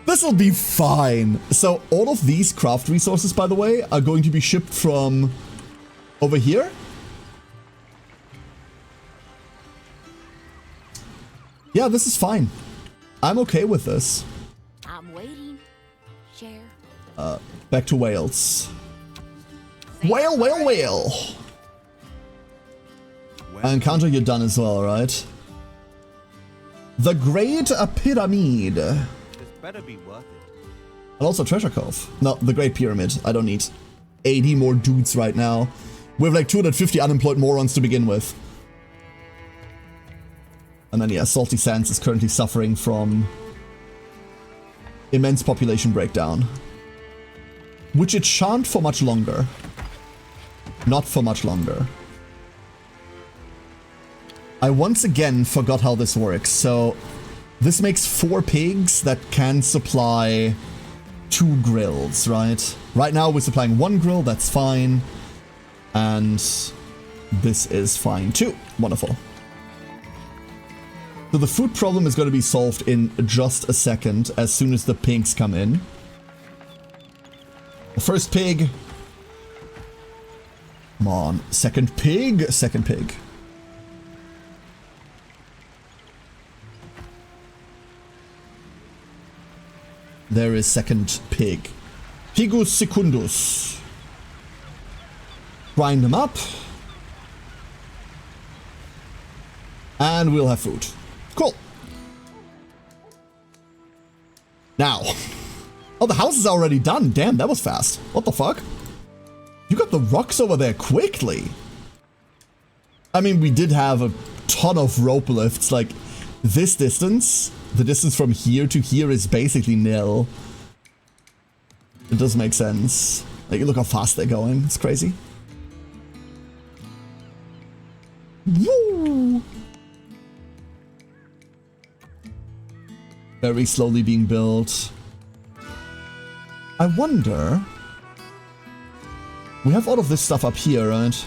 This'll be fine. So all of these craft resources, by the way, are going to be shipped from over here. Yeah, this is fine. I'm okay with this. I'm waiting. Share. Back to Wales. Whale. Encounter, you're done as well, right? The Great Pyramid. This better be worth it. And also Treasure Cove. No, the Great Pyramid. I don't need 80 more dudes right now. We have like 250 unemployed morons to begin with. And then, yeah, Salty Sands is currently suffering from immense population breakdown. Which it shan't for much longer. Not for much longer. I once again forgot how this works. So this makes 4 pigs that can supply 2 grills, right? Right now we're supplying 1 grill, that's fine. And this is fine too. Wonderful. So the food problem is going to be solved in just a second as soon as the pigs come in. The first pig. Come on. Second pig. Second pig. There is second pig. Pigus secundus. Grind them up. And we'll have food. Cool. Now. Oh, the house is already done. Damn, that was fast. What the fuck? You got the rocks over there quickly. I mean, we did have a ton of rope lifts. Like, this distance, the distance from here to here is basically nil. It does make sense. Like, look how fast they're going. It's crazy. Woo! Very slowly being built. I wonder... We have all of this stuff up here, right?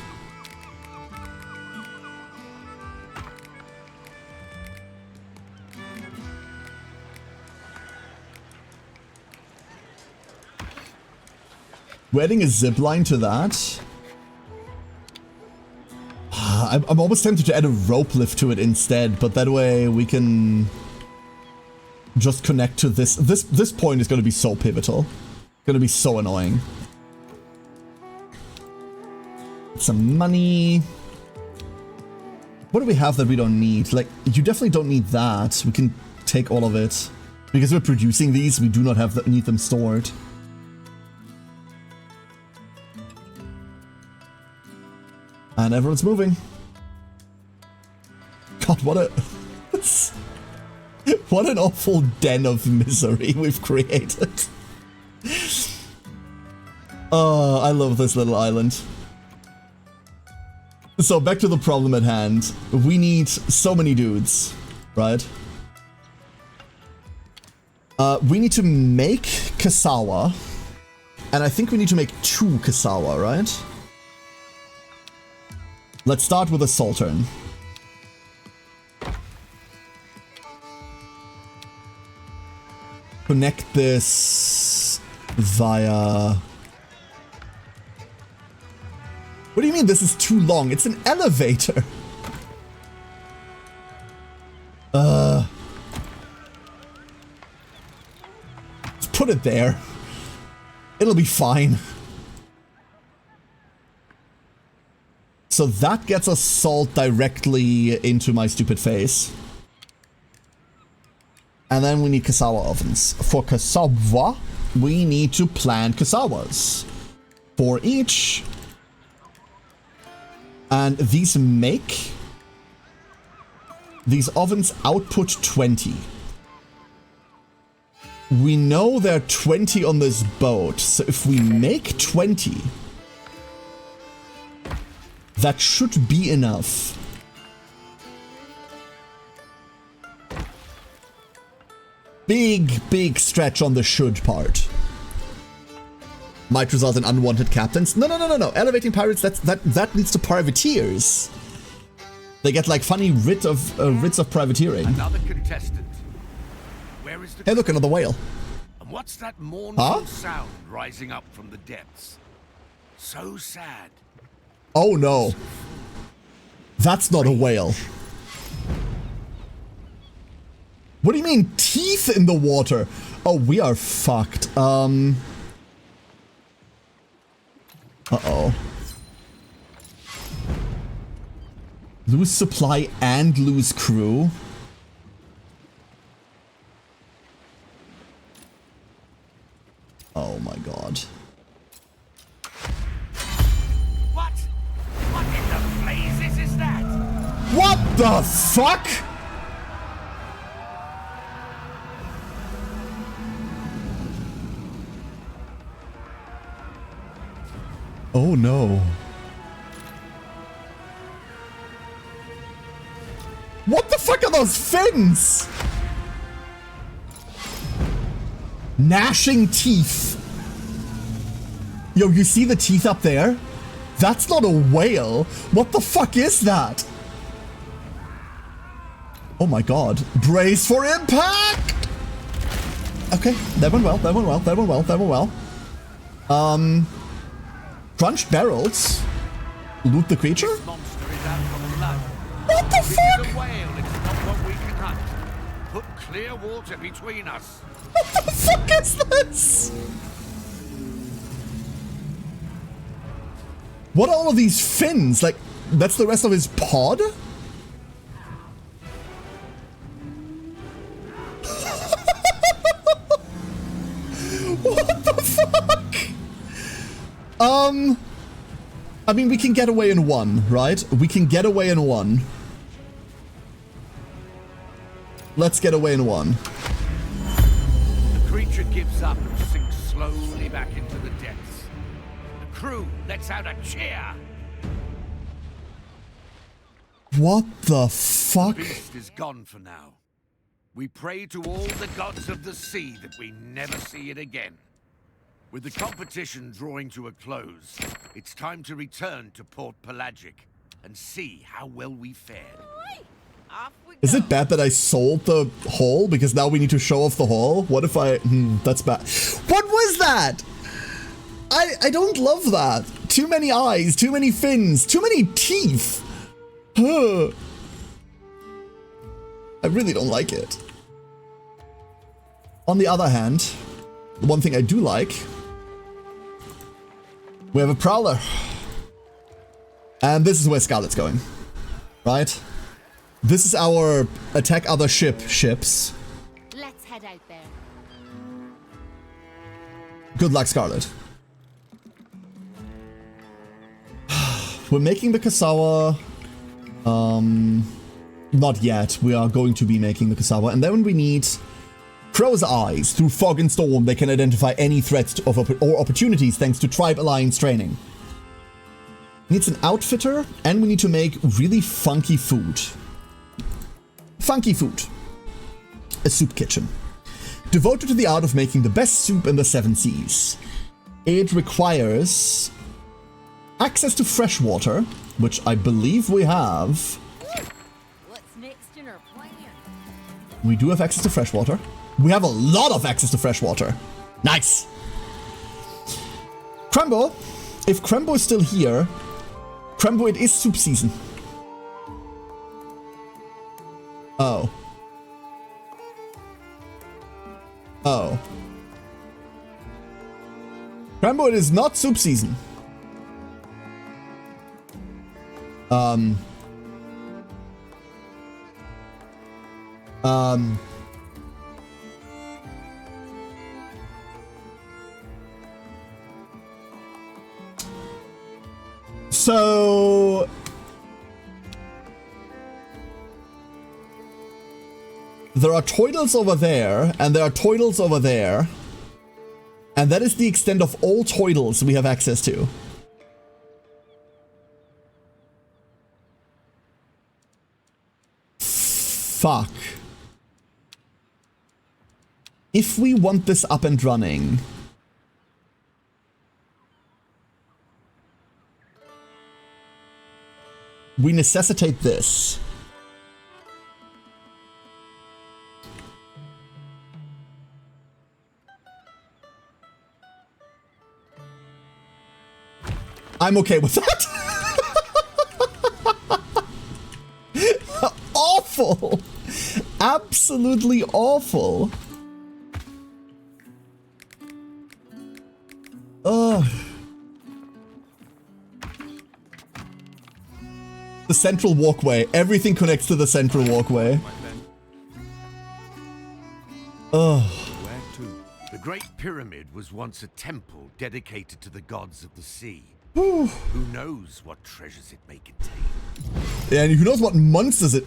We're adding a zip line to that. I'm almost tempted to add a rope lift to it instead, but that way we can just connect to this. This point is going to be so pivotal. Going to be so annoying. Some money. What do we have that we don't need? Like, you definitely don't need that. We can take all of it. Because we're producing these, we do not have need them stored. And everyone's moving. God, what a... what an awful den of misery we've created. Oh, I love this little island. So back to the problem at hand. We need so many dudes, right? We need to make Kasawa. And I think we need to make 2 Kasawa, right? Let's start with a Saltern. Connect this via... What do you mean this is too long? It's an elevator. Let's put it there. It'll be fine. So that gets us salt directly into my stupid face. And then we need Kasawa ovens. For Kasawa, we need to plant Kasawas. 4 each. And these ovens output 20. We know there are 20 on this boat, so if we make 20, that should be enough. Big stretch on the should part. Might result in unwanted captains. No. Elevating pirates, that leads to privateers. They get like funny writs of privateering. Another contestant. Where is the... Hey, look, another whale. And what's that mournful sound rising up from the depths? So sad. Oh no. That's not a whale. What do you mean, teeth in the water? Oh, we are fucked. Uh-oh. Lose supply and lose crew? Oh my god. What? What in the blazes is that? What the fuck? Oh no. those fins! Gnashing teeth. Yo, you see the teeth up there? That's not a whale. What the fuck is that? Oh my god. Brace for impact! Okay, that went well, that went well, that went well, that went well. Crunched barrels. Loot the creature? This monster is out for blood. What the This is fuck? a whale, it's not what we can hunt. Put clear water between us. What the fuck is this? What are all of these fins? Like, that's the rest of his pod? What the fuck? I mean, we can get away in one, right? We can get away in one. Let's get away in one. The creature gives up and sinks slowly back into the depths. The crew lets out a cheer. What the fuck? The beast is gone for now. We pray to all the gods of the sea that we never see it again. With the competition drawing to a close, it's time to return to Port Pelagic and see how well we fared. Is it bad that I sold the hole? Because now we need to show off the hole? What if I... that's bad. What was that? I don't love that. Too many eyes, too many fins, too many teeth. Huh. I really don't like it. On the other hand, the one thing I do like... We have a Prowler. And this is where Scarlet's going. Right? This is our attack other ships. Let's head out there. Good luck, Scarlet. We're making the Kasawa. Not yet. We are going to be making the Kasawa. And then we need Crow's Eyes. Through fog and storm, they can identify any threats or opportunities thanks to Tribe Alliance training. Needs an outfitter, and we need to make really funky food. Funky food. A soup kitchen. Devoted to the art of making the best soup in the 7 seas. It requires access to fresh water, which I believe we have. What's next in our plan? We do have access to fresh water. We have a lot of access to fresh water. Nice. Crembo. If Crembo is still here, Crembo, it is soup season. Oh. Oh. Crembo, it is not soup season. So there are turtles over there, and there are turtles over there, and that is the extent of all turtles we have access to. Fuck. If we want this up and running, we necessitate this. I'm okay with that. Awful. Absolutely awful. Ugh. The central walkway. Everything connects to the central walkway. Ugh. Where to? The Great Pyramid was once a temple dedicated to the gods of the sea. Who knows what treasures it may contain? Yeah, and who knows what monsters it...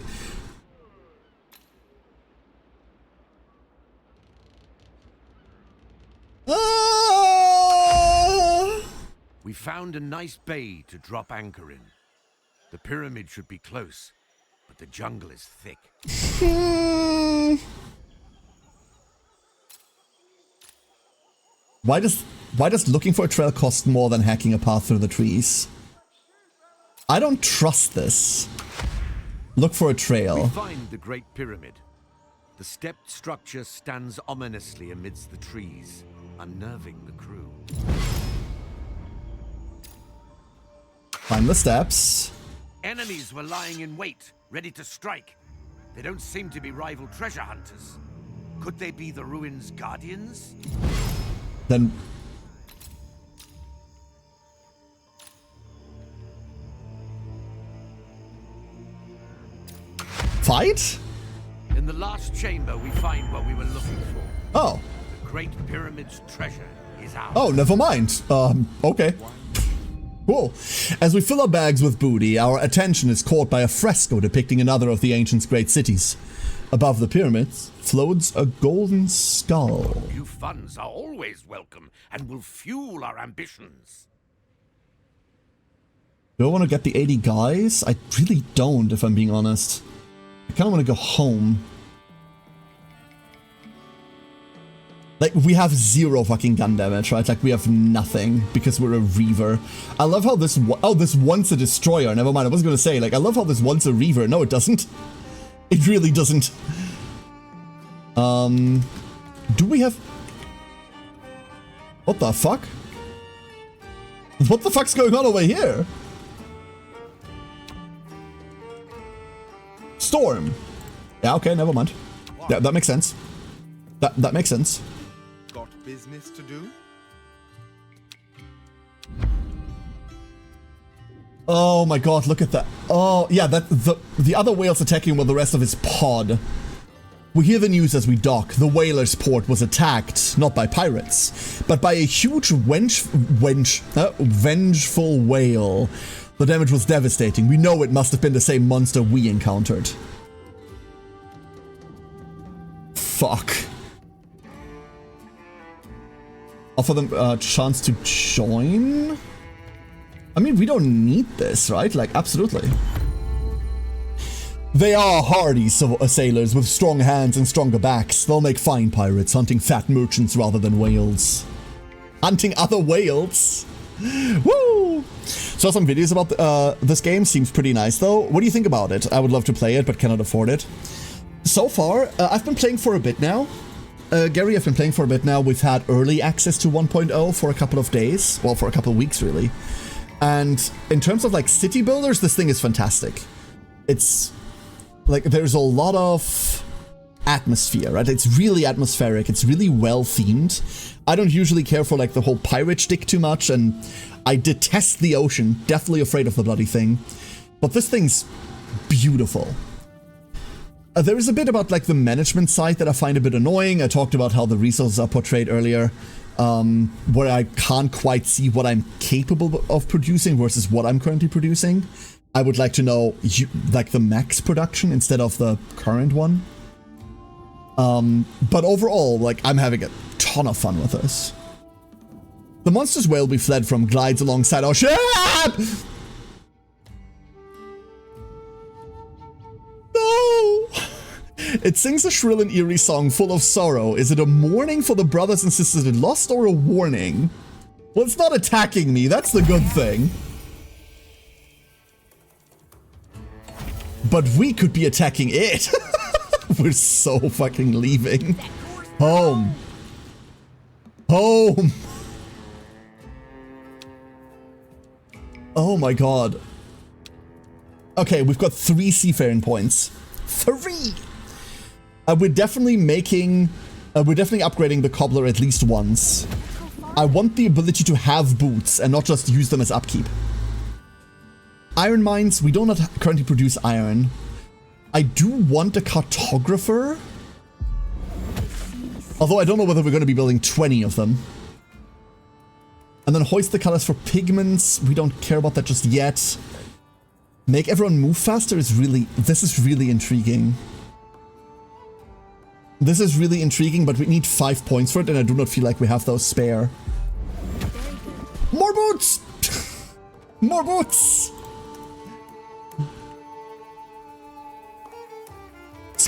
We found a nice bay to drop anchor in. The pyramid should be close. but the jungle is thick. Why does looking for a trail cost more than hacking a path through the trees? I don't trust this. Look for a trail. We find the Great Pyramid. The stepped structure stands ominously amidst the trees, unnerving the crew. Find the steps. Enemies were lying in wait, ready to strike. They don't seem to be rival treasure hunters. Could they be the ruins' guardians? Then... fight? In the last chamber, we find what we were looking for. Oh. The Great Pyramid's treasure is ours. Oh, never mind. Okay. Cool. As we fill our bags with booty, our attention is caught by a fresco depicting another of the ancient's great cities. Above the pyramids floats a golden skull. New funds are always welcome and will fuel our ambitions. Do I want to get the 80 guys? I really don't, if I'm being honest. I kind of want to go home. Like, we have 0 fucking gun damage, right? Like, we have nothing because we're a Reaver. I love how this... oh, this wants a destroyer. Never mind, I was going to say, like, I love how this wants a Reaver. No, it doesn't. It really doesn't. Do we have... what the fuck? What the fuck's going on over here? Storm. Yeah, okay, never mind. Yeah, that makes sense. That makes sense. Got business to do? Oh my god, look at that. Oh, yeah, the other whale's attacking with the rest of his pod. We hear the news as we dock. The whaler's port was attacked, not by pirates, but by a huge vengeful whale. The damage was devastating. We know it must have been the same monster we encountered. Fuck. Offer them a chance to join? I mean, we don't need this, right? Like, absolutely. They are hardy sailors with strong hands and stronger backs. They'll make fine pirates, hunting fat merchants rather than whales. Hunting other whales? Woo! Saw some videos about this game. Seems pretty nice, though. What do you think about it? I would love to play it, but cannot afford it. So far, I've been playing for a bit now. Gary, I've been playing for a bit now. We've had early access to 1.0 for a couple of days. Well, for a couple of weeks, really. And in terms of, like, city builders, this thing is fantastic. It's, like, there's a lot of atmosphere, right? It's really atmospheric. It's really well-themed. I don't usually care for, like, the whole pirate shtick too much, and I detest the ocean. Definitely afraid of the bloody thing. But this thing's beautiful. There is a bit about, like, the management side that I find a bit annoying. I talked about how the resources are portrayed earlier, where I can't quite see what I'm capable of producing versus what I'm currently producing. I would like to know, like, the max production instead of the current one. But overall, like, I'm having a ton of fun with this. The monster's whale we fled from glides alongside our ship! No! It sings a shrill and eerie song full of sorrow. Is it a mourning for the brothers and sisters it lost, or a warning? Well, it's not attacking me. That's the good thing. But we could be attacking it. We're so fucking leaving. Home. Home. Oh my god. Okay, we've got 3 seafaring points. 3! We're definitely upgrading the cobbler at least once. I want the ability to have boots and not just use them as upkeep. Iron mines, we do not currently produce iron. I do want a cartographer. Although I don't know whether we're going to be building 20 of them. And then hoist the colors for pigments. We don't care about that just yet. Make everyone move faster is really... this is really intriguing. This is really intriguing, but we need 5 points for it, and I do not feel like we have those spare. More boots! More boots!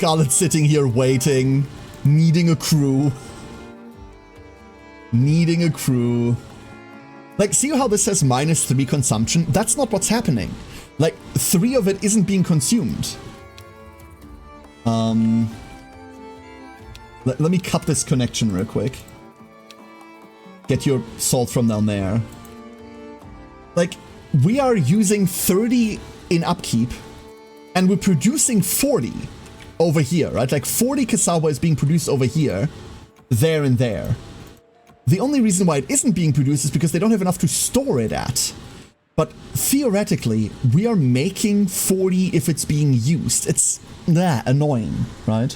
Scarlet's sitting here waiting, needing a crew. Needing a crew. Like, see how this says -3 consumption? That's not what's happening. Like, 3 of it isn't being consumed. Let me cut this connection real quick. Get your salt from down there. Like, we are using 30 in upkeep, and we're producing 40 over here, right? Like, 40 cassava is being produced over here, there and there. The only reason why it isn't being produced is because they don't have enough to store it at. But theoretically, we are making 40 if it's being used. It's annoying, right?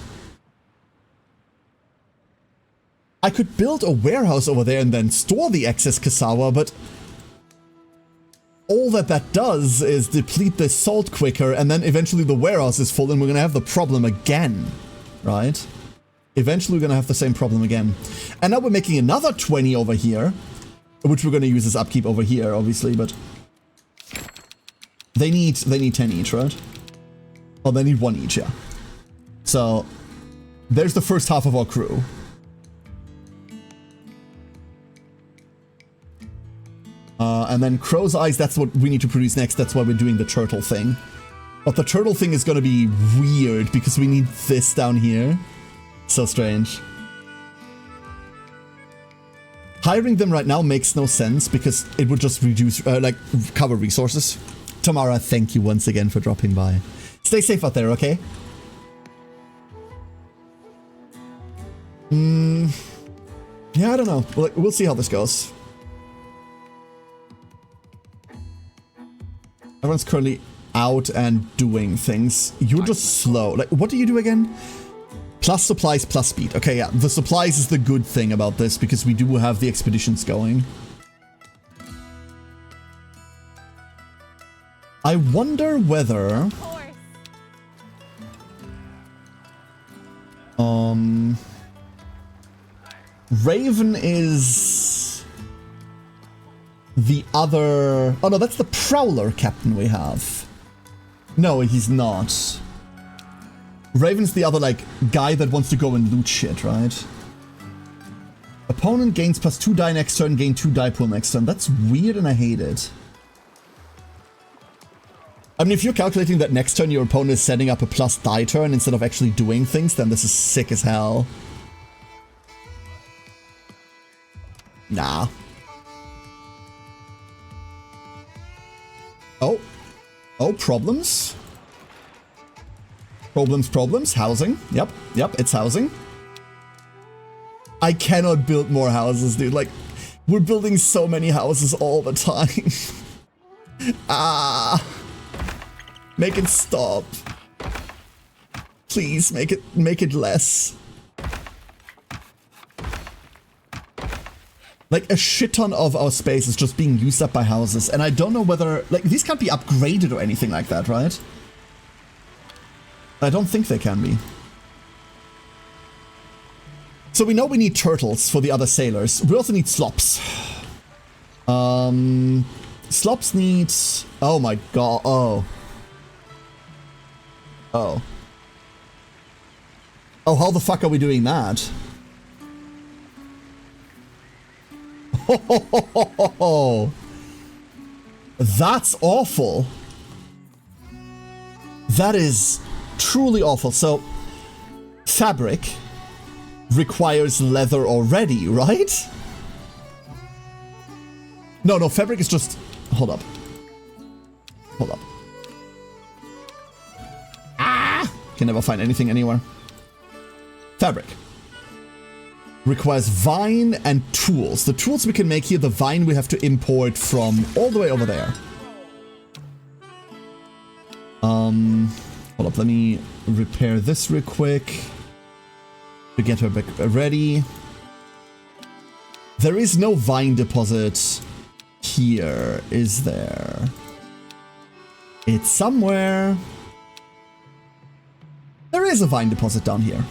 I could build a warehouse over there and then store the excess cassava, but all that does is deplete the salt quicker, and then eventually the warehouse is full and we're gonna have the problem again, right? Eventually we're gonna have the same problem again. And now we're making another 20 over here, which we're gonna use as upkeep over here, obviously, but they need 10 each, right? Oh, they need 1 each, yeah. So there's the first half of our crew. And then Crow's Eyes, that's what we need to produce next. That's why we're doing the turtle thing. But the turtle thing is gonna be weird because we need this down here. So strange. Hiring them right now makes no sense because it would just reduce, like, cover resources. Tamara, thank you once again for dropping by. Stay safe out there, okay? Yeah, I don't know. We'll see how this goes. Everyone's currently out and doing things. You're just slow. Like, what do you do again? Plus supplies, plus speed. Okay, yeah. The supplies is the good thing about this because we do have the expeditions going. I wonder whether... Raven is... the other... Oh no, that's the Prowler captain we have. No, he's not. Raven's the other, like, guy that wants to go and loot shit, right? Opponent gains +2 die next turn, gain 2 die pool next turn. That's weird and I hate it. I mean, if you're calculating that next turn your opponent is setting up a plus die turn instead of actually doing things, then this is sick as hell. Nah. Oh. Oh, problems. Problems. Housing. Yep, it's housing. I cannot build more houses, dude. Like, we're building so many houses all the time. Make it stop. Please, make it less. Like, a shit ton of our space is just being used up by houses, and I don't know whether... Like, these can't be upgraded or anything like that, right? I don't think they can be. So we know we need turtles for the other sailors. We also need slops. Slops needs... Oh my god, oh. Oh. Oh, how the fuck are we doing that? Oh, that's awful. That is truly awful. So, fabric requires leather already, right? No, fabric is just... Hold up. Can never find anything anywhere. Fabric requires vine and tools. The tools we can make here, the vine we have to import from all the way over there. Hold up, let me repair this real quick to get her back ready. There is no vine deposit here, is there? It's somewhere. There is a vine deposit down here.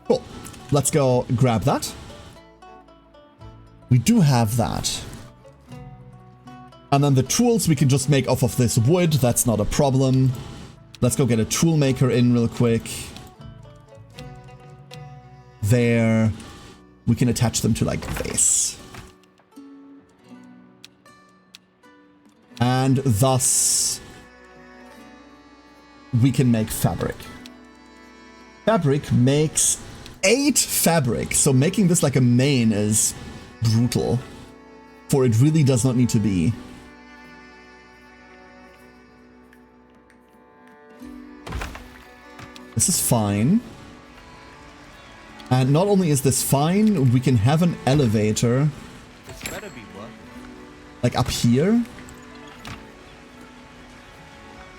Cool. Let's go grab that. We do have that. And then the tools we can just make off of this wood. That's not a problem. Let's go get a tool maker in real quick. There. We can attach them to like this. And thus, we can make fabric. Fabric makes 8 fabric. So making this like a main is brutal. For it really does not need to be. This is fine. And not only is this fine, we can have an elevator. This better be working. Like up here.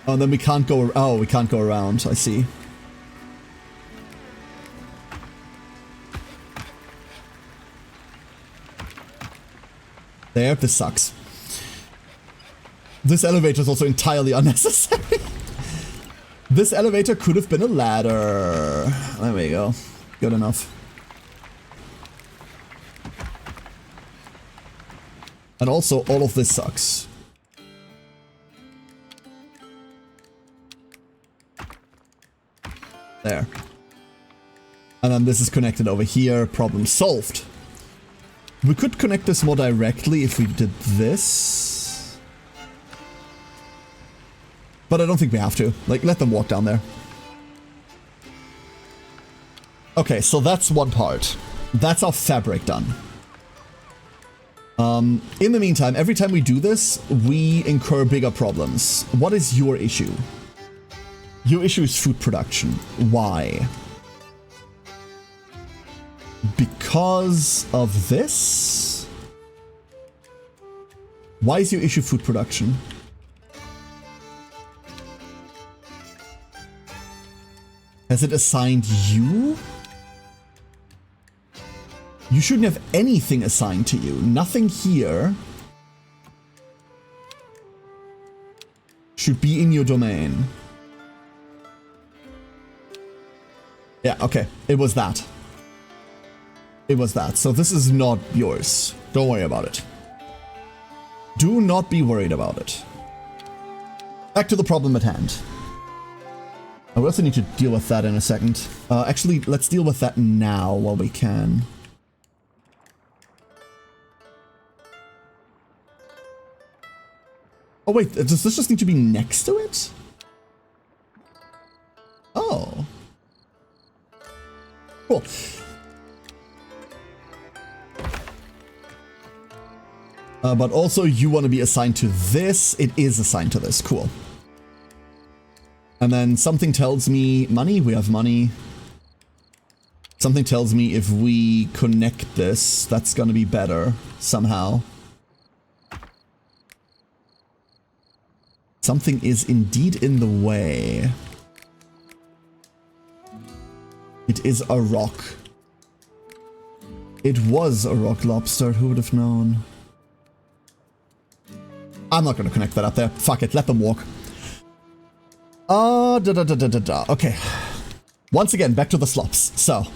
Oh, and then we can't go. Oh, we can't go around. I see. There, this sucks. This elevator is also entirely unnecessary. This elevator could have been a ladder. There we go. Good enough. And also, all of this sucks. There. And then this is connected over here. Problem solved. We could connect this more directly if we did this. But I don't think we have to. Like, let them walk down there. Okay, so that's one part. That's our fabric done. In the meantime, every time we do this, we incur bigger problems. What is your issue? Your issue is food production. Why? Because of this? Why is your issue food production? Has it assigned you? You shouldn't have anything assigned to you. Nothing here should be in your domain. Yeah, okay. It was that. It was that. So this is not yours. Don't worry about it. Do not be worried about it. Back to the problem at hand. We also need to deal with that in a second. Actually, let's deal with that now while we can. Oh wait, does this just need to be next to it? Oh. Cool. But also you want to be assigned to this. It is assigned to this. Cool. And then something tells me money. We have money. Something tells me if we connect this, that's going to be better somehow. Something is indeed in the way. It is a rock. It was a rock lobster. Who would have known? I'm not going to connect that up there. Fuck it. Let them walk. Okay. Once again, back to the slops. So,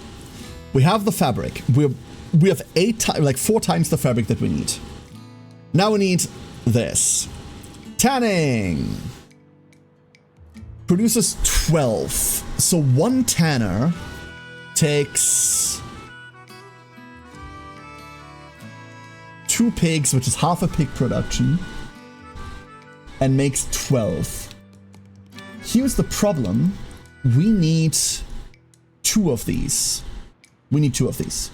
we have the fabric. We have 4 times the fabric that we need. Now we need this. Tanning! Produces 12. So 1 tanner takes 2 pigs, which is half a pig production, and makes 12. Here's the problem. We need 2 of these. We need 2 of these.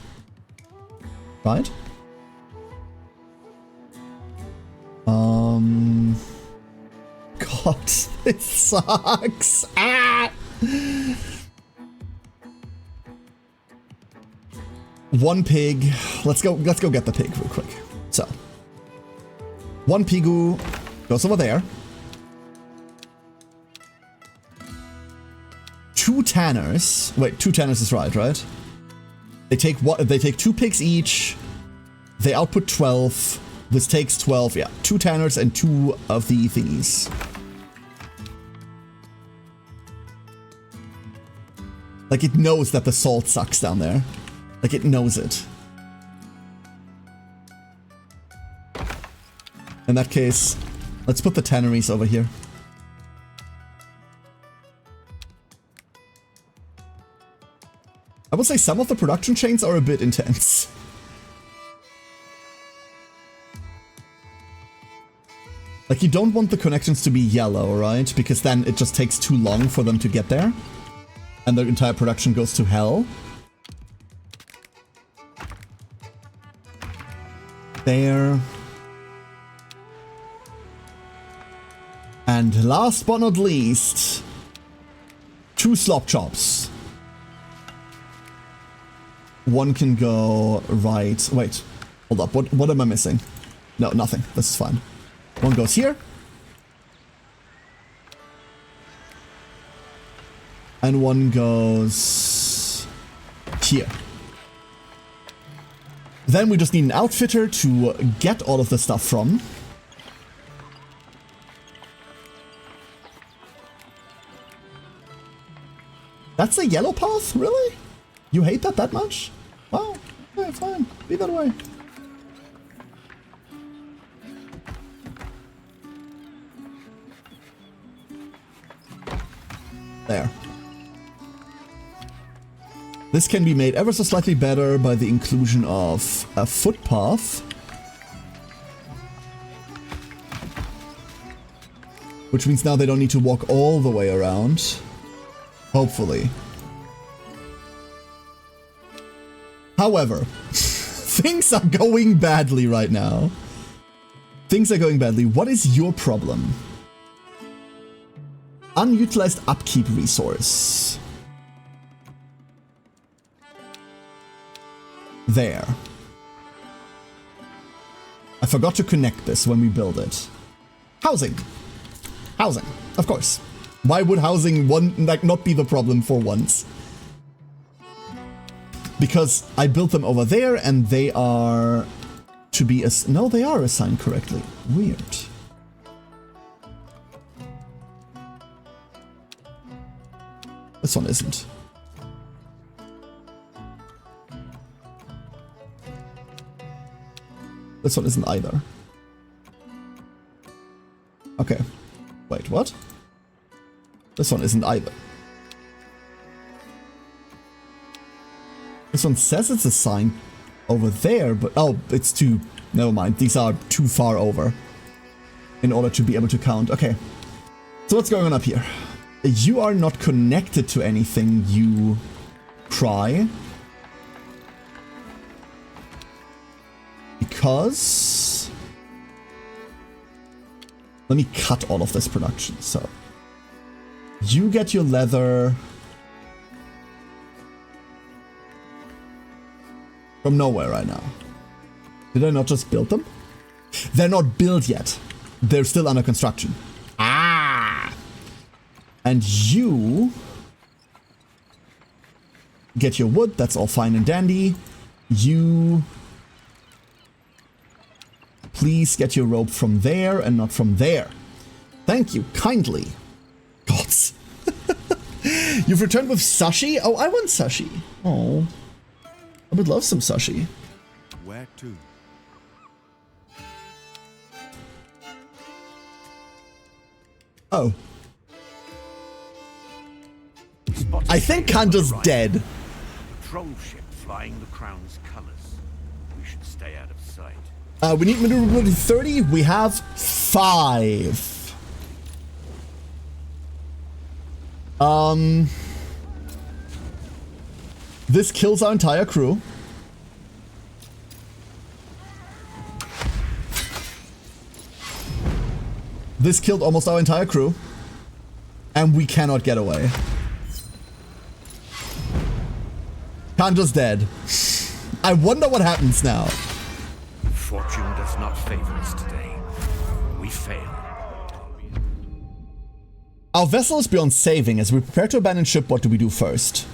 Right? God, this sucks. Ah! 1 pig. Let's go get the pig real quick. So 1 pigu goes over there. 2 tanners. Wait, 2 tanners is right? They take 2 pigs each. They output 12. This takes 12, yeah. 2 tanners and 2 of the thingies. Like, it knows that the salt sucks down there. Like, it knows it. In that case, let's put the tanneries over here. I would say some of the production chains are a bit intense. Like, you don't want the connections to be yellow, right? Because then it just takes too long for them to get there. And the entire production goes to hell. There. And last but not least, 2 slop chops. One can go right. Wait, hold up. What am I missing? No, nothing. This is fine. One goes here. And one goes here. Then we just need an outfitter to get all of the stuff from. That's a yellow path? Really? You hate that much? Wow. Okay, fine. Be that way. There. This can be made ever so slightly better by the inclusion of a footpath. Which means now they don't need to walk all the way around. Hopefully. However, things are going badly right now. Things are going badly. What is your problem? Unutilized upkeep resource. There. I forgot to connect this when we build it. Housing. Housing, of course. Why would housing not be the problem for once? Because I built them over there and they are to be no, they are assigned correctly. Weird. This one isn't. This one isn't either. Okay. Wait, what? This one isn't either. This one says it's assigned over there, but oh, it's too... Never mind, these are too far over in order to be able to count. Okay. So what's going on up here? You are not connected to anything, you try. Because... Let me cut all of this production, so... You get your leather... from nowhere right now. Did I not just build them? They're not built yet. They're still under construction. Ah! And you... get your wood, that's all fine and dandy. You... please get your rope from there and not from there. Thank you, kindly. Gods. You've returned with sushi? Oh, I want sushi. Oh. I would love some sushi. Where to? Oh. I think Kanda's dead. Troll ship flying the crown's colors. We should stay out of sight. We need maneuverability 30. We have 5. This kills our entire crew. This killed almost our entire crew. And we cannot get away. Kanda's dead. I wonder what happens now. Fortune does not favor us today. We fail. Our vessel is beyond saving. As we prepare to abandon ship, what do we do first?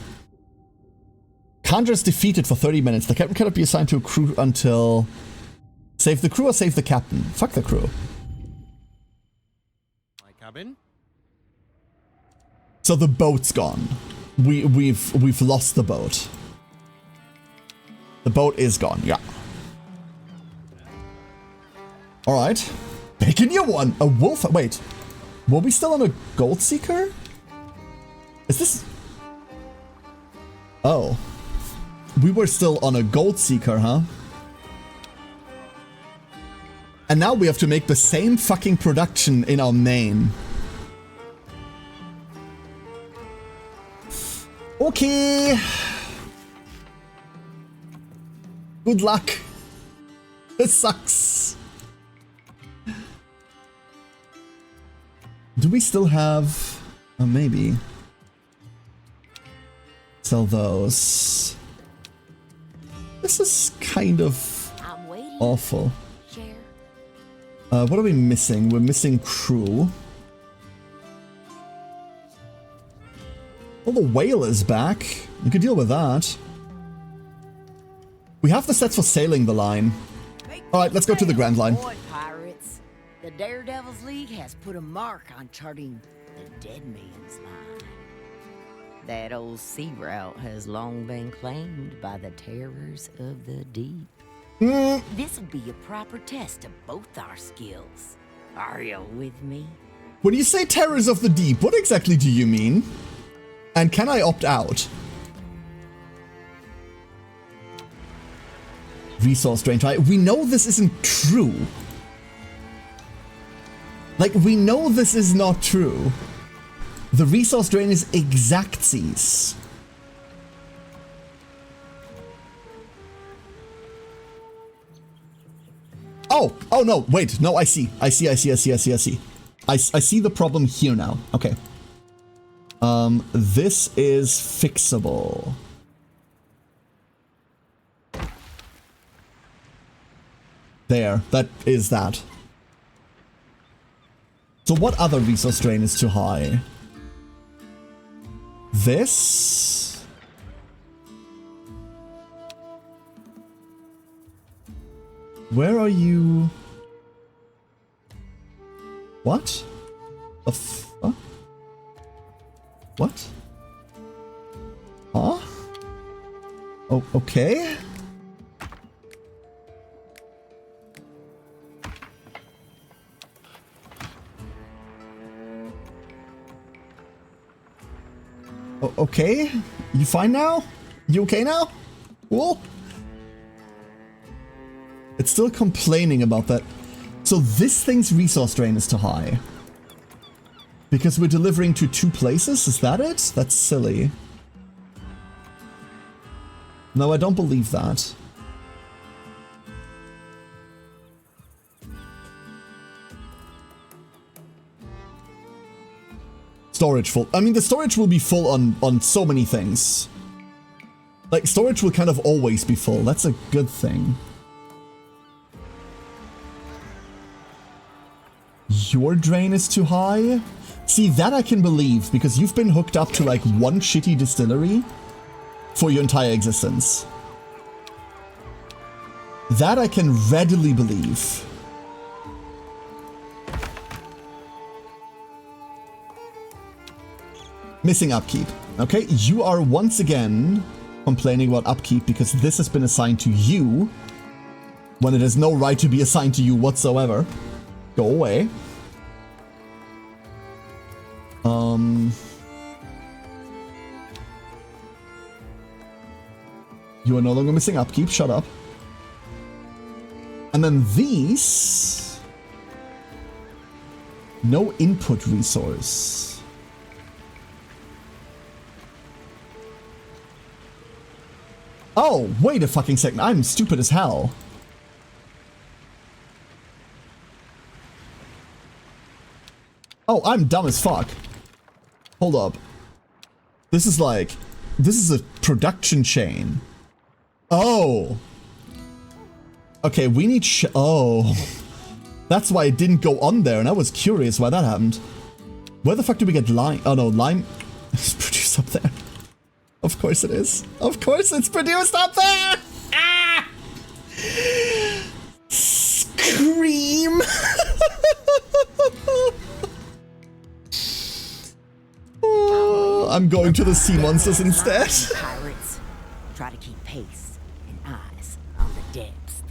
Kandra is defeated for 30 minutes. The captain cannot be assigned to a crew until... Save the crew or save the captain? Fuck the crew. My cabin? So the boat's gone. We've lost the boat. The boat is gone, yeah. Alright. Make a new one! A wolf... Wait. Were we still on a gold seeker? Is this... Oh. we were still on a gold seeker, huh? And now we have to make the same fucking production in our main. Okay. Good luck. This sucks. Do we still have... Oh, maybe. Sell those. This is kind of awful. What are we missing? We're missing crew. Well, the whale is back. We could deal with that. We have the sets for sailing the line. Alright, let's go to the Grand Line. Boy, pirates. The Daredevils League has put a mark on charting the Dead Man's Line. That old sea route has long been claimed by the terrors of the deep. This will be a proper test of both our skills. Are you with me? When you say terrors of the deep, what exactly do you mean? And can I opt out? Resource drain, right? We know this isn't true. Like, we know this is not true. The resource drain is exactsies. Oh no, wait, no, I see the problem here now. Okay. This is fixable. There, that is that. So what other resource drain is too high? This? Where are you? What? The fuck? What? Huh? Oh, okay. Okay, you fine now? You okay now? Cool. It's still complaining about that. So this thing's resource drain is too high. Because we're delivering to 2 places? Is that it? That's silly. No, I don't believe that. Storage full. I mean, the storage will be full on so many things. Like, storage will kind of always be full. That's a good thing. Your drain is too high? See, that I can believe, because you've been hooked up to, like, one shitty distillery for your entire existence. That I can readily believe. Missing upkeep. Okay, you are once again complaining about upkeep because this has been assigned to you when it has no right to be assigned to you whatsoever. Go away. You are no longer missing upkeep, shut up. And then these... No input resource. Oh, wait a fucking second, I'm stupid as hell. Oh, I'm dumb as fuck. Hold up. This is like... This is a production chain. Oh. Okay, we need oh. That's why it didn't go on there, and I was curious why that happened. Where the fuck do we get lime? Oh no, lime is produced up there. Of course it is. Of course it's produced up there! Ah! Scream! Oh, I'm going to the sea monsters instead. Pirates, try to keep pace and eyes on the depths.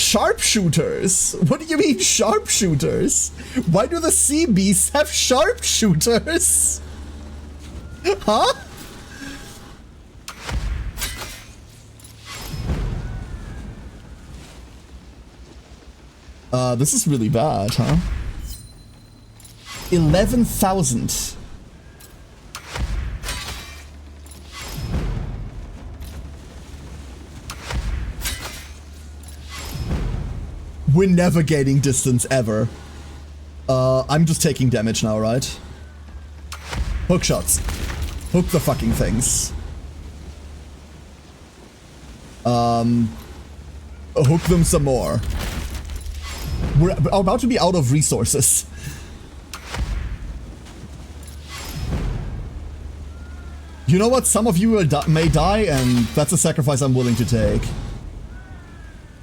Sharpshooters? What do you mean sharpshooters? Why do the sea beasts have sharpshooters? Huh? This is really bad, huh? 11,000. We're never gaining distance ever. I'm just taking damage now, right? Hook shots. Hook the fucking things. Hook them some more. We're about to be out of resources. You know what? Some of you may die, and that's a sacrifice I'm willing to take.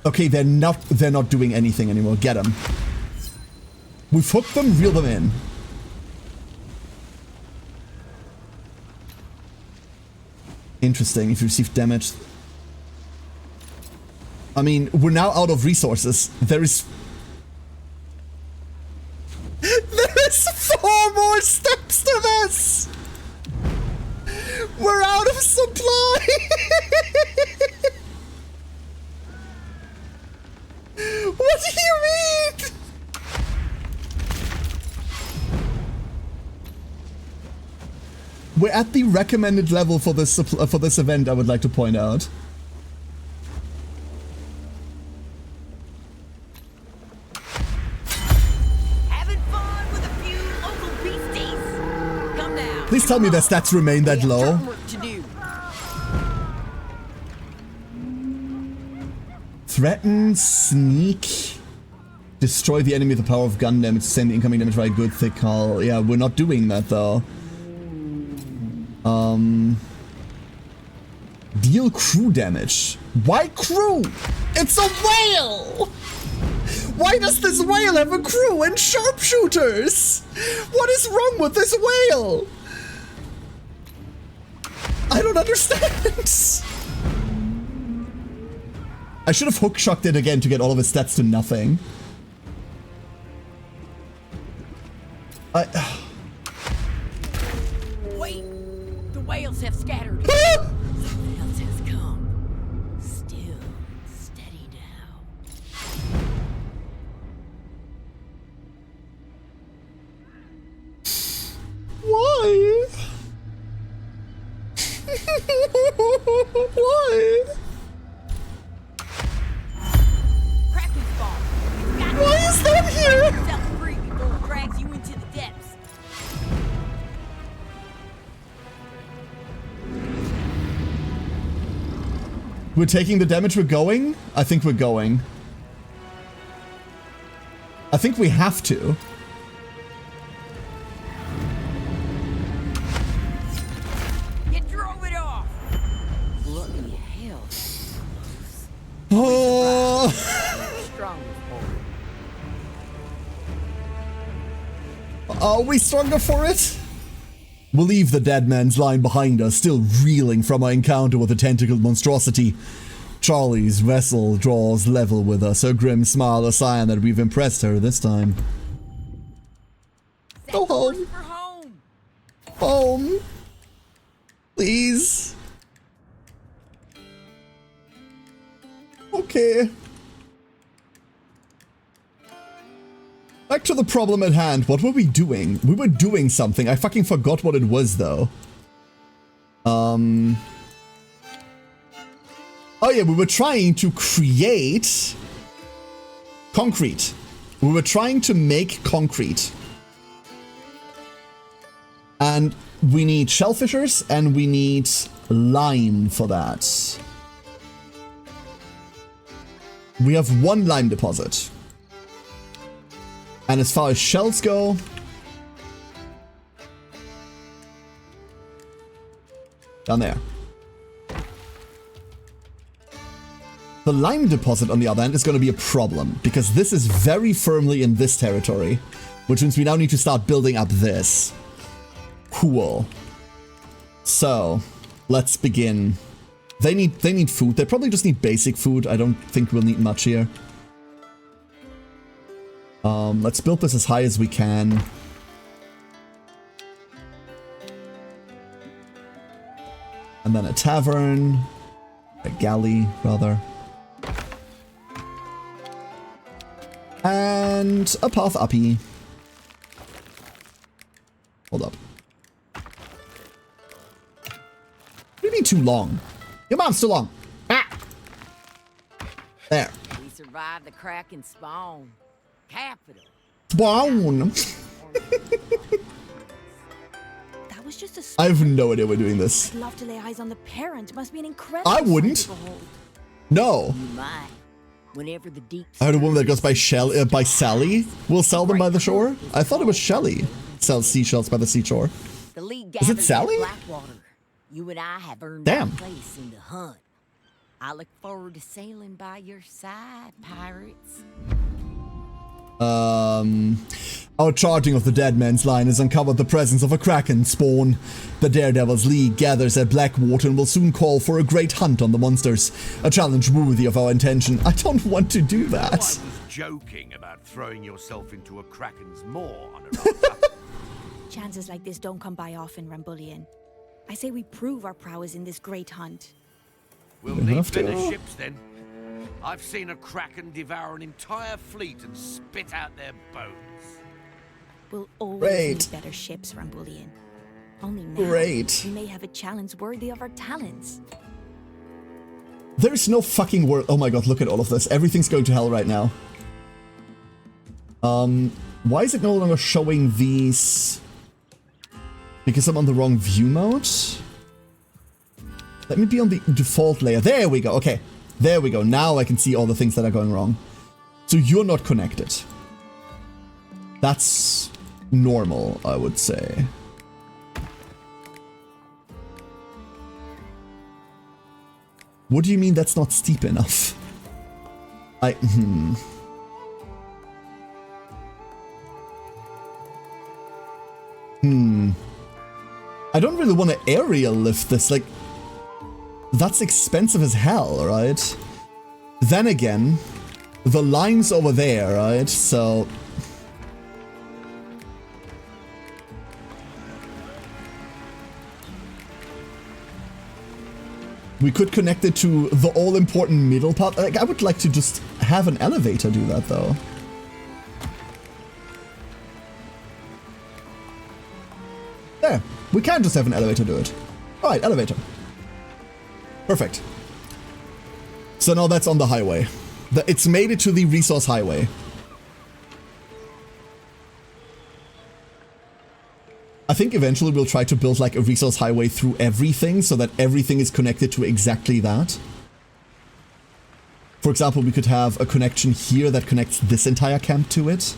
Okay, they're not doing anything anymore. Get them. We've hooked them, reel them in. Interesting, if you receive damage. I mean, we're now out of resources. There is 4 more steps to this! We're out of supply! What do you mean? We're at the recommended level for this event, I would like to point out. Having fun with a few local beasties. Come now. Please tell me their stats remain that low. Work to do. Threaten, sneak, destroy the enemy with the power of gun damage, send incoming damage by a good thick hull. Yeah, we're not doing that though. Deal crew damage. Why crew? It's a whale! Why does this whale have a crew and sharpshooters? What is wrong with this whale? I don't understand. I should have hook-shocked it again to get all of its stats to nothing. Wait! The whales have scattered. Something else has come. Still steady now. Why? Why? Kraken spawn. Why is that here? Yourself free before it drags you into the depths. We're taking the damage, we're going? I think we're going. I think we have to. You drove it off. Bloody hell. Oh. Strong for it. Are we stronger for it? We'll leave the dead man's line behind us, still reeling from our encounter with the tentacled monstrosity. Charlie's vessel draws level with us, her grim smile a sign that we've impressed her this time. Go home. For home. Home. Please. Okay. Back to the problem at hand. What were we doing? We were doing something. I fucking forgot what it was, though. Oh yeah, we were trying to create concrete. We were trying to make concrete. And we need shellfishers and we need lime for that. We have 1 lime deposit. And as far as shells go, down there. The lime deposit, on the other hand, is going to be a problem, because this is very firmly in this territory, which means we now need to start building up this. Cool. So, let's begin. They need food. They probably just need basic food. I don't think we'll need much here. Let's build this as high as we can. And then a tavern. A galley, rather. And a path uppy. Hold up. What do you mean too long? Your mom's too long. Ah! There. We survived the Kraken spawn. Capital. Spawn! That was just a I have no idea we're doing this. I'd love to lay eyes on the parent. Must be an incredible I wouldn't. sight to behold. No. You might. Whenever the deep I heard a woman that goes by by Sally will sell them by the shore. I thought it was Shelly. Sells seashells by the seashore. the league Is it gathers at Sally? Blackwater. You and I have earned Damn. our place in the hunt. I look forward to sailing by your side, pirates. Our charting of the Dead Man's Line has uncovered the presence of a Kraken spawn. The Daredevil's League gathers at Blackwater and will soon call for a great hunt on the monsters. A challenge worthy of our intention. I don't want to do that. I was joking about throwing yourself into a Kraken's maw on a raft. Chances like this don't come by often, Rambullion. I say we prove our prowess in this great hunt. We'll We need have to. better ships then. I've seen a Kraken devour an entire fleet and spit out their bones. We'll always Great. need better ships, Rambullion. Only now Great. we may have a challenge worthy of our talents. There's no fucking word. Oh my god, look at all of this. Everything's going to hell right now. Why is it no longer showing these? Because I'm on the wrong view mode? Let me be on the default layer. There we go. Okay. There we go. Now I can see all the things that are going wrong. So you're not connected. That's normal, I would say. What do you mean that's not steep enough? I don't really want to aerial lift this, like, that's expensive as hell, right? Then again, the line's over there, right? So... we could connect it to the all-important middle part. Like, I would like to just have an elevator do that, though. There. We can just have an elevator do it. Alright, elevator. Perfect. So now that's on the highway. It's made it to the resource highway. I think eventually we'll try to build like a resource highway through everything so that everything is connected to exactly that. For example, we could have a connection here that connects this entire camp to it.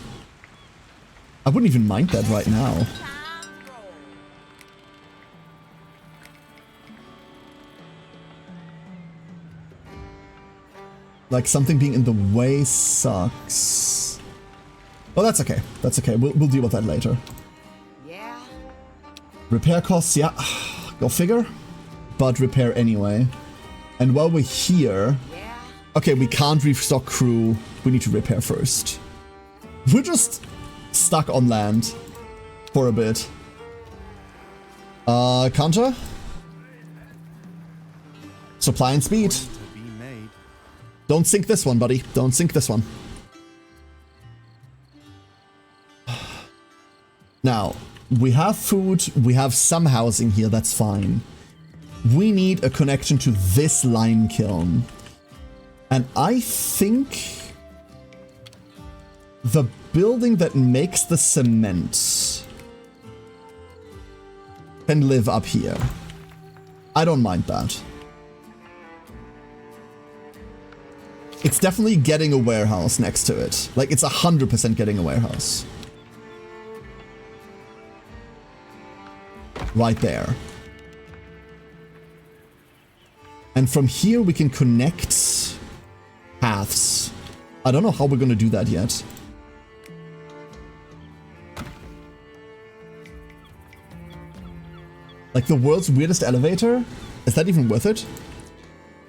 I wouldn't even mind that right now. Like, something being in the way sucks. Well, that's okay. That's okay. We'll deal with that later. Yeah. Repair costs, yeah. Go figure. But repair anyway. And while we're here... Yeah. okay, we can't restock crew. We need to repair first. We're just stuck on land for a bit. Counter? Supply and speed. To be made. Don't sink this one, buddy. Don't sink this one. Now, we have food, we have some housing here, that's fine. We need a connection to this lime kiln. And I think the building that makes the cement can live up here. I don't mind that. It's definitely getting a warehouse next to it. Like, it's 100% getting a warehouse. Right there. And from here we can connect paths. I don't know how we're gonna do that yet. Like the world's weirdest elevator? Is that even worth it?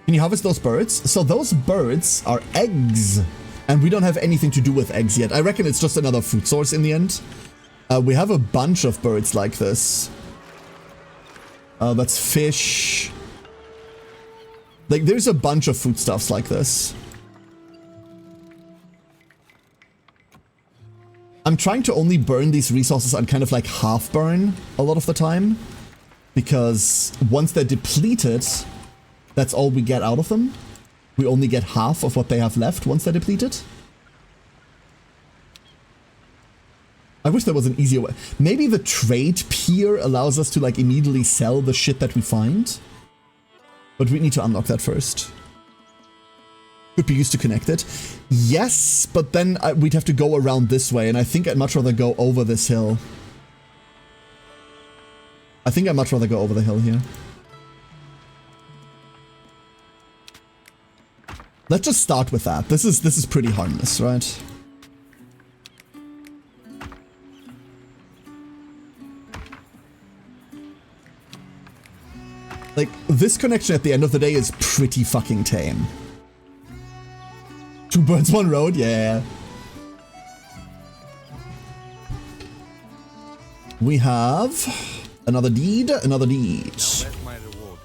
Can you harvest those birds? So those birds are eggs. And we don't have anything to do with eggs yet. I reckon it's just another food source in the end. We have a bunch of birds like this. That's fish. Like, there's a bunch of foodstuffs like this. I'm trying to only burn these resources on kind of like half burn a lot of the time. Because once they're depleted, that's all we get out of them. We only get half of what they have left once they're depleted. I wish there was an easier way. Maybe the trade pier allows us to like immediately sell the shit that we find. But we need to unlock that first. Could be used to connect it. Yes, but then we'd have to go around this way, and I think I'd much rather go over this hill. I think I'd much rather go over the hill here. Let's just start with that. This is pretty harmless, right? Like, this connection at the end of the day is pretty fucking tame. 2 birds, 1 road, yeah. We have another deed, another deed. Where's my reward?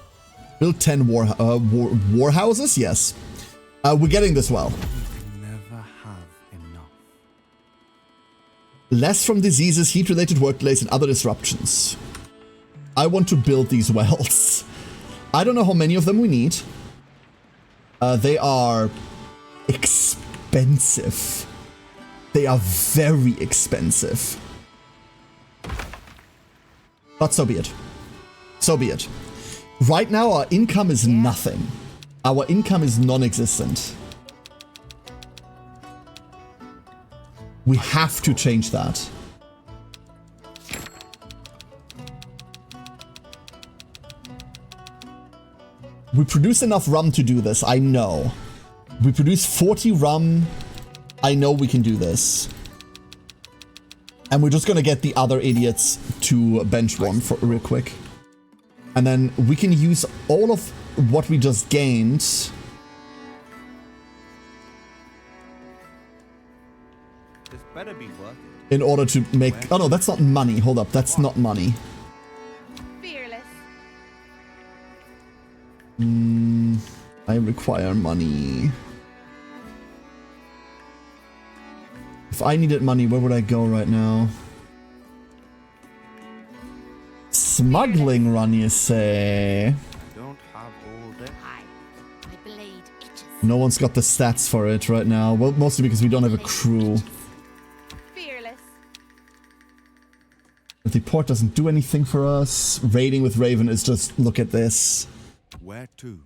Build 10 war houses, yes. We're getting this well. You can never have enough. Less from diseases, heat-related work delays, and other disruptions. I want to build these wells. I don't know how many of them we need. They are expensive. They are very expensive. But so be it. So be it. Right now, our income is nothing. Our income is non-existent. We have to change that. We produce enough rum to do this, I know. We produce 40 rum. I know we can do this. And we're just gonna get the other idiots to bench one for real quick. And then we can use all of what we just gained. This better be worth it. In order to make... Oh no, that's not money. Hold up, that's not money. Fearless. I require money. If I needed money, where would I go right now? Smuggling run, you say? Don't have all day. Hi. My blade itches. No one's got the stats for it right now. Well, mostly because we don't have a crew. Fearless. The port doesn't do anything for us. Raiding with Raven is just... Look at this. Where to?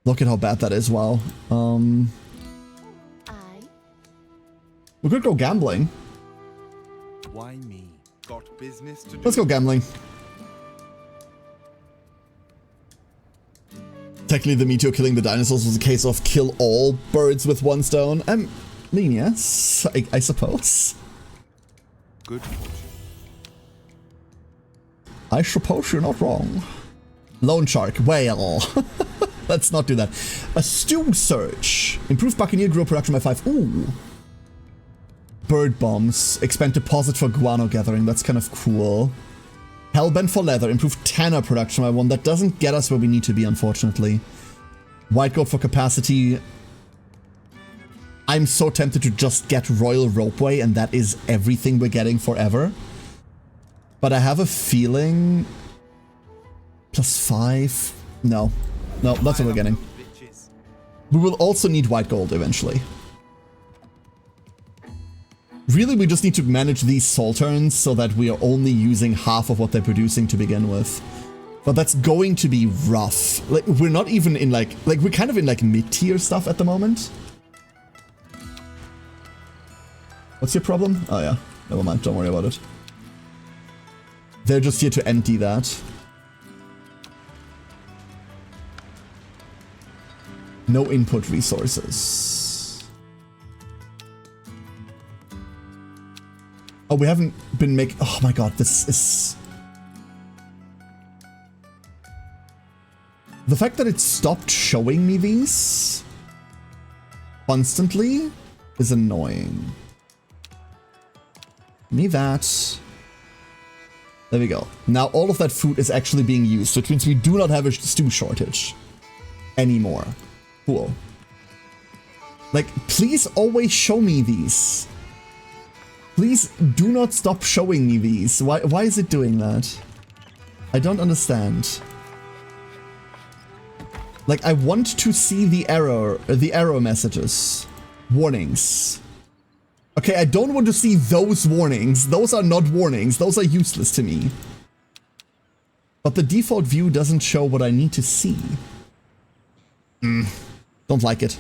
Look at how bad that is, wow. We could go gambling. Why me? Got business to do. Let's go gambling. Technically, the meteor killing the dinosaurs was a case of kill all birds with 1 stone. I mean, yes, I suppose. Good fortune. I suppose you're not wrong. Lone shark, whale. Let's not do that. A stew search. Improve Buccaneer Grow production by 5. Ooh. Bird bombs. Expand deposit for guano gathering. That's kind of cool. Hellbent for leather. Improve tanner production by 1. That doesn't get us where we need to be, unfortunately. White gold for capacity. I'm so tempted to just get Royal Ropeway, and that is everything we're getting forever. But I have a feeling... +5? No. No, that's what we're getting. We will also need white gold eventually. Really, we just need to manage these soul turns so that we are only using half of what they're producing to begin with. But that's going to be rough. Like, we're not even in like we're kind of in like mid-tier stuff at the moment. What's your problem? Oh yeah, never mind, don't worry about it. They're just here to empty that. No input resources. Oh, we haven't been making... Oh my god, this is... The fact that it stopped showing me these constantly is annoying. Give me that. There we go. Now all of that food is actually being used, which means we do not have a stew shortage anymore. Cool. Like, please always show me these. Please do not stop showing me these. Why is it doing that? I don't understand. Like, I want to see the error messages. Warnings. Okay, I don't want to see those warnings. Those are not warnings. Those are useless to me. But the default view doesn't show what I need to see. Don't like it.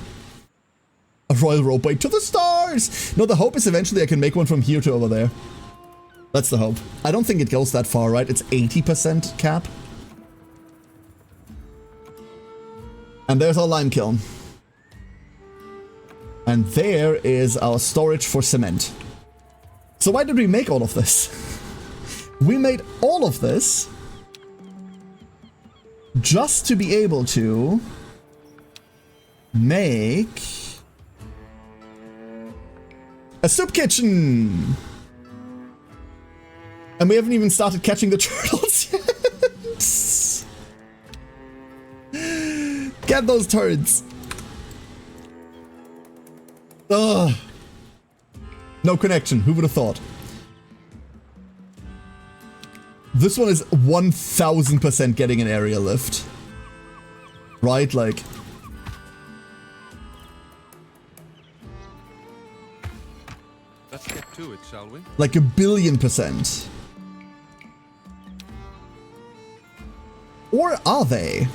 A royal ropeway to the stars! No, the hope is eventually I can make one from here to over there. That's the hope. I don't think it goes that far, right? It's 80% cap. And there's our lime kiln. And there is our storage for cement. So why did we make all of this? We made all of this just to be able to make a soup kitchen. And we haven't even started catching the turtles yet. Get those turds. Ugh. No connection. Who would have thought? This one is 1000% getting an area lift. Right? Like... Let's get to it, shall we? Like 1,000,000,000%. Or are they?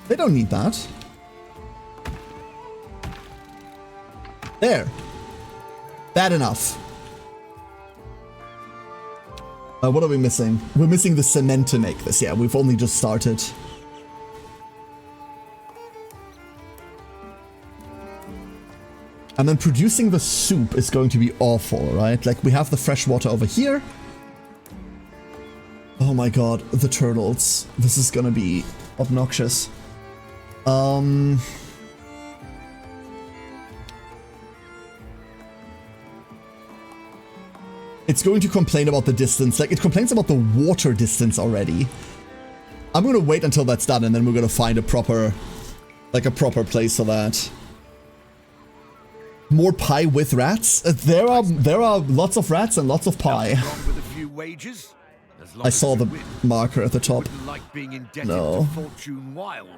They don't need that. There. Bad enough. What are we missing? We're missing the cement to make this. Yeah, we've only just started. And then producing the soup is going to be awful, right? Like, we have the fresh water over here. Oh my god, the turtles. This is gonna be obnoxious. It's going to complain about the distance. Like, it complains about the water distance already. I'm gonna wait until that's done, and then we're gonna find a proper... like, a proper place for that. More pie with rats? There are lots of rats and lots of pie. With a few wages, as long I saw as the you win. marker at the top. Wouldn't like being indebted No. to Fortune Wild.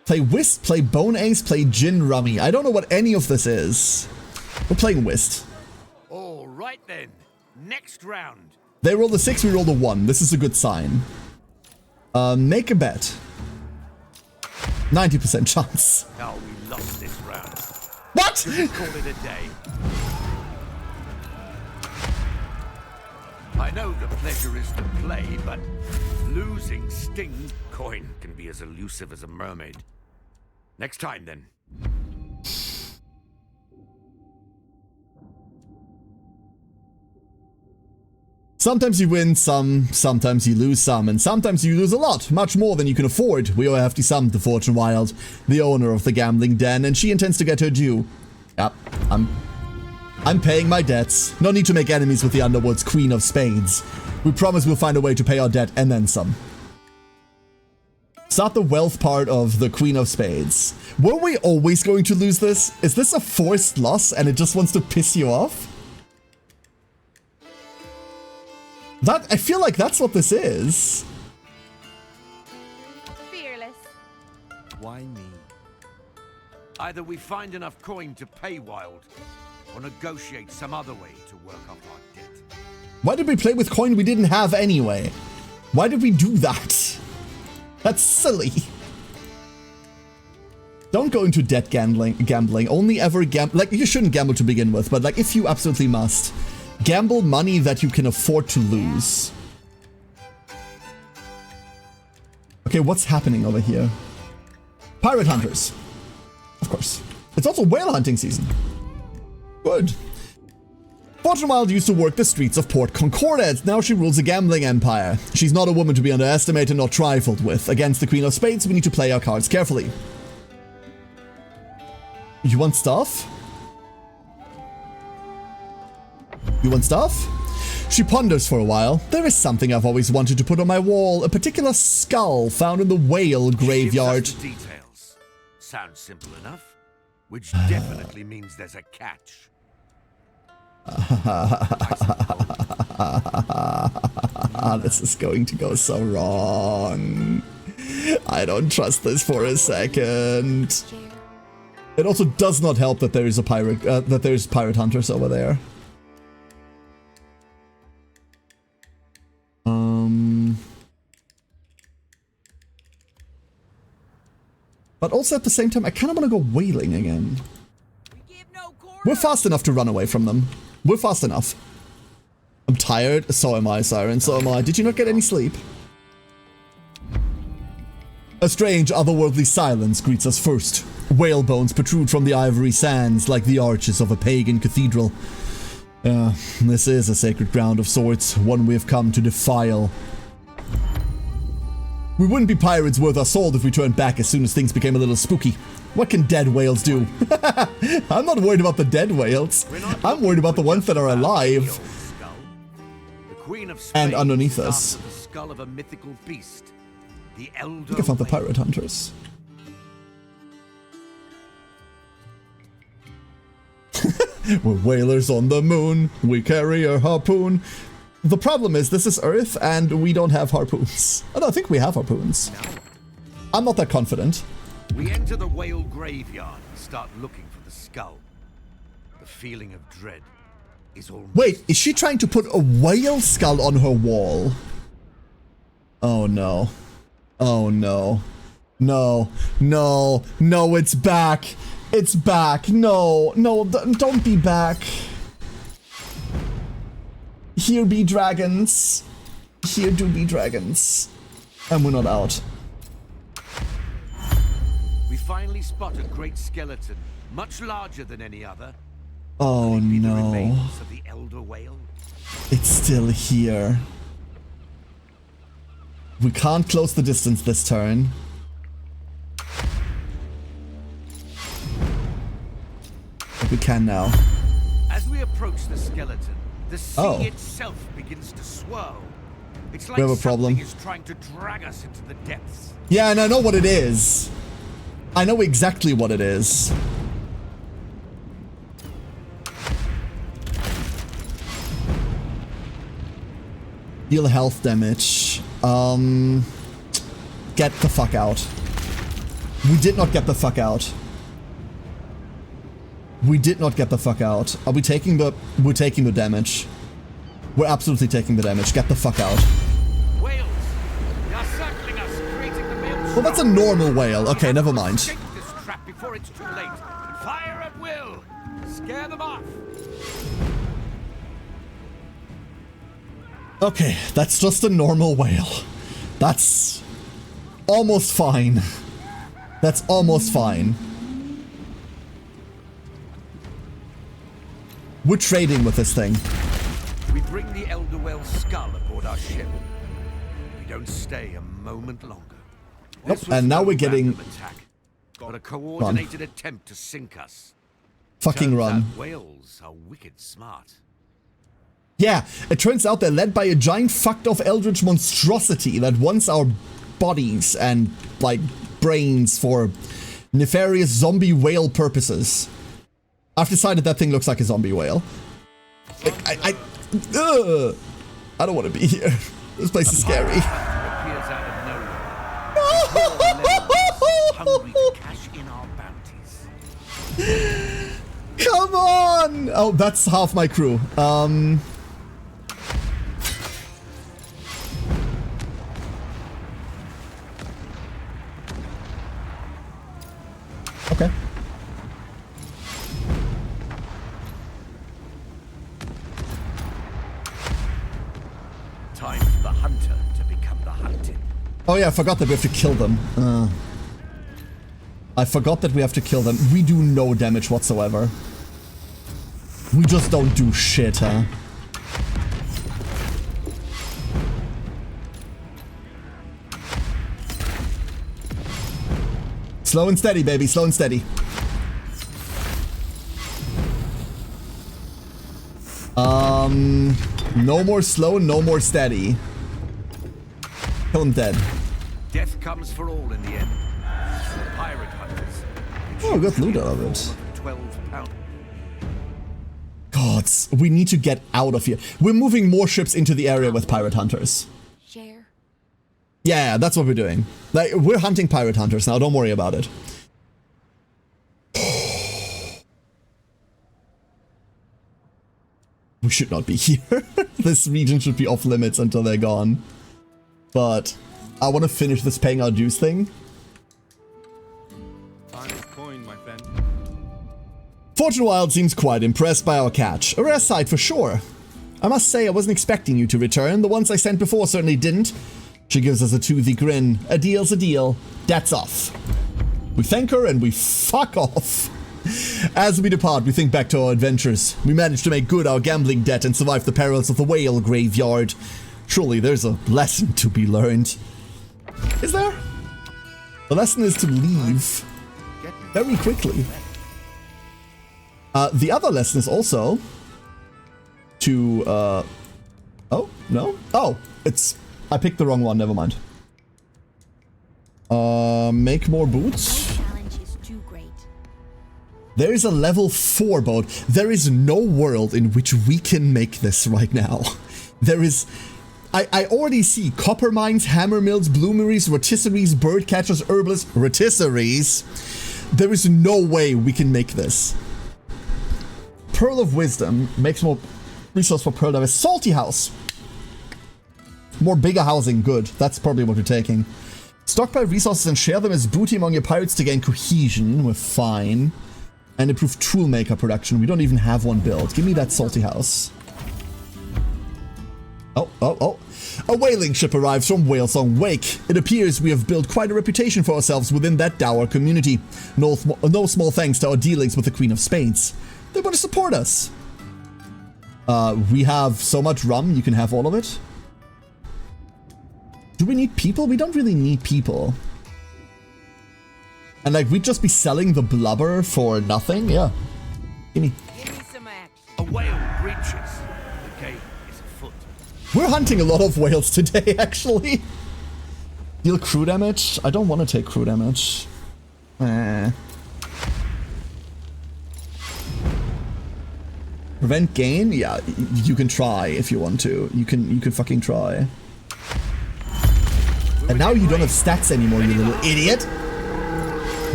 Play whist, play bone ace, play gin rummy. I don't know what any of this is. We're playing whist. All right then. Next round. They rolled a 6, we rolled a 1. This is a good sign. Make a bet. 90% chance. Oh, we lost this round. What? Should we call it a day? I know the pleasure is to play, but losing stings. Coin can be as elusive as a mermaid. Next time, then. Sometimes you win some, sometimes you lose some, and sometimes you lose a lot, much more than you can afford. We all have to sum to Fortune Wild, the owner of the gambling den, and she intends to get her due. Yep, I'm paying my debts. No need to make enemies with the Underwood's Queen of Spades. We promise we'll find a way to pay our debt and then some. Start the wealth part of the Queen of Spades. Were we always going to lose this? Is this a forced loss and it just wants to piss you off? That, I feel like that's what this is. Fearless. Why me? Either we find enough coin to pay Wild, or negotiate some other way to work off our debt. Why did we play with coin we didn't have anyway? Why did we do that? That's silly. Don't go into debt gambling. Only ever gamble. Like, you shouldn't gamble to begin with, but like, if you absolutely must, gamble money that you can afford to lose. Okay, what's happening over here? Pirate hunters. Of course. It's also whale hunting season. Good. Fortune Wild used to work the streets of Port Concordat. Now she rules a gambling empire. She's not a woman to be underestimated nor trifled with. Against the Queen of Spades, we need to play our cards carefully. You want stuff? You want stuff? She ponders for a while. There is something I've always wanted to put on my wall, a particular skull found in the whale graveyard. Gives us the details. Sounds simple enough, which definitely means there's a catch. This is going to go so wrong. I don't trust this for a second. It also does not help that there is a pirate, that there's pirate hunters over there. But also at the same time, I kind of want to go whaling again. We're fast enough to run away from them. We're fast enough. I'm tired. So am I, Siren. So am I. Did you not get any sleep? A strange, otherworldly silence greets us first. Whale bones protrude from the ivory sands like the arches of a pagan cathedral. This is a sacred ground of sorts, one we have come to defile. We wouldn't be pirates worth our salt if we turned back as soon as things became a little spooky. What can dead whales do? I'm not worried about the dead whales. I'm worried about the ones that are alive. And underneath us. The skull of a mythical beast. The elder I think I found the pirate hunters. We're whalers on the moon. We carry a harpoon. The problem is, this is Earth, and we don't have harpoons. Oh, no, I think we have harpoons. I'm not that confident. We enter the whale graveyard and start looking for the skull. The feeling of dread is almost... Wait, is she trying to put a whale skull on her wall? Oh no. Oh no. No. No. No, it's back. It's back. No. No, don't be back. Here be dragons. Here do be dragons. And we're not out. We finally spot a great skeleton, much larger than any other. Oh The no. remains of the elder whale. It's still here. We can't close the distance this turn. But we can now. As we approach the skeleton, the sea itself begins to swirl. It's like We have a problem. something is trying to drag us into the depths. Yeah, and I know what it is. I know exactly what it is. Deal health damage. Get the fuck out. We did not get the fuck out. We did not get the fuck out. Are we taking the... We're taking the damage. We're absolutely taking the damage. Get the fuck out. Whales! They are circling us, creating the maelstrom. Well, that's a normal whale. Okay, never mind. Escape this trap before it's too late. Fire at will! Scare them off! Okay, that's just a normal whale. That's almost fine. That's almost fine. We're trading with this thing. We bring the elder whale's skull aboard our ship. We don't stay a moment longer. Nope, This was and now no we're getting... random attack, but a coordinated attempt to sink us. Fucking Turns run. out whales are wicked smart. Yeah, it turns out they're led by a giant fucked off eldritch monstrosity that wants our bodies and, like, brains for nefarious zombie whale purposes. I've decided that thing looks like a zombie whale. I don't want to be here. This place is scary. Appears out of nowhere. Hungry to cash in our bounties. Come on! Oh, that's half my crew. Okay. Time for the hunter to become the hunted. Oh yeah, I forgot that we have to kill them. I forgot that we have to kill them. We do no damage whatsoever. We just don't do shit, huh? Slow and steady, baby. Slow and steady. No more slow, no more steady. Kill him dead. Death comes for all in the end. Pirate hunters. Oh, we got loot out of it. 12 pounds. Gods, we need to get out of here. We're moving more ships into the area with pirate hunters. Share. Yeah, that's what we're doing. Like, we're hunting pirate hunters now, don't worry about it. We should not be here. This region should be off limits until they're gone. But I want to finish this paying our dues thing. Finest coin, my friend. Fortune Wild seems quite impressed by our catch. A rare sight for sure. I must say I wasn't expecting you to return. The ones I sent before certainly didn't. She gives us a toothy grin. A deal's a deal. That's off. We thank her and we fuck off. As we depart, we think back to our adventures. We managed to make good our gambling debt and survive the perils of the whale graveyard. Surely there's a lesson to be learned. Is there? The lesson is to leave very quickly. The other lesson is also to, oh, no? Oh, it's, I picked the wrong one, never mind. Make more boots. There is a level 4 boat. There is no world in which we can make this right now. There is... I already see copper mines, hammer mills, bloomeries, rotisseries, bird catchers, herbalists, rotisseries. There is no way we can make this. Pearl of Wisdom makes more resource for Pearl Dive. Salty House. More bigger housing, good. That's probably what we're taking. Stockpile resources and share them as booty among your pirates to gain cohesion. We're fine. And improve toolmaker production. We don't even have one built. Give me that salty house. Oh. A whaling ship arrives from Whalesong Wake. It appears we have built quite a reputation for ourselves within that dour community. No small thanks to our dealings with the Queen of Spades. They want to support us. We have so much rum, you can have all of it. Do we need people? We don't really need people. And like, we'd just be selling the blubber for nothing? Yeah. Give me some action. A whale breaches. The gate is afoot. We're hunting a lot of whales today, actually. Deal crew damage? I don't want to take crew damage. Prevent gain? Yeah, you can try if you want to. You can fucking try. And now you don't have stats anymore, you little idiot.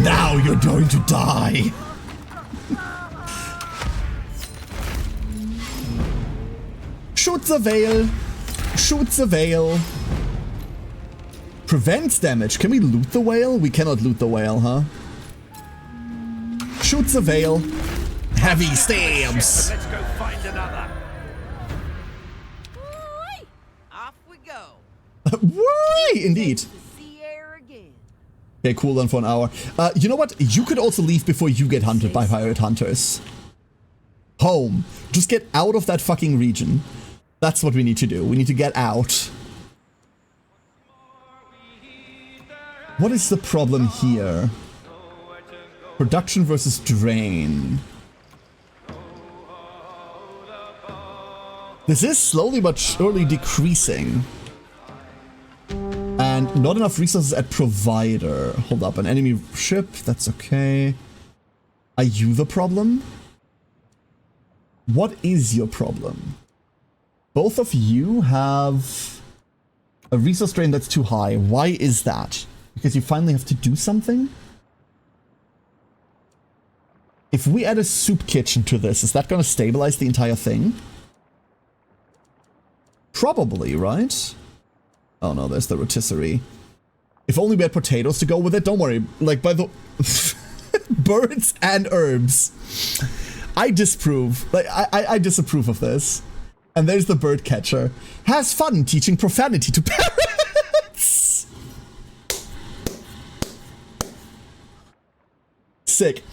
Now you're going to die. Shoot the veil. Shoot the veil. Prevents damage. Can we loot the whale? We cannot loot the whale, huh? Shoot the veil. Heavy stabs. Let's go find another. Off we go. Whee! Indeed. Okay, cool down for an hour. You know what? You could also leave before you get hunted by pirate hunters. Home. Just get out of that fucking region. That's what we need to do. We need to get out. What is the problem here? Production versus drain. This is slowly but surely decreasing. And not enough resources at provider. Hold up, an enemy ship. That's okay. Are you the problem? What is your problem? Both of you have a resource drain that's too high. Why is that? Because you finally have to do something? If we add a soup kitchen to this, is that going to stabilize the entire thing? Probably, right? Oh no, there's the rotisserie. If only we had potatoes to go with it. Don't worry. Like, by the... birds and herbs. I disapprove. Like, I disapprove of this. And there's the bird catcher. Has fun teaching profanity to parrots. Sick.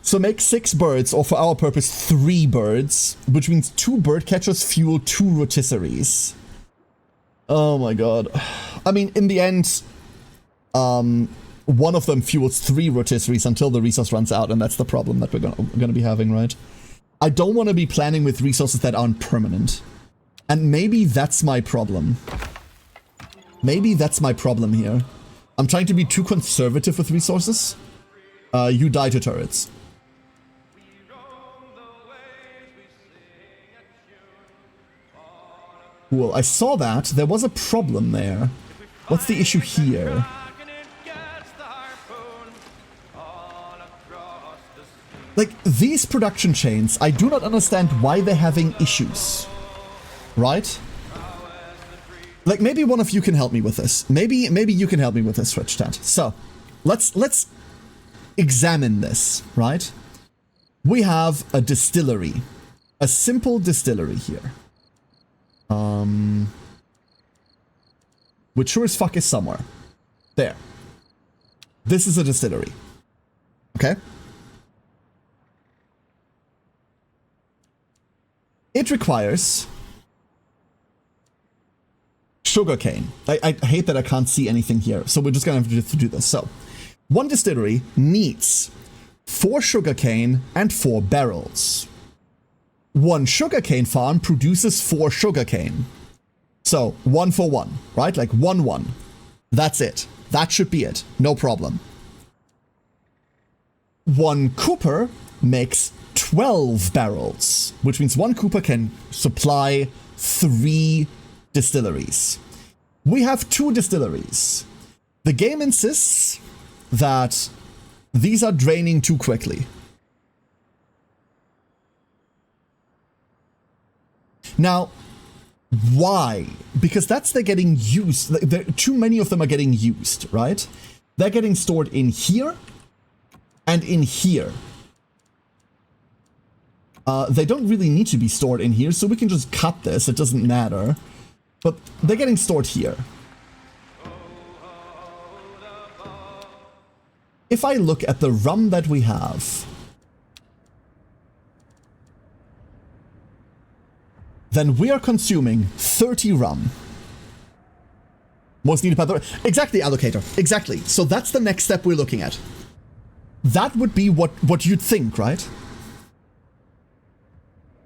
So make 6 birds, or for our purpose, 3 birds, which means 2 bird catchers fuel 2 rotisseries. Oh my god. I mean, in the end, one of them fuels 3 rotisseries until the resource runs out, and that's the problem that we're gonna be having, right? I don't want to be planning with resources that aren't permanent. And maybe that's my problem. Maybe that's my problem here. I'm trying to be too conservative with resources. You die to turrets. Cool, I saw that. There was a problem there. What's the issue here? Like, these production chains, I do not understand why they're having issues. Right? Like, maybe one of you can help me with this. Maybe you can help me with this, Twitch chat. So, let's examine this, right? We have a distillery. A simple distillery here. Which sure as fuck is somewhere. There. This is a distillery. Okay? It requires sugarcane. I hate that I can't see anything here, so we're just gonna have to do this. So, one distillery needs 4 sugarcane and 4 barrels. One sugarcane farm produces 4 sugarcane. So, 1 for 1, right? Like 1-1. That's it. That should be it. No problem. One cooper makes 12 barrels, which means one cooper can supply 3 distilleries. We have 2 distilleries. The game insists that these are draining too quickly. Now, why? Because they're getting used. Too many of them are getting used, right? They're getting stored in here and in here. They don't really need to be stored in here, so we can just cut this. It doesn't matter. But they're getting stored here. If I look at the rum that we have, then we are consuming 30 rum. Most needed by the... Exactly, allocator. Exactly. So that's the next step we're looking at. That would be what you'd think, right?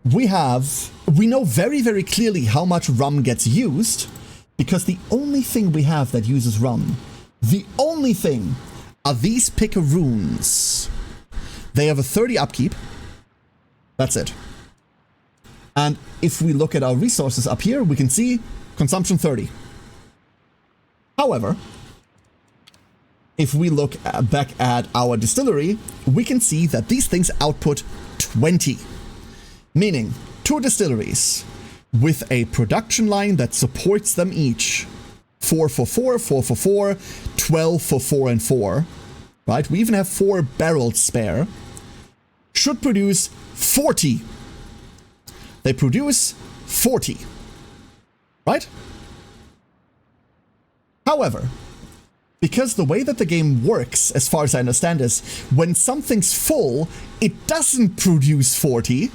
We know very, very clearly how much rum gets used, because the only thing we have that uses rum, the only thing, are these picaroons. They have a 30 upkeep. That's it. And if we look at our resources up here, we can see consumption 30. However, if we look back at our distillery, we can see that these things output 20. Meaning, 2 distilleries with a production line that supports them each. 4 for 4, 4 for 4, 12 for 4 and 4. Right? We even have 4 barrels spare. Should produce 40. They produce 40. Right? However, because the way that the game works, as far as I understand, is when something's full, it doesn't produce 40.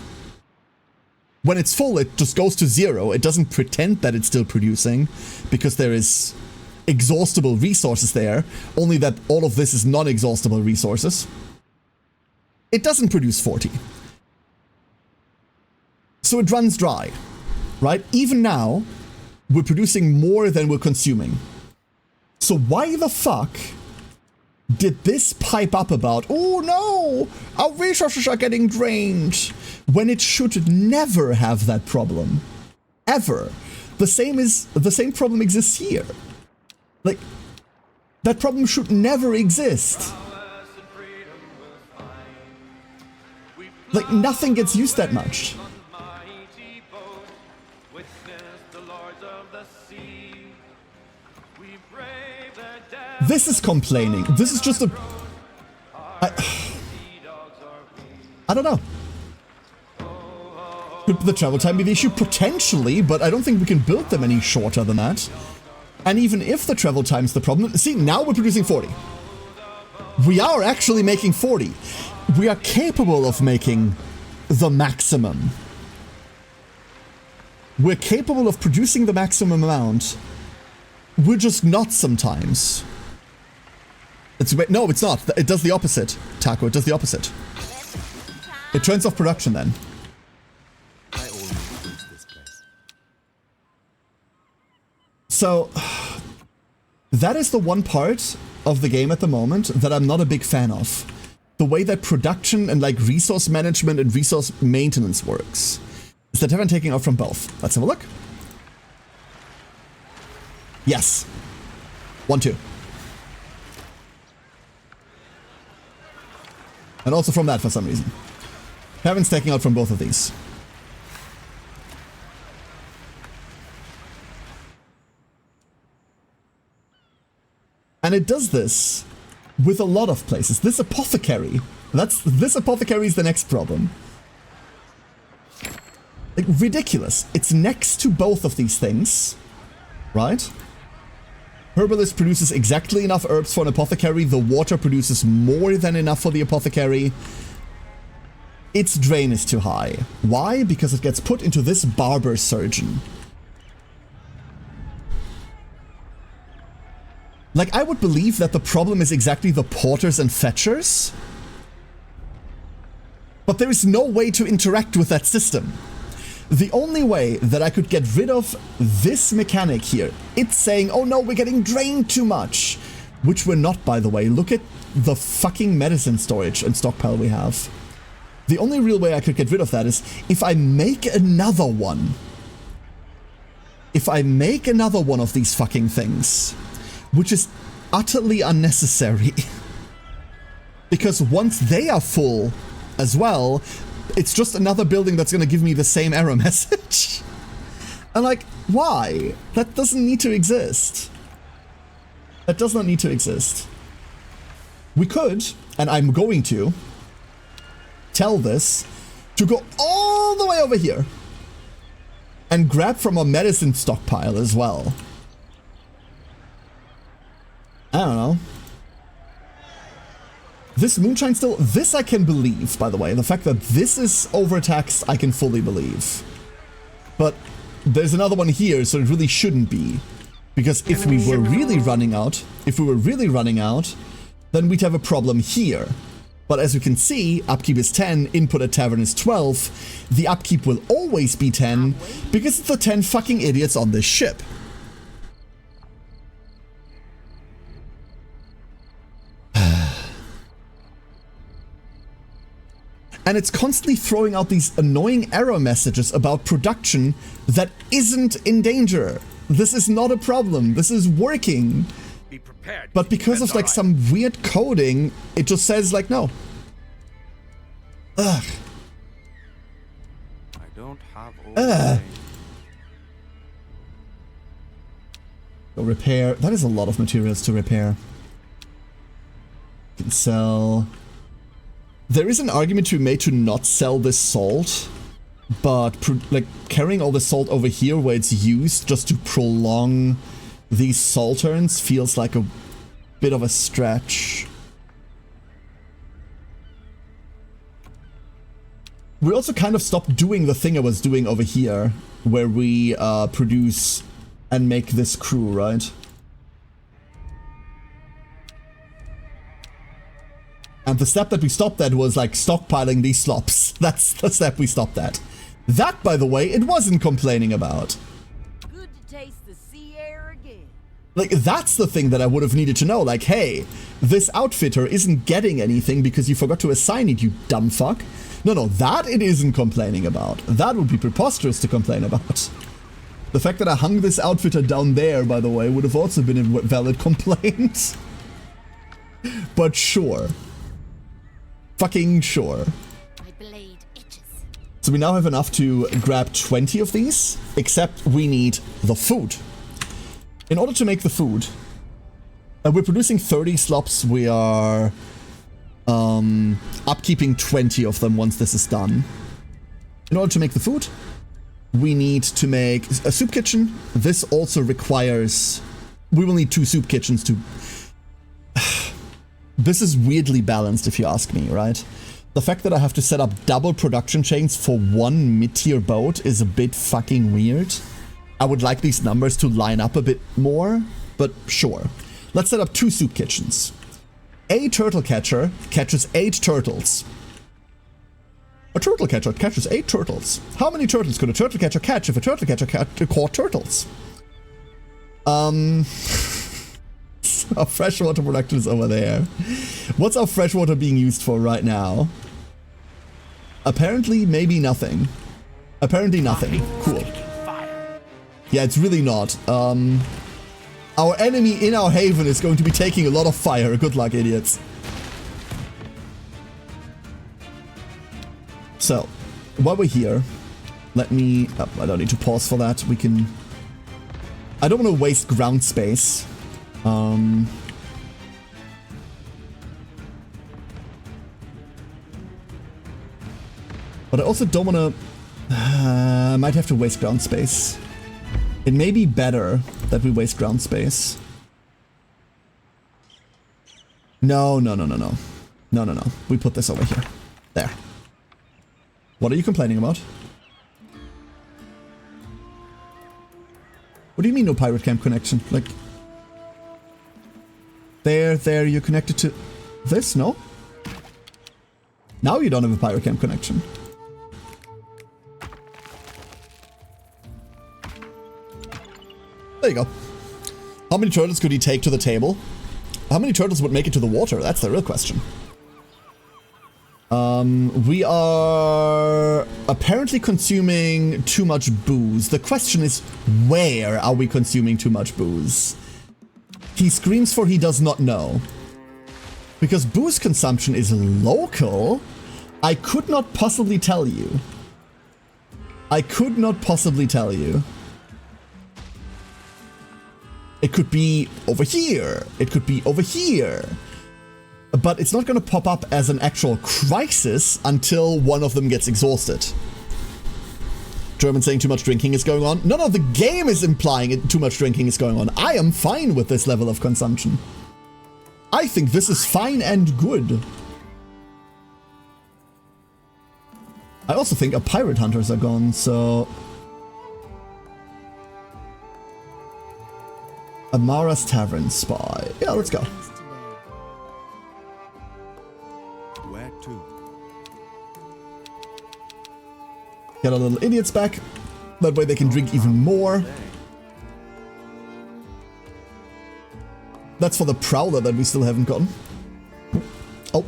When it's full, it just goes to 0. It doesn't pretend that it's still producing, because there is exhaustible resources there, only that all of this is non-exhaustible resources. It doesn't produce 40. So it runs dry, right? Even now, we're producing more than we're consuming. So why the fuck did this pipe up about, oh no, our resources are getting drained, when it should never have that problem? Ever. The same problem exists here. Like, that problem should never exist. Like, nothing gets used that much. This is complaining. This is just a... I don't know. Could the travel time be the issue? Potentially, but I don't think we can build them any shorter than that. And even if the travel time's the problem... See, now we're producing 40. We are actually making 40. We are capable of making the maximum. We're capable of producing the maximum amount. We're just not sometimes. No, it's not. It does the opposite, Taco. It does the opposite. It turns off production then. I almost lose this place. So that is the one part of the game at the moment that I'm not a big fan of. The way that production and like resource management and resource maintenance works. Is that everyone taking off from both? Let's have a look. Yes. 1, 2. And also from that for some reason. Heaven's taking out from both of these. And it does this with a lot of places. This apothecary. This apothecary is the next problem. Like, ridiculous. It's next to both of these things. Right? Herbalist produces exactly enough herbs for an apothecary. The water produces more than enough for the apothecary. Its drain is too high. Why? Because it gets put into this barber surgeon. Like, I would believe that the problem is exactly the porters and fetchers. But there is no way to interact with that system. The only way that I could get rid of this mechanic here, it's saying, oh no, we're getting drained too much. Which we're not, by the way. Look at the fucking medicine storage and stockpile we have. The only real way I could get rid of that is if I make another one. If I make another one of these fucking things. Which is utterly unnecessary. Because once they are full as well, it's just another building that's going to give me the same error message. And like, why? That doesn't need to exist. That does not need to exist. We could, and I'm going to, tell this to go all the way over here and grab from a medicine stockpile as well. I don't know. This moonshine still, this I can believe, by the way. The fact that this is overtaxed, I can fully believe. But there's another one here, so it really shouldn't be. Because if we were really running out, then we'd have a problem here. But as you can see, upkeep is 10, input at tavern is 12. The upkeep will always be 10, because it's the 10 fucking idiots on this ship. And it's constantly throwing out these annoying error messages about production that isn't in danger. This is not a problem. This is working. Be prepared. But because of like some weird coding, it just says like no. Ugh. I don't have all day. Go repair. That is a lot of materials to repair. You can sell. There is an argument to be made to not sell this salt, but like carrying all the salt over here where it's used just to prolong these salt turns feels like a bit of a stretch. We also kind of stopped doing the thing I was doing over here, where we produce and make this crew, right? And the step that we stopped at was like stockpiling these slops. That's the step we stopped at. That, by the way, it wasn't complaining about. Good to taste the sea air again. Like, that's the thing that I would have needed to know. Like, hey, this outfitter isn't getting anything because you forgot to assign it, you dumb fuck. No, that it isn't complaining about. That would be preposterous to complain about. The fact that I hung this outfitter down there, by the way, would have also been a valid complaint. But sure. Fucking sure. My blade itches. So we now have enough to grab 20 of these, except we need the food. In order to make the food, we're producing 30 slops. We are upkeeping 20 of them once this is done. In order to make the food, we need to make a soup kitchen. This also requires... We will need 2 soup kitchens to... This is weirdly balanced, if you ask me, right? The fact that I have to set up double production chains for one mid-tier boat is a bit fucking weird. I would like these numbers to line up a bit more, but sure. Let's set up 2 soup kitchens. A turtle catcher catches 8 turtles. A turtle catcher catches 8 turtles. How many turtles could a turtle catcher catch if a turtle catcher caught turtles? Our freshwater production is over there. What's our freshwater being used for right now? Apparently, maybe nothing. Apparently nothing. Cool. Yeah, it's really not. Our enemy in our haven is going to be taking a lot of fire. Good luck, idiots. So, while we're here, let me... Oh, I don't need to pause for that. We can... I don't want to waste ground space. But I also don't want to... I might have to waste ground space. It may be better that we waste ground space. No. No. We put this over here. There. What are you complaining about? What do you mean no pirate camp connection? Like... There, you're connected to this, no? Now you don't have a pirate camp connection. There you go. How many turtles could he take to the table? How many turtles would make it to the water? That's the real question. We are apparently consuming too much booze. The question is, where are we consuming too much booze? He screams for he does not know. Because booze consumption is local, I could not possibly tell you. I could not possibly tell you. It could be over here. It could be over here. But it's not going to pop up as an actual crisis until one of them gets exhausted. German saying too much drinking is going on. No, the game is implying too much drinking is going on. I am fine with this level of consumption. I think this is fine and good. I also think our pirate hunters are gone, so... Amara's Tavern Spy. Yeah, let's go. Where to? Get our little idiots back. That way they can drink even more. That's for the Prowler that we still haven't gotten. Oh.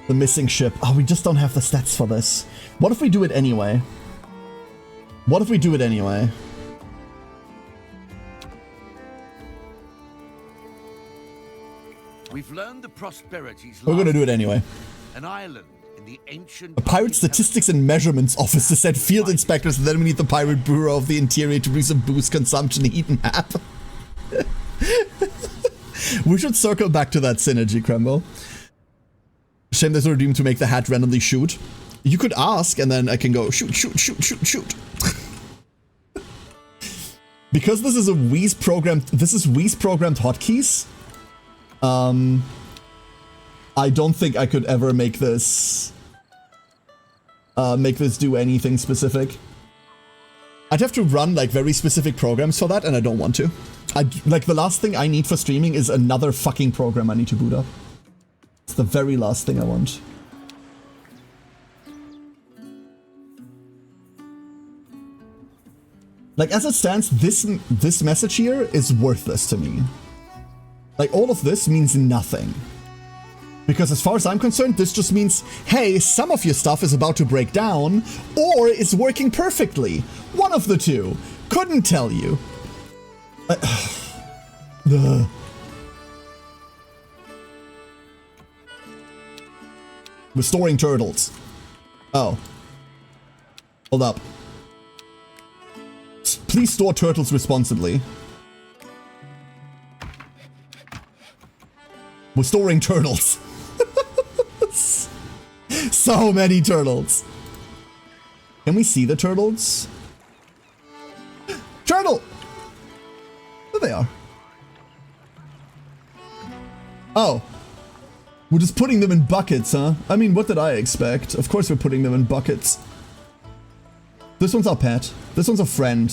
The missing ship. Oh, we just don't have the stats for this. What if we do it anyway? What if we do it anyway? We've learned the prosperities. We're gonna do it anyway. An island in the ancient... A Pirate Statistics and Measurements Office to send field inspectors, and then we need the Pirate Bureau of the Interior to produce a booze consumption heat map. We should circle back to that synergy, Krembo. Shame there's no redeem to make the hat randomly shoot. You could ask, and then I can go shoot. Because this is a Wii's programmed... This is Wii's programmed hotkeys. I don't think I could ever make this do anything specific. I'd have to run like very specific programs for that, and I don't want to. Like the last thing I need for streaming is another fucking program I need to boot up. It's the very last thing I want. Like as it stands, this message here is worthless to me. Like all of this means nothing. Because as far as I'm concerned, this just means, hey, some of your stuff is about to break down, or is working perfectly. One of the two. Couldn't tell you. Restoring turtles. Oh. Hold up. Please store turtles responsibly. Restoring turtles. So many turtles. Can we see the turtles? Turtle! There they are. Oh. We're just putting them in buckets, huh? I mean, what did I expect? Of course we're putting them in buckets. This one's our pet. This one's a friend.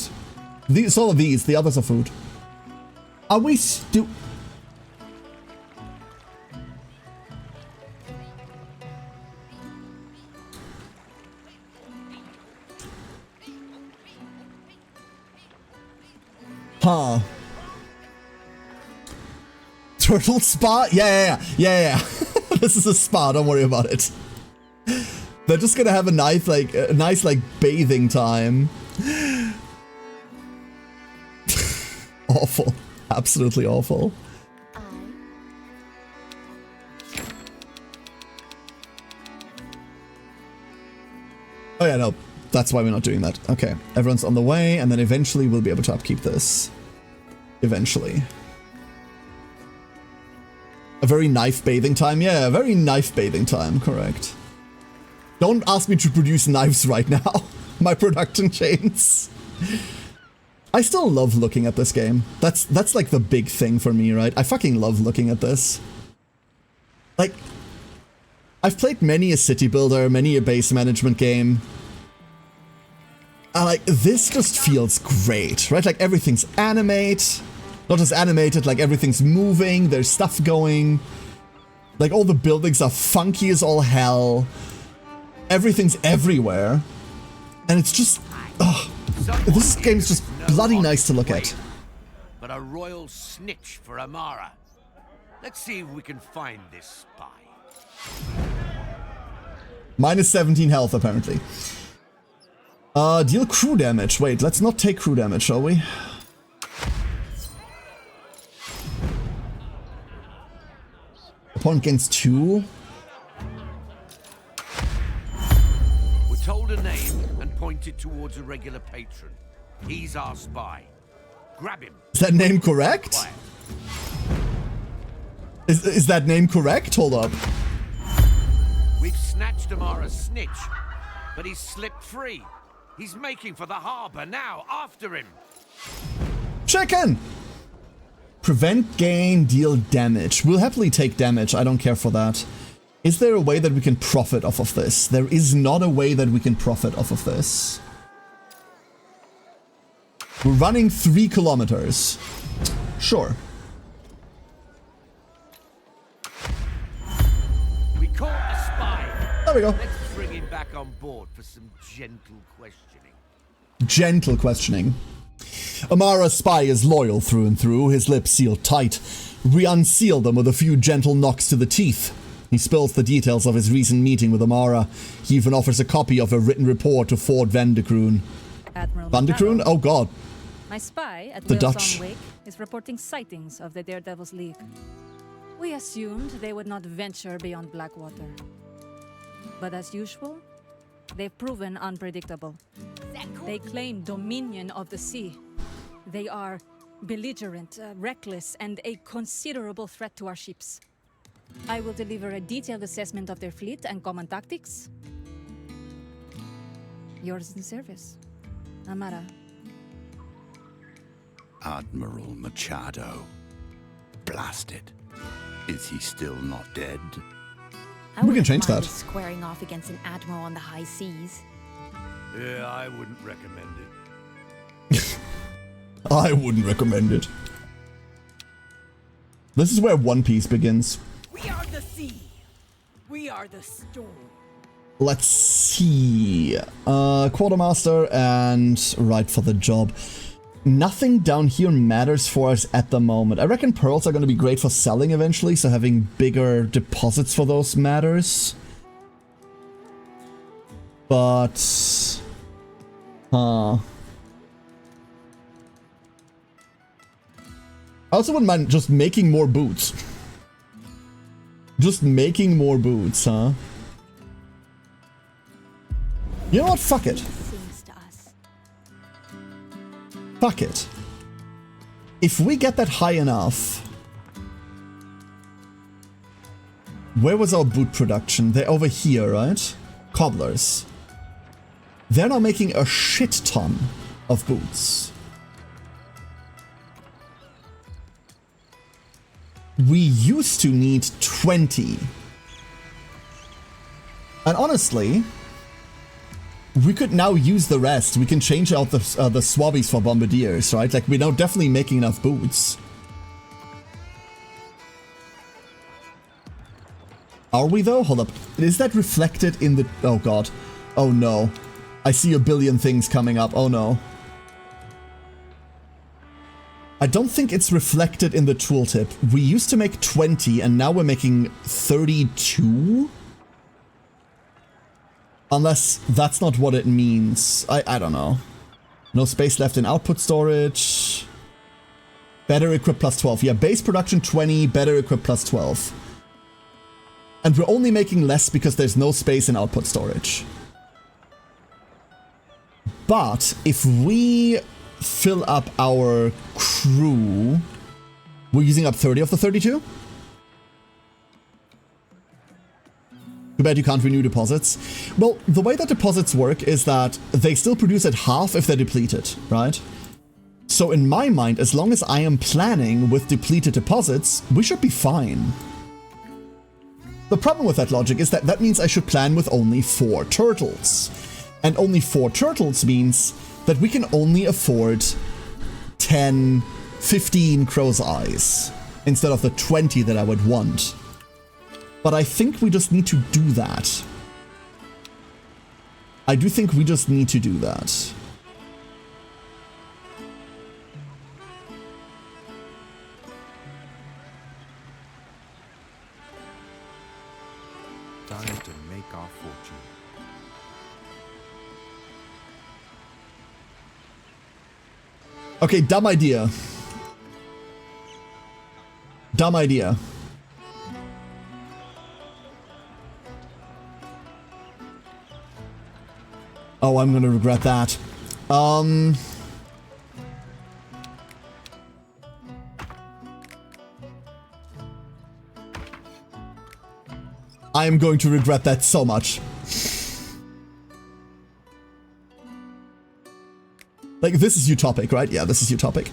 These, all of these, the others are food. Are we Huh. Turtle spa? Yeah. This is a spa, don't worry about it. They're just gonna have a nice like bathing time. Awful. Absolutely awful. Oh yeah, no. That's why we're not doing that. Okay. Everyone's on the way, and then eventually we'll be able to upkeep this. Eventually. A very knife bathing time? Yeah, a very knife bathing time, correct. Don't ask me to produce knives right now. My production chains. I still love looking at this game. That's like the big thing for me, right? I fucking love looking at this. Like, I've played many a city builder, many a base management game. And like, this just feels great, right? Like everything's animate. Not just animated, like everything's moving, there's stuff going. Like all the buildings are funky as all hell. Everything's everywhere. And it's just, this game's just bloody nice to look at. But a royal snitch for Amara. Let's see if we can find this spy. Minus 17 health, apparently. Deal crew damage. Wait, let's not take crew damage, shall we? Opponent gains 2. We're told a name and pointed towards a regular patron. He's our spy. Grab him. Is that name correct? Is that name correct? Hold up. We've snatched Amara's snitch, but he's slipped free. He's making for the harbor now. After him. Chicken! Prevent gain, deal damage. We'll happily take damage. I don't care for that. Is there a way that we can profit off of this? There is not a way that we can profit off of this. We're running 3 kilometers. Sure. We caught the spy. There we go. Let's bring him back on board for some gentle questioning. Gentle questioning. Amara's spy is loyal through and through, his lips sealed tight. We unseal them with a few gentle knocks to the teeth. He spills the details of his recent meeting with Amara. He even offers a copy of a written report to Fort Van de Kroon. Admiral Van de Kroon? Oh god. My spy at The Wilson Dutch. Wake is reporting sightings of the Daredevil's League. We assumed they would not venture beyond Blackwater. But as usual, they've proven unpredictable. They claim dominion of the sea. They are belligerent, reckless, and a considerable threat to our ships. I will deliver a detailed assessment of their fleet and common tactics. Yours in service, Amara. Admiral Machado. Blasted. Is he still not dead? We can change that. Squaring off against an admiral on the high seas. Yeah, I wouldn't recommend it. I wouldn't recommend it. This is where One Piece begins. We are the sea. We are the storm. Let's see. Quartermaster and right for the job. Nothing down here matters for us at the moment. I reckon pearls are going to be great for selling eventually, so having bigger deposits for those matters. But... I also wouldn't mind just making more boots. Just making more boots, huh? You know what? Fuck it. Fuck it. If we get that high enough... Where was our boot production? They're over here, right? Cobblers. They're now making a shit ton of boots. We used to need 20. And honestly, we could now use the rest. We can change out the swabbies for bombardiers, right? Like, we're now definitely making enough boots. Are we though? Hold up. Is that reflected in the... Oh god. Oh no. I see a billion things coming up. Oh no. I don't think it's reflected in the tooltip. We used to make 20 and now we're making 32? Unless that's not what it means. I don't know. No space left in output storage. Better equip plus 12. Yeah, base production 20, better equip plus 12. And we're only making less because there's no space in output storage. But if we fill up our crew, we're using up 30 of the 32? Too bad you can't renew deposits. Well, the way that deposits work is that they still produce at half if they're depleted, right? So in my mind, as long as I am planning with depleted deposits, we should be fine. The problem with that logic is that that means I should plan with only 4 turtles. And only 4 turtles means that we can only afford 10, 15 crow's eyes instead of the 20 that I would want. But I think we just need to do that. I do think we just need to do that. Time to make our fortune. Okay, dumb idea. Dumb idea. Oh, I'm gonna regret that. I am going to regret that so much. Like, this is utopic, right? Yeah, this is utopic.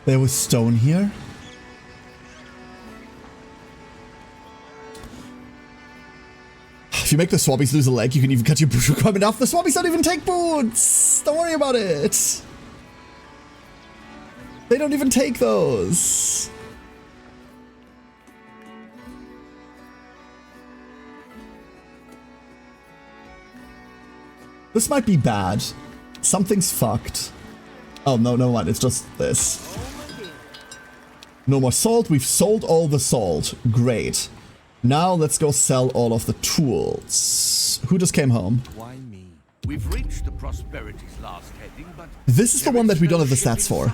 There was stone here. If you make the swabbies lose a leg, you can even cut your boot requirement off. The swabbies don't even take boots! Don't worry about it. They don't even take those. This might be bad. Something's fucked. Oh, no, no mind. It's just this. No more salt. We've sold all the salt. Great. Now let's go sell all of the tools. Who just came home? Why me? We've reached the Prosperity's last heading, but This is the one that we don't have the stats for.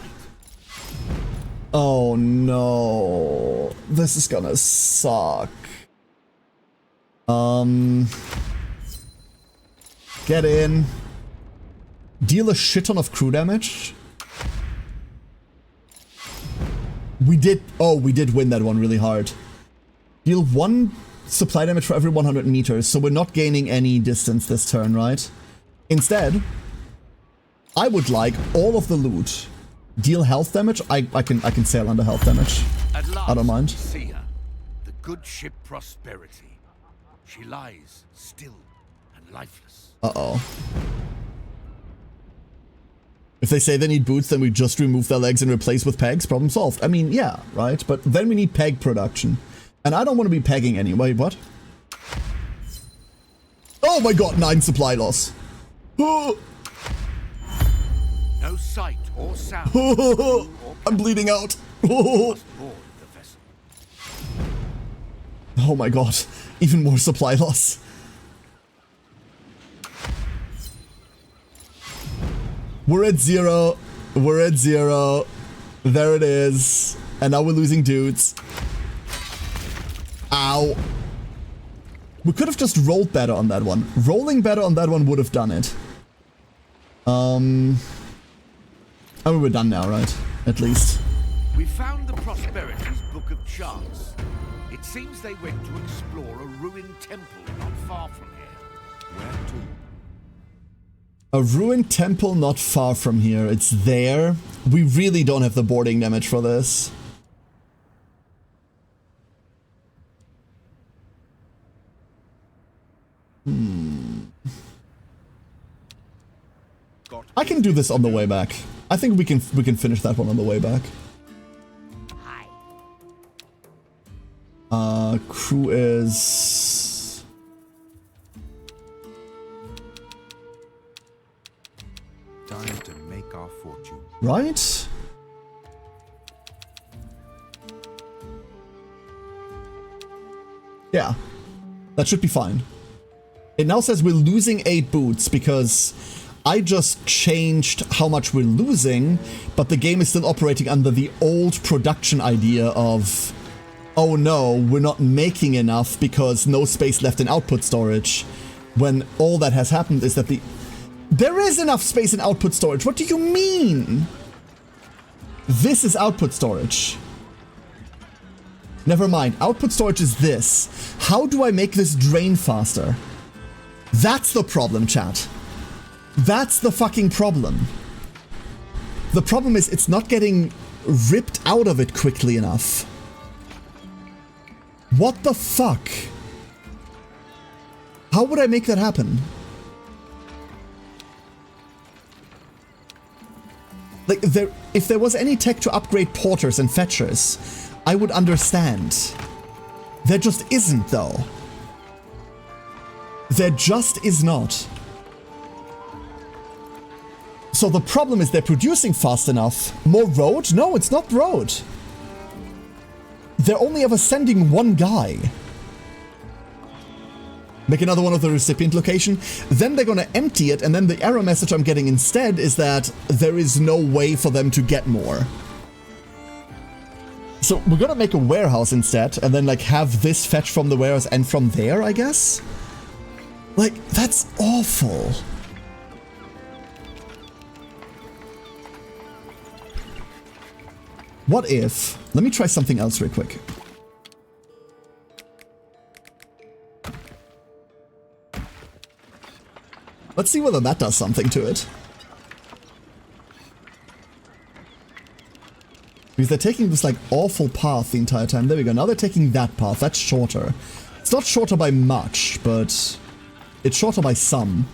Oh no. This is gonna suck. Get in. Deal a shit ton of crew damage. We did win that one really hard. Deal 1 supply damage for every 100 meters, so we're not gaining any distance this turn, right? Instead, I would like all of the loot. Deal health damage. I can sail under health damage. At last, I don't mind. See her, the good ship Prosperity. She lies still and lifeless. Uh-oh. If they say they need boots, then we just remove their legs and replace with pegs. Problem solved. I mean, yeah, right? But then we need peg production. And I don't want to be pegging anyway. What? Oh my god, 9 supply loss. No sight or sound. I'm bleeding out. Must board the vessel. Oh my god, even more supply loss. We're at 0. We're at 0. There it is. And now we're losing dudes. Ow. We could have just rolled better on that one. Rolling better on that one would have done it. I mean, we're done now, right? At least. We found the Prosperity's Book of Charts. It seems they went to explore a ruined temple not far from here. Where to? A ruined temple not far from here. It's there. We really don't have the boarding damage for this. I can do this on the way back. I think we can finish that one on the way back. Hi. Crew is our fortune. Right? Yeah. That should be fine. It now says we're losing 8 boots because I just changed how much we're losing, but the game is still operating under the old production idea of, oh no, we're not making enough because no space left in output storage, when all that has happened is that there is enough space in output storage. What do you mean? This is output storage. Never mind, output storage is this. How do I make this drain faster? That's the problem, chat. That's the fucking problem. The problem is it's not getting ripped out of it quickly enough. What the fuck? How would I make that happen? Like, if there was any tech to upgrade porters and fetchers, I would understand. There just isn't, though. There just is not. So the problem is they're producing fast enough. More road? No, it's not road. They're only ever sending one guy. Make another one of the recipient location. Then they're gonna empty it, and then the error message I'm getting instead is that there is no way for them to get more. So we're gonna make a warehouse instead, and then like have this fetch from the warehouse and from there, I guess? Like, that's awful. What if... Let me try something else real quick. Let's see whether that does something to it. Because they're taking this like awful path the entire time. There we go. Now they're taking that path. That's shorter. It's not shorter by much, but it's shorter by some.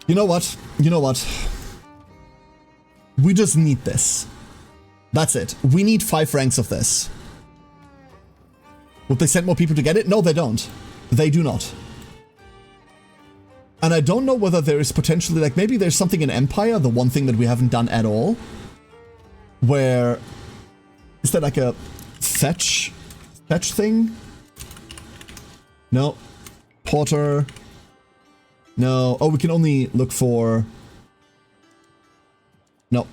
You know what? You know what? We just need this. That's it. We need 5 ranks of this. Would they send more people to get it? No, they don't. They do not. And I don't know whether there is potentially, like, maybe there's something in Empire, the one thing that we haven't done at all, where... Is that like a fetch thing? No. Porter... No. Oh, we can only look for... No.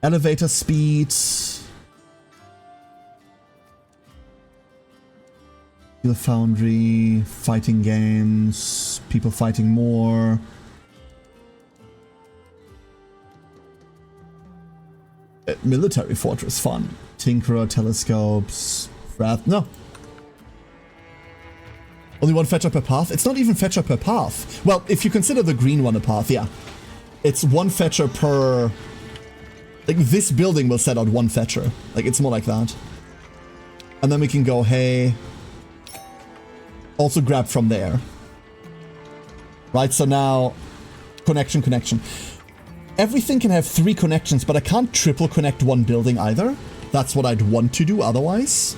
Elevator speed. The Foundry. Fighting games. People fighting more. Military fortress. Fun. Tinkerer. Telescopes. Wrath. No. Only one fetcher per path? It's not even fetcher per path. Well, if you consider the green one a path, yeah. It's one fetcher per... Like, this building will set out one fetcher. Like, it's more like that. And then we can go, hey... Also grab from there. Right, so now... Connection. Everything can have 3 connections, but I can't triple connect one building either. That's what I'd want to do otherwise.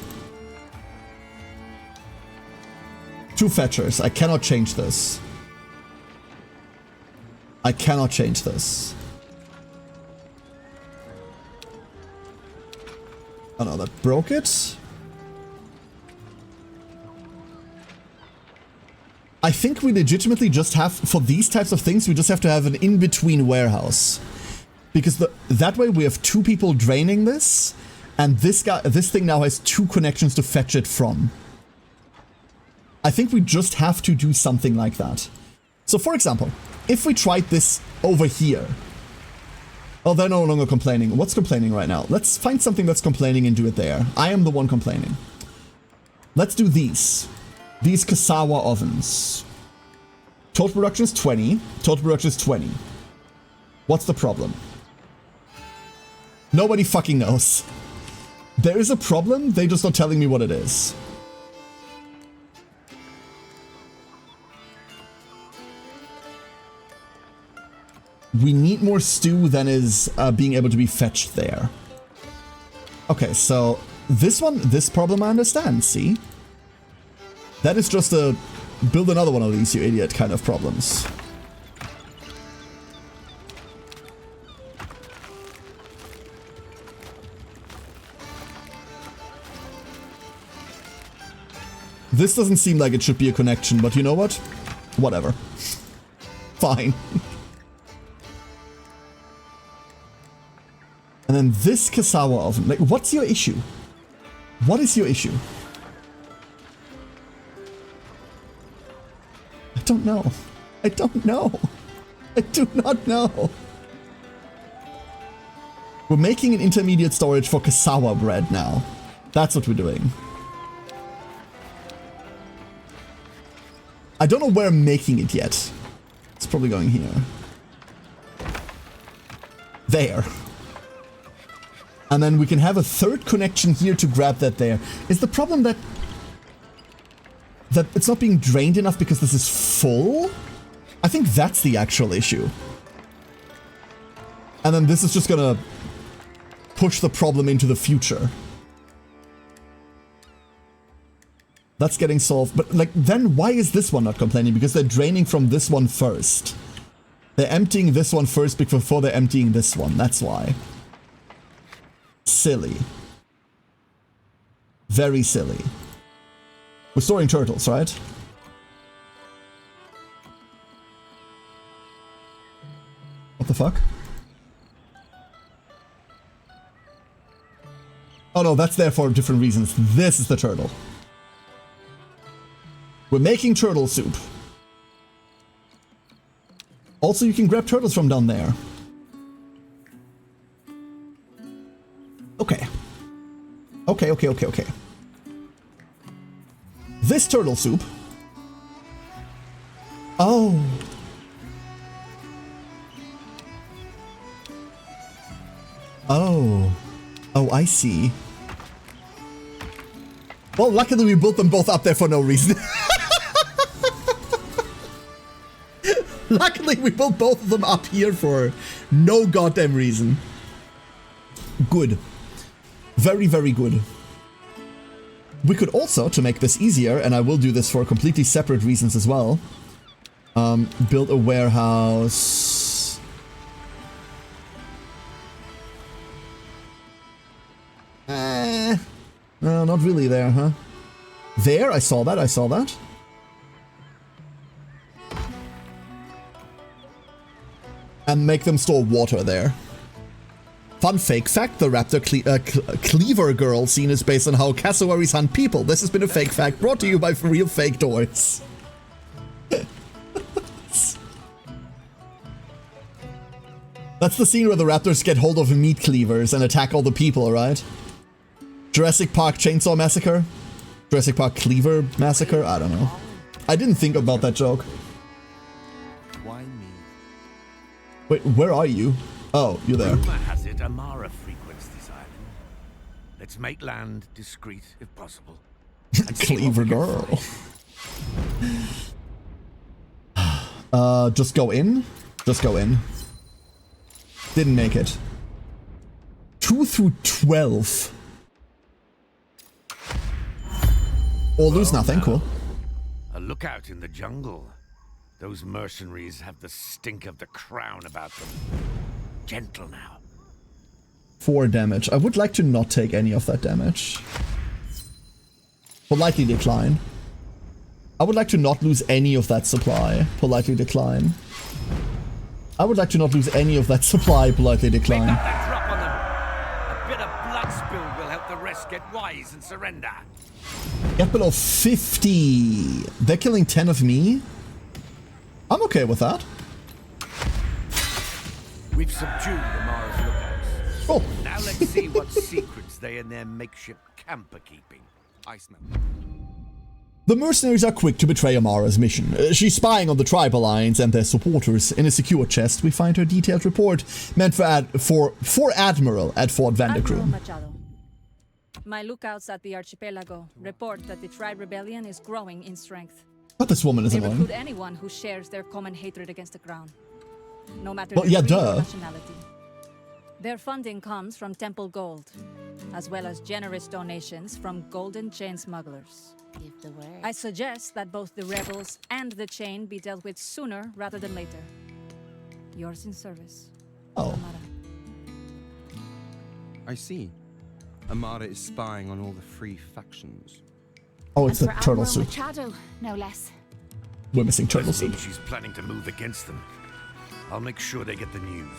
2 fetchers. I cannot change this. I cannot change this. Oh no, that broke it. I think we legitimately just have, for these types of things, we just have to have an in-between warehouse. Because that way we have 2 people draining this, and this thing now has 2 connections to fetch it from. I think we just have to do something like that. So for example, if we tried this over here. Oh, they're no longer complaining. What's complaining right now? Let's find something that's complaining and do it there. I am the one complaining. Let's do these. These Kasawa ovens. Total production is 20. Total production is 20. What's the problem? Nobody fucking knows. There is a problem, they're just not telling me what it is. We need more stew than is being able to be fetched there. Okay, so This problem I understand, see? That is just a build another one of these, you idiot, kind of problems. This doesn't seem like it should be a connection, but you know what? Whatever. Fine. And then this Kasawa oven. Like, what's your issue? What is your issue? I don't know. I don't know. I do not know. We're making an intermediate storage for Kasawa bread now. That's what we're doing. I don't know where I'm making it yet. It's probably going here. There. And then we can have a third connection here to grab that there. Is the problem that it's not being drained enough because this is full? I think that's the actual issue. And then this is just gonna push the problem into the future. That's getting solved. But, like, then why is this one not complaining? Because they're draining from this one first. They're emptying this one first before they're emptying this one. That's why. Silly. Very silly. We're storing turtles, right? What the fuck? Oh no, that's there for different reasons. This is the turtle. We're making turtle soup. Also, you can grab turtles from down there. Okay. Okay. This turtle soup. Oh. Oh. Oh, I see. Well, luckily we built them both up there for no reason. Luckily we built both of them up here for no goddamn reason. Good. Very, very good. We could also, to make this easier, and I will do this for completely separate reasons as well, build a warehouse. No, not really there, huh? There, I saw that, I saw that. And make them store water there. Fun fake fact, the raptor cleaver girl scene is based on how cassowaries hunt people. This has been a fake fact brought to you by Real Fake Toys. That's the scene where the raptors get hold of meat cleavers and attack all the people, right? Jurassic Park Chainsaw Massacre? Jurassic Park Cleaver Massacre? I don't know. I didn't think about that joke. Why me? Wait, where are you? Oh, you're there. Rumor has it Amara frequents this island. Let's make land discreet if possible. Cleaver girl. Just go in? Just go in. Didn't make it. 2 through 12. Or lose nothing, cool. A lookout in the jungle. Those mercenaries have the stink of the crown about them. Gentle now. 4 damage. I would like to not take any of that damage. Politely decline. I would like to not lose any of that supply. Politely decline. I would like to not lose any of that supply. Politely decline. Make up that drop on them. A bit of blood spilled will help the rest get wise and surrender. Get below 50. They're killing 10 of me. I'm okay with that. We've subdued Amara's lookouts. Oh. Now let's see what secrets they and their makeshift camp are keeping. I smell. The mercenaries are quick to betray Amara's mission. She's spying on the Tribe Alliance and their supporters. In a secure chest, we find her detailed report, meant for Admiral at Fort Vandekroon. Machado. My lookouts at the archipelago report that the Tribe Rebellion is growing in strength. But this woman is They annoying. recruit anyone who shares their common hatred against the Crown, no matter Well, their yeah, creed or duh. nationality. Their funding comes from Temple Gold, as well as generous donations from Golden Chain smugglers. Give the word. I suggest that both the rebels and the chain be dealt with sooner rather than later. Yours in service. Oh. Amara. I see. Amara is spying on all the free factions. Oh, it's And the for turtle Admiral soup. Machado, no less. We're missing turtle Doesn't soup. mean she's planning to move against them. I'll make sure they get the news.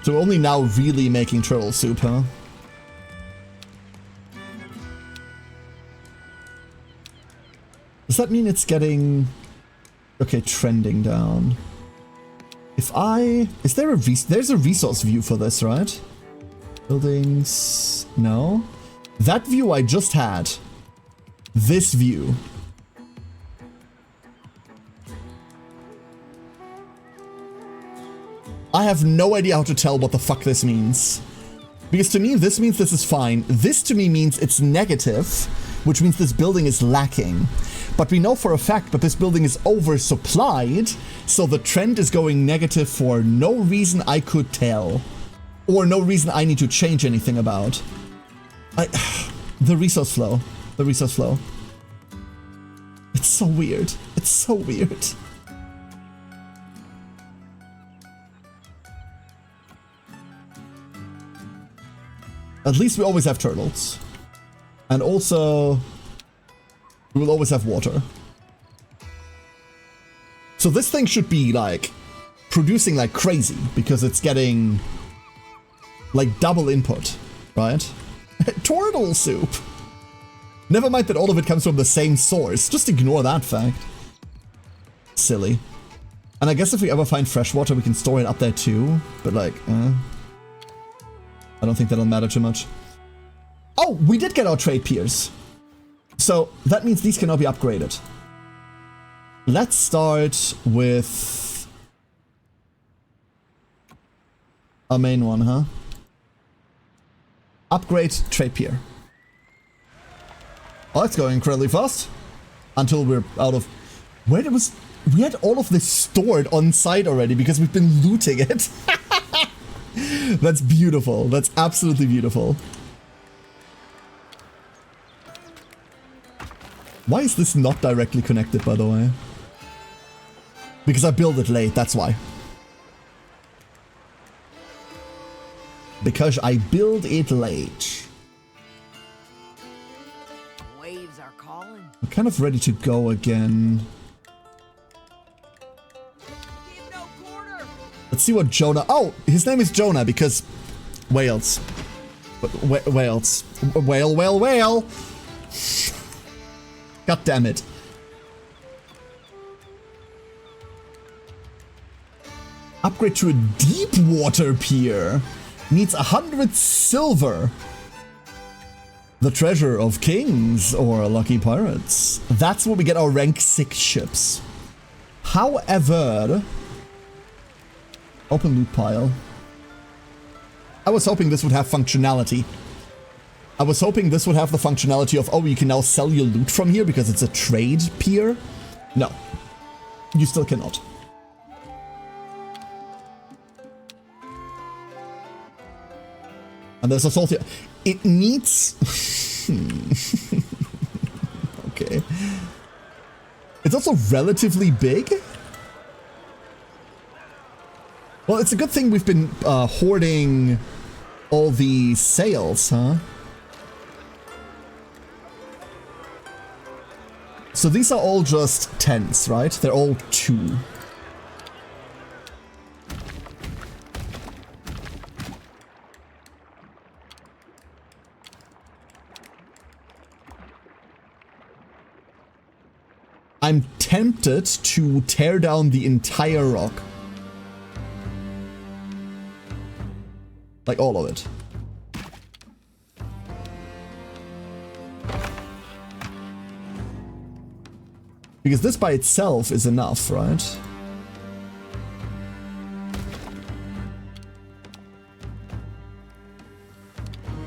So we're only now really making turtle soup, huh? Does that mean it's getting... Okay, trending down. If I... Is there a... There's a resource view for this, right? Buildings... No? That view I just had. This view. I have no idea how to tell what the fuck this means. Because to me, this means this is fine. This to me means it's negative, which means this building is lacking. But we know for a fact that this building is oversupplied, so the trend is going negative for no reason I could tell. Or no reason I need to change anything about. The resource flow. The resource flow. It's so weird. It's so weird. At least we always have turtles. And also, we will always have water. So this thing should be, like, producing like crazy, because it's getting, like, double input, right? Turtle soup! Never mind that all of it comes from the same source. Just ignore that fact. Silly. And I guess if we ever find fresh water, we can store it up there too. But, like, I don't think that'll matter too much. Oh, we did get our trade piers. So that means these can now be upgraded. Let's start with a main one, huh? Upgrade trade pier. Oh, it's going incredibly fast. Until we're out of... Where it was... We had all of this stored on site already because we've been looting it. That's beautiful. That's absolutely beautiful. Why is this not directly connected, by the way? Because I built it late, that's why. Because I build it late. Waves are calling. I'm kind of ready to go again. Let's see what Jonah... Oh, his name is Jonah because... Whales. Whales. Whale, whale, whale! God damn it. Upgrade to a deep water pier. Needs 100 silver. The treasure of kings or lucky pirates. That's where we get our rank 6 ships. However... Open loot pile. I was hoping this would have functionality. I was hoping this would have the functionality of, oh, you can now sell your loot from here because it's a trade pier. No. You still cannot. And there's a salt here. It needs... Okay. It's also relatively big. Well, it's a good thing we've been hoarding all the sails, huh? So these are all just tents, right? They're all 2. I'm tempted to tear down the entire rock. Like all of it. Because this by itself is enough, right?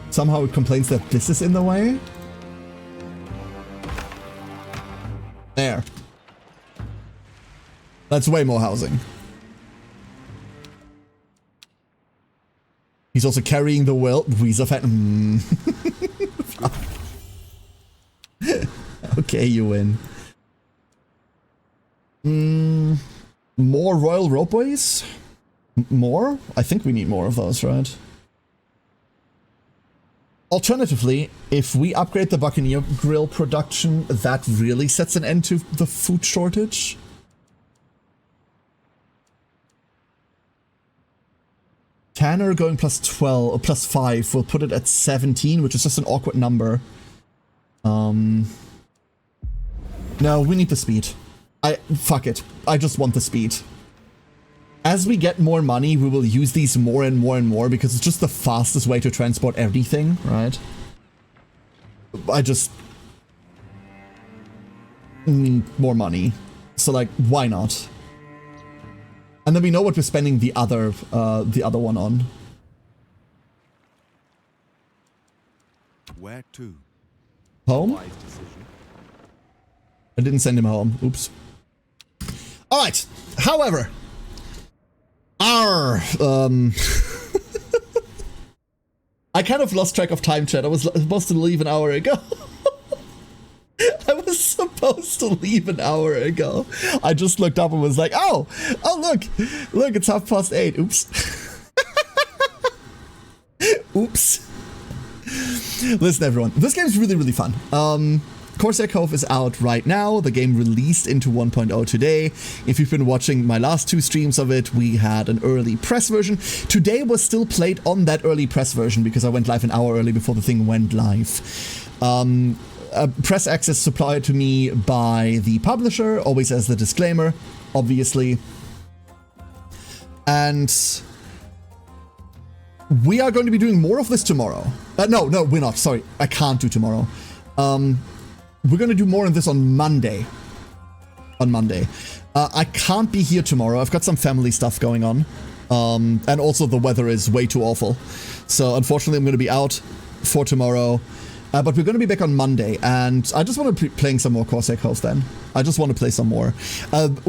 Somehow it complains that this is in the way. There. That's way more housing. He's He's also carrying the will. Weezer fan. Okay, you win. More royal ropeways? More? I think we need more of those, right? Alternatively, if we upgrade the Buccaneer Grill production, that really sets an end to the food shortage. Tanner going plus 12 or plus 5 will put it at 17, which is just an awkward number. No, we need the speed. Fuck it. I just want the speed. As we get more money, we will use these more and more and more because it's just the fastest way to transport everything, right? I just need more money. So like, why not? And then we know what we're spending the other one on. Where to? Home? Wise decision. I didn't send him home. Oops. All right. However, I kind of lost track of time, chat. I was supposed to leave an hour ago. I was supposed to leave an hour ago. I just looked up and was like, oh, look, it's 8:30. Oops. Oops. Listen, everyone, this game's really, really fun. Corsair Cove is out right now. The game released into 1.0 today. If you've been watching my last 2 streams of it, we had an early press version. Today was still played on that early press version because I went live an hour early before the thing went live. Press access supplied to me by the publisher, always as the disclaimer, obviously. And we are going to be doing more of this tomorrow. No, we're not. Sorry, I can't do tomorrow. We're going to do more of this on Monday. I can't be here tomorrow. I've got some family stuff going on. And also the weather is way too awful. So unfortunately, I'm going to be out for tomorrow. But we're going to be back on Monday, and I just want to be playing some more Corsair Cove then. I just want to play some more.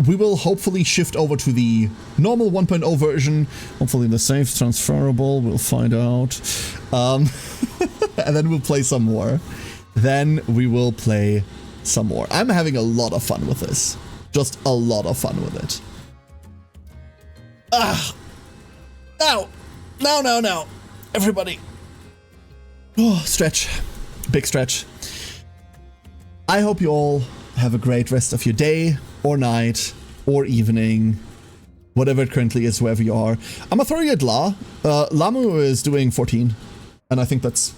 We will hopefully shift over to the normal 1.0 version. Hopefully the save's transferable, we'll find out. And then we'll play some more. Then we will play some more. I'm having a lot of fun with this. Just a lot of fun with it. No. Everybody. Oh, stretch. Big stretch. I hope you all have a great rest of your day, or night, or evening, whatever it currently is, wherever you are. I'm gonna throw you at La. Lamu is doing 14, and I think that's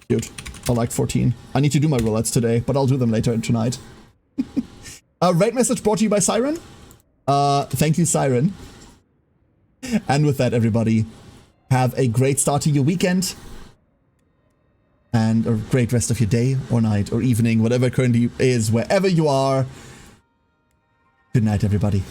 cute. I like 14. I need to do my roulettes today, but I'll do them later tonight. Raid message brought to you by Siren. Thank you, Siren. And with that, everybody, have a great start to your weekend. And a great rest of your day, or night, or evening, whatever it currently is, wherever you are. Good night, everybody.